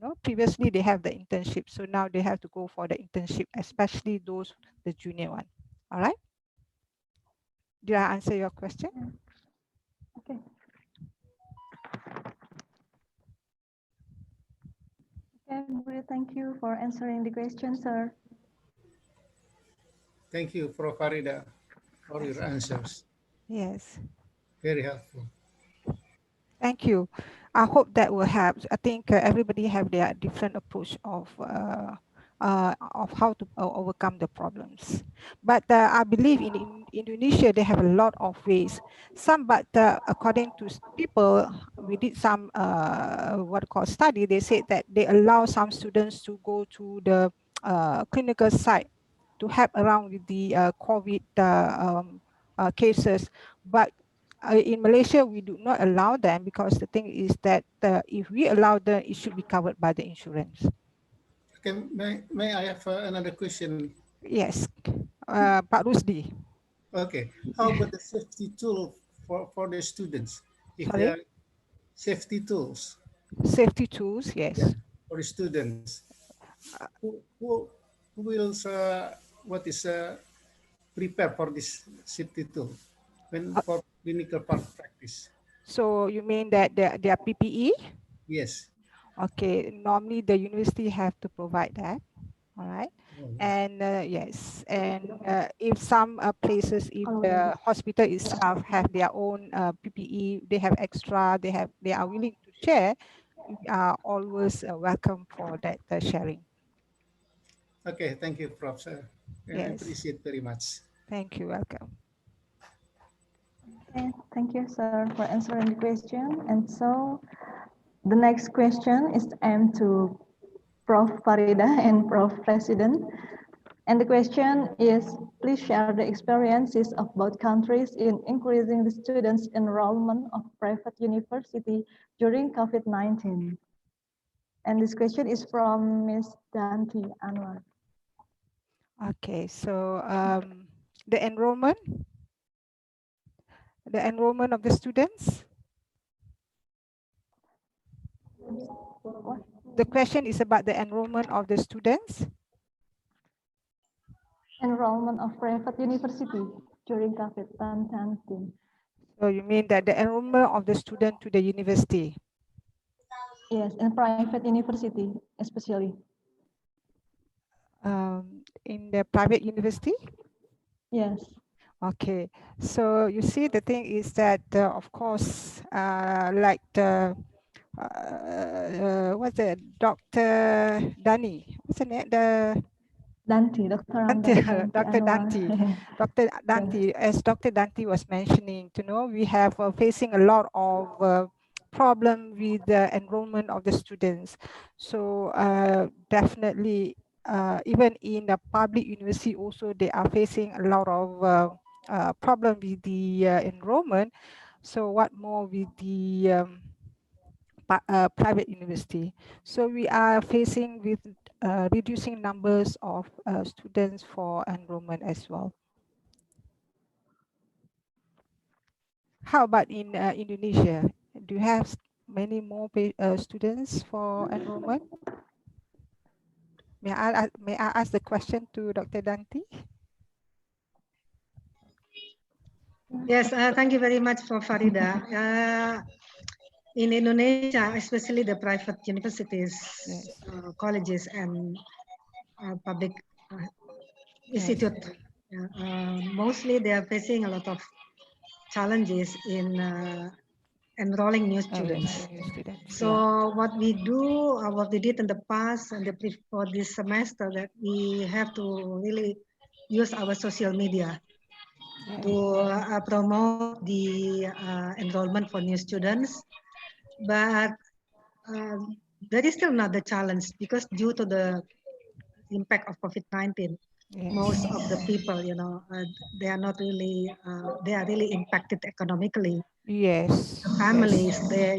H: No, previously they have the internship, so now they have to go for the internship, especially those the junior one. All right. Did I answer your question?
F: Okay. Okay, Buri, thank you for answering the question, sir.
B: Thank you, Prof. Farida, for your answers.
H: Yes.
B: Very helpful.
H: Thank you. I hope that will help. I think everybody have their different approach of how to overcome the problems. But I believe in Indonesia, they have a lot of ways. Some, but according to people, we did some what called study. They said that they allow some students to go to the clinical site to help around with the COVID cases, but in Malaysia, we do not allow them because the thing is that if we allow them, it should be covered by the insurance.
B: Okay, may I have another question?
H: Yes, Pak Rusdi.
B: Okay, how about the safety tool for the students? If they
H: Sorry?
B: are safety tools,
H: Safety tools, yes.
B: for the students, who will what is prepare for this safety tool when for clinical practice?
H: So you mean that their PPE?
B: Yes.
H: Okay, normally the university have to provide that. All right.
B: Oh,
H: And yes, and if some places, if the hospital itself have their own PPE, they have extra, they are willing to share, we are always welcome for that sharing.
B: Okay, thank you, Prof. Sir. I
H: Yes.
B: appreciate very much.
H: Thank you. Welcome.
F: Okay, thank you, sir, for answering the question. And so the next question is aimed to Prof. Farida and Prof. President. And the question is, please share the experiences of both countries in increasing the students' enrollment of private university during COVID-19. And this question is from Ms. Danti Anwar.
H: Okay, so the enrollment of the students. The question is about the enrollment of the students.
F: Enrollment of private university during COVID-19.
H: So you mean that the enrollment of the student to the university?
F: Yes, in private university, especially.
H: In the private university?
F: Yes.
H: Okay, so you see, the thing is that, of course, like the what's it, Dr. Dani? What's the name?
F: Dr.
H: Dr. Danti, as Dr. Danti was mentioning, we have facing a lot of problem with the enrollment of the students. So definitely, even in the public university also, they are facing a lot of problem with the enrollment. So what more with the private university. So we are facing with reducing numbers of students for enrollment as well. How about in Indonesia? Do you have many more students for enrollment? May I ask the question to Dr. Danti?
D: Yes, thank you very much for Farida. In Indonesia, especially the private universities,
H: yes.
D: Colleges, and public institute, mostly they are facing a lot of challenges in enrolling new students. So what we do, what we did in the past and for this semester, that we have to really use our social media
H: Yes.
D: to promote the enrollment for new students. But there is still another challenge because due to the impact of COVID-19, most
H: Yes.
D: of the people, they are not really, they are really impacted economically.
H: Yes.
D: The
H: Yes.
D: families, they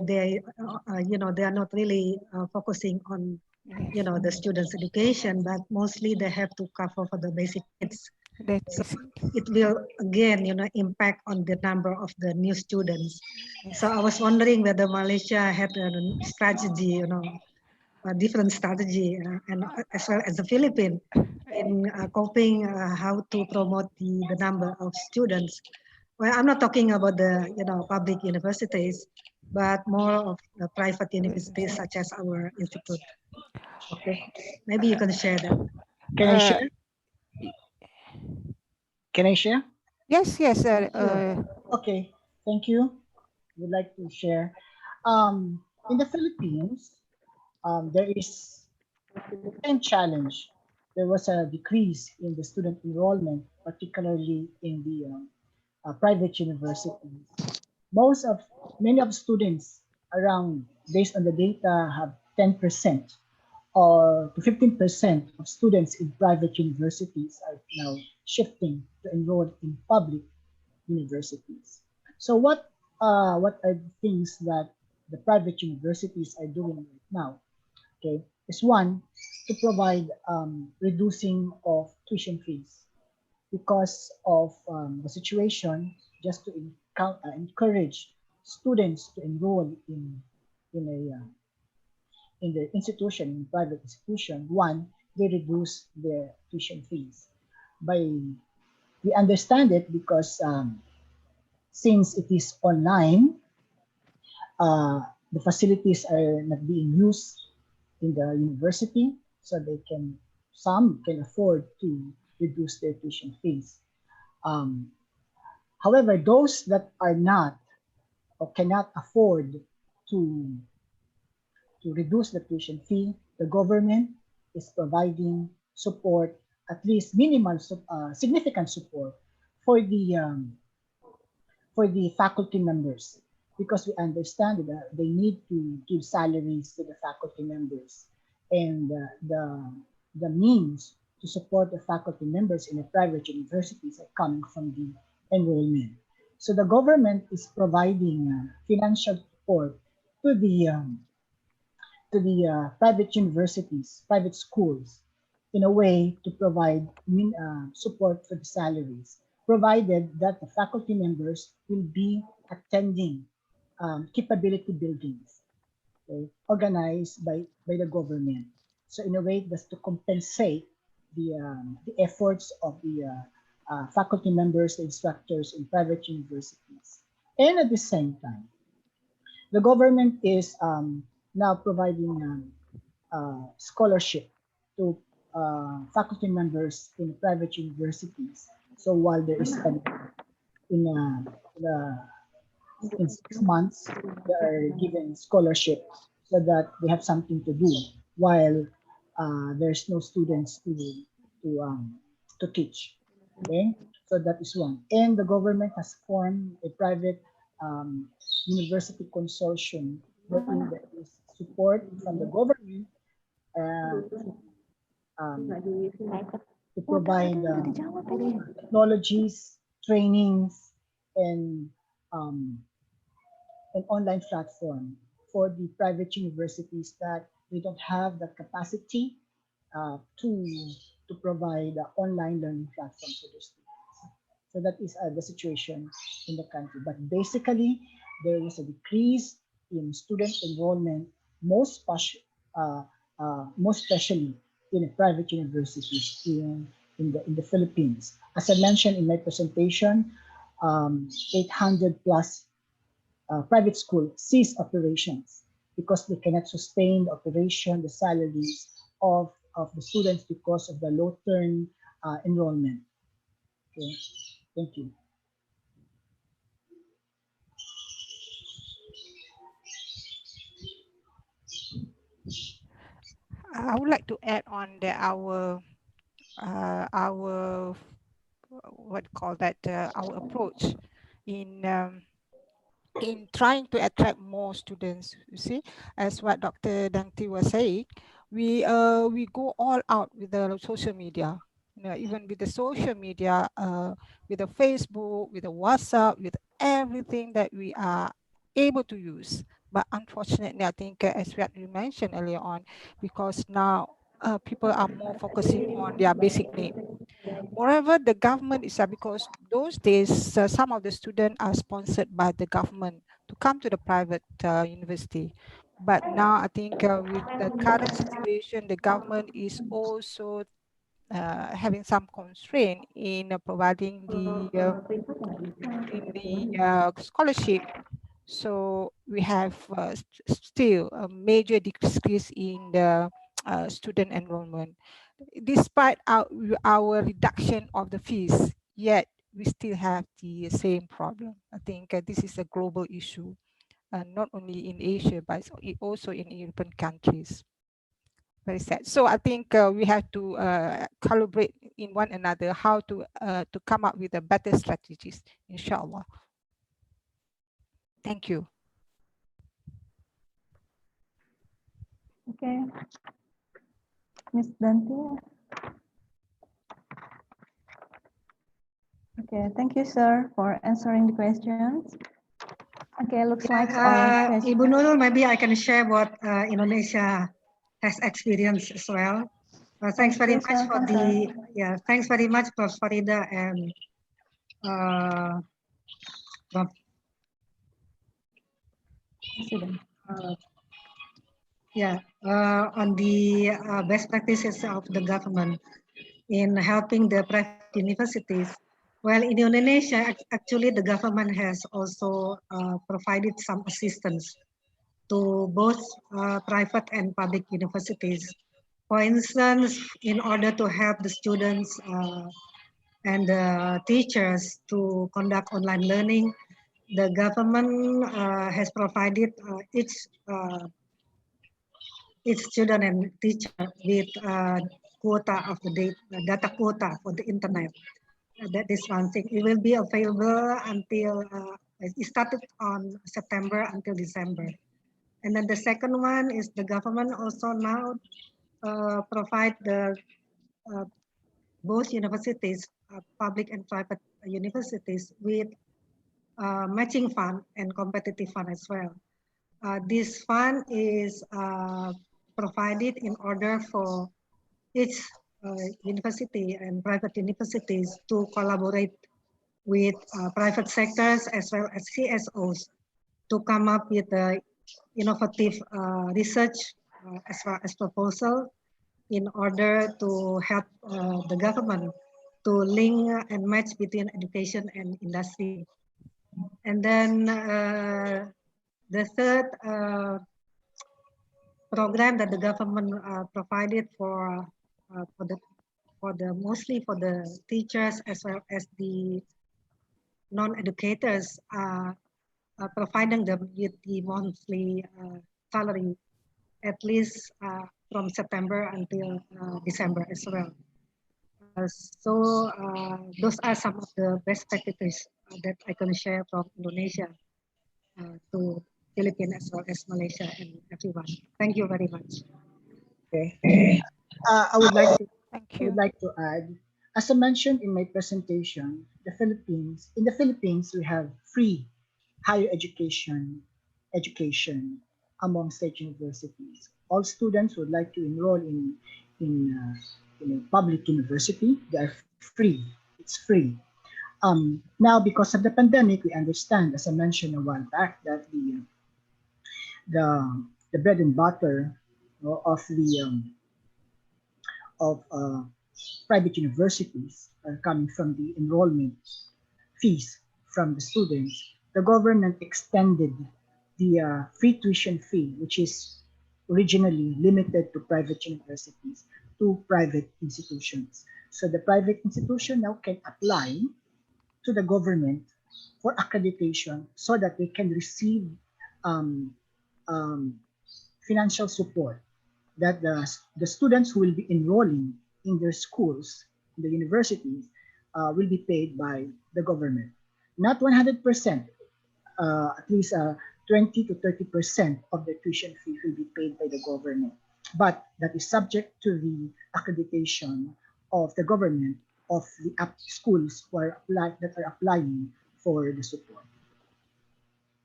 D: are not really focusing on,
H: Yes.
D: the students' education, but mostly they have to cover for the basic needs.
H: That
D: So
H: is it.
D: it will again, impact on the number of the new students. So
H: Yes.
D: I was wondering whether Malaysia had a strategy, a different strategy, and as well as the Philippines in coping how to promote the number of students. Well, I'm not talking about the public universities, but more of the private universities such as our institute. Okay, maybe you can share that.
I: Can I
H: Uh,
I: share? Can I share?
H: yes. Yes.
D: Sure.
I: Okay, thank you. Would like to share. In the Philippines, there is the same challenge. There was a decrease in the student enrollment, particularly in the private universities. Most of Many of students around, based on the data, have 10% or to 15% of students in private universities are now shifting to enroll in public universities. So what are the things that the private universities are doing right now? Okay, is one, to provide reducing of tuition fees because of the situation, just to encourage students to enroll in a in the institution, in private institution. One, they reduce their tuition fees. By We understand it because since it is online, uh, the facilities are not being used in the university, so some can afford to reduce their tuition fees. Um, However, those that are not or cannot afford to reduce the tuition fee, the government is providing support, at least minimal, significant support for the faculty members, because we understand that they need to give salaries to the faculty members, and the means to support the faculty members in the private universities are coming from the enrollment. So the government is providing financial support to the private universities, private schools, in a way to provide support for the salaries, provided that the faculty members will be attending capability buildings, okay, organized by the government. So in a way, that's to compensate the efforts of the faculty members, the instructors in private universities. And at the same time, the government is now providing scholarship to faculty members in private universities. So while there is in, uh, the, in 6 months, they are given scholarship so that they have something to do while there's no students to to teach. Okay, so that is one. And the government has formed a private um, university consortium wherein there is support from the government to um, provide technologies, trainings, and um, an online platform for the private universities that they don't have the capacity to provide online learning platforms for their students. So that is the situation in the country. But basically, there is a decrease in student enrollment, uh, most especially in private universities in the Philippines. As I mentioned in my presentation, 800 plus private school cease operations because they cannot sustain the operation, the salaries of the students because of the low term enrollment. Okay, thank you.
H: I would like to add on that our what call that our approach in trying to attract more students. You see, as what Dr. Dangti was saying, we go all out with the social media. You know, even with the social media, with the Facebook, with the WhatsApp, with everything that we are able to use. But unfortunately, I think as what you mentioned earlier on, because now people are more focusing on their basic need. Moreover, the government is because those days some of the students are sponsored by the government to come to the private university. But now I think with the current situation, the government is also having some constraint in providing the scholarship. So we have still a major decrease in the student enrollment. Despite our reduction of the fees, yet we still have the same problem. I think this is a global issue, not only in Asia, but also in European countries. Very sad. So I think we have to collaborate in one another how to come up with a better strategies, inshallah. Thank you.
F: Okay. Ms. Danti. Okay, thank you, sir, for answering the questions. Okay, looks like all questions.
D: Ibu Nurul, maybe I can share what Indonesia has experienced as well. Thanks very much for the thanks very much for Farida and on the best practices of the government in helping the private universities. Well, in Indonesia, actually the government has also provided some assistance to both private and public universities. For instance, in order to help the students and the teachers to conduct online learning, the government has provided each student and teacher with quota of the data quota for the internet. That is one thing. It will be available until it started on September until December. And then the second one is the government also now provide the both universities, public and private universities, with matching fund and competitive fund as well. This fund is provided in order for each university and private universities to collaborate with private sectors as well as CSOs to come up with innovative research as well as proposal in order to help the government to link and match between education and industry. And then the third program that the government provided for mostly for the teachers as well as the non-educators, providing them with the monthly salary at least from September until December as well. So those are some of the best practices that I can share from Indonesia to Philippines as well as Malaysia and everyone. Thank you very much.
I: Okay. I would like to add, as I mentioned in my presentation, in the Philippines we have free higher education among state universities. All students would like to enroll in a public university. They are free. It's free. Now, because of the pandemic, we understand, as I mentioned a while back, that the bread and butter of private universities are coming from the enrollment fees from the students. The government extended the free tuition fee, which is originally limited to private universities, to private institutions. So the private institution now can apply to the government for accreditation so that they can receive financial support, that the students who will be enrolling in their schools, in the universities, will be paid by the government. Not 100%, at least 20 to 30% of the tuition fee will be paid by the government. But that is subject to the accreditation of the government of the schools that are applying for the support.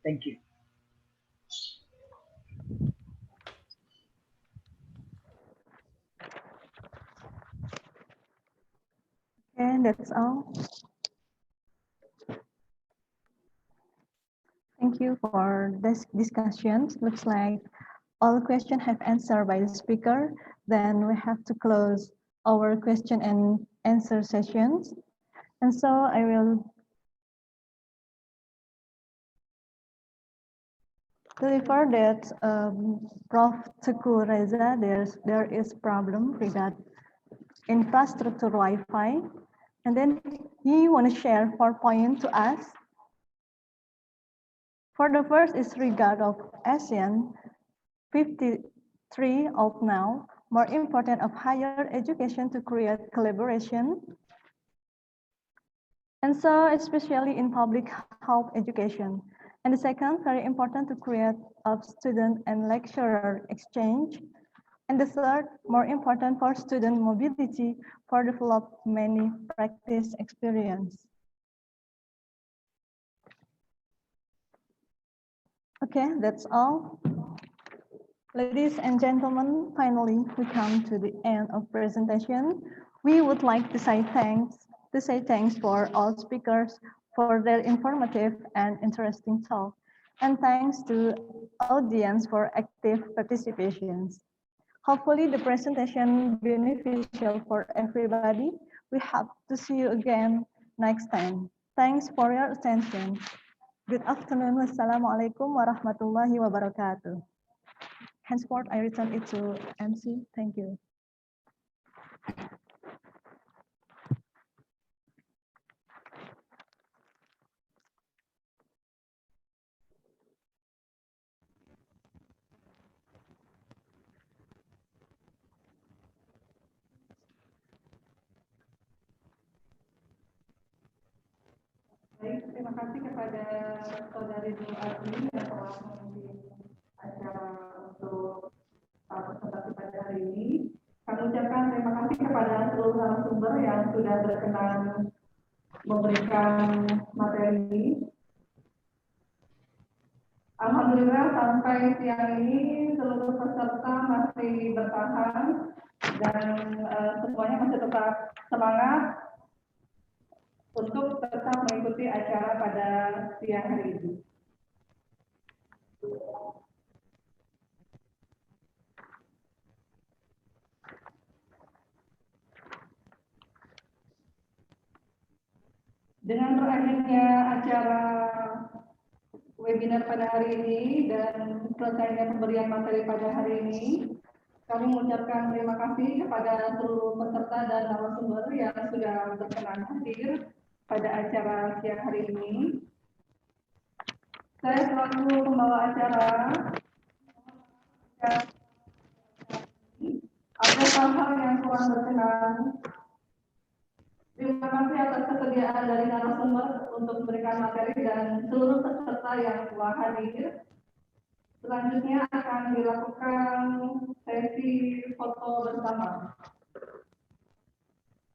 I: Thank you.
F: Okay, that's all. Thank you for this discussion. Looks like all questions have answered by the speaker. Then we have to close our question and answer sessions. And so I will deliver that Prof. Teguh Reza, there is problem regarding infrastructure Wi-Fi. And then he want to share 4 points to us. For the first is regard of ASEAN 53 of now, more important of higher education to create collaboration. And so especially in public health education. And the second, very important to create of student and lecturer exchange. And the third, more important for student mobility for develop many practice experience. Okay, that's all. Ladies and gentlemen, finally, we come to the end of presentation. We would like to say thanks for all speakers for their informative and interesting talk. And thanks to audience for active participations. Hopefully the presentation beneficial for everybody. We hope to see you again next time. Thanks for your attention. Good afternoon. Wassalamualaikum warahmatullahi wabarakatuh. Henceforth, I return it to MC. Thank you.
A: Baik, terima kasih kepada Saudari Bu Arni yang telah memimpin acara untuk presentasi pada hari ini. Kami ucapkan terima kasih kepada seluruh narasumber yang sudah berkenan memberikan materi ini. Alhamdulillah sampai siang ini seluruh peserta masih bertahan dan semuanya masih tetap semangat untuk tetap mengikuti acara pada siang hari ini. Dengan berakhirnya acara webinar pada hari ini dan selesainya pemberian materi pada hari ini, kami mengucapkan terima kasih kepada seluruh peserta dan narasumber yang sudah berkenan hadir pada acara siang hari ini. Saya selaku pembawa acara, ada hal-hal yang kurang berkenan. Terima kasih atas kesediaan dari narasumber untuk memberikan materi dan seluruh peserta yang telah hadir. Selanjutnya akan dilakukan sesi foto bersama.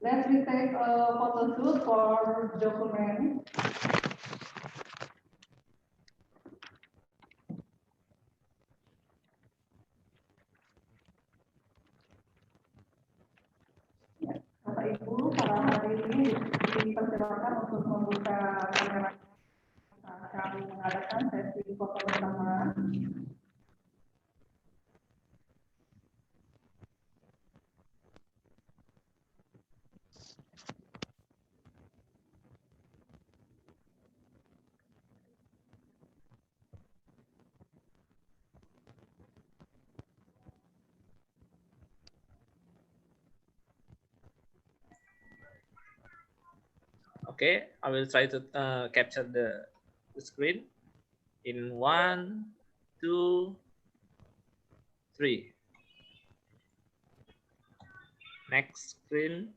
A: Let's take a photo shoot for document. Bapak Ibu, pada hari ini dipersilakan untuk membuka kamera. Kami mengadakan sesi foto bersama.
J: Okay, I will try to capture the screen in 1, 2, 3. Next screen.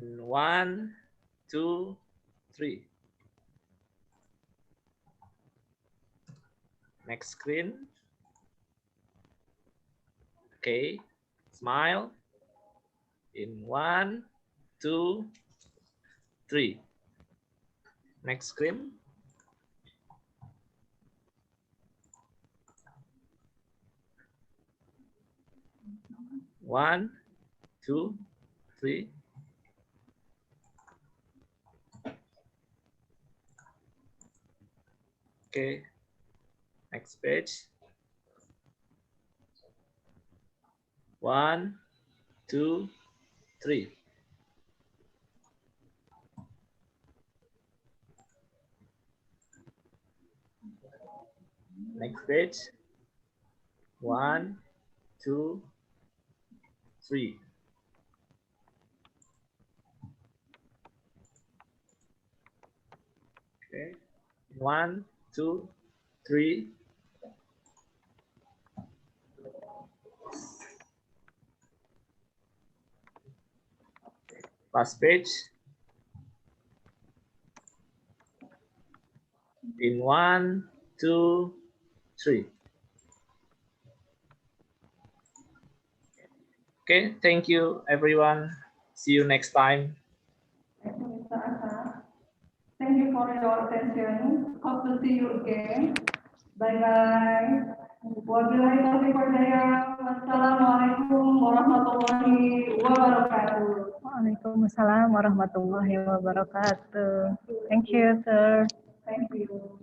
J: In 1, 2, 3. Next screen. Okay, smile. In 1, 2, 3. Next screen. One, 2, 3. Okay, next page. 1, 2, 3. Next page. 1, 2, 3. Okay. 1, 2, 3. Last page. In 1, 2, 3. Okay, thank you everyone. See you next time.
A: Thank you, Mr. Asa. Thank you for your attention. Hope to see you again. Bye-bye. Wabillahi taufiq wal hidayah. Wassalamualaikum warahmatullahi wabarakatuh.
F: Waalaikumsalam warahmatullahi wabarakatuh. Thank you, sir.
A: Thank you.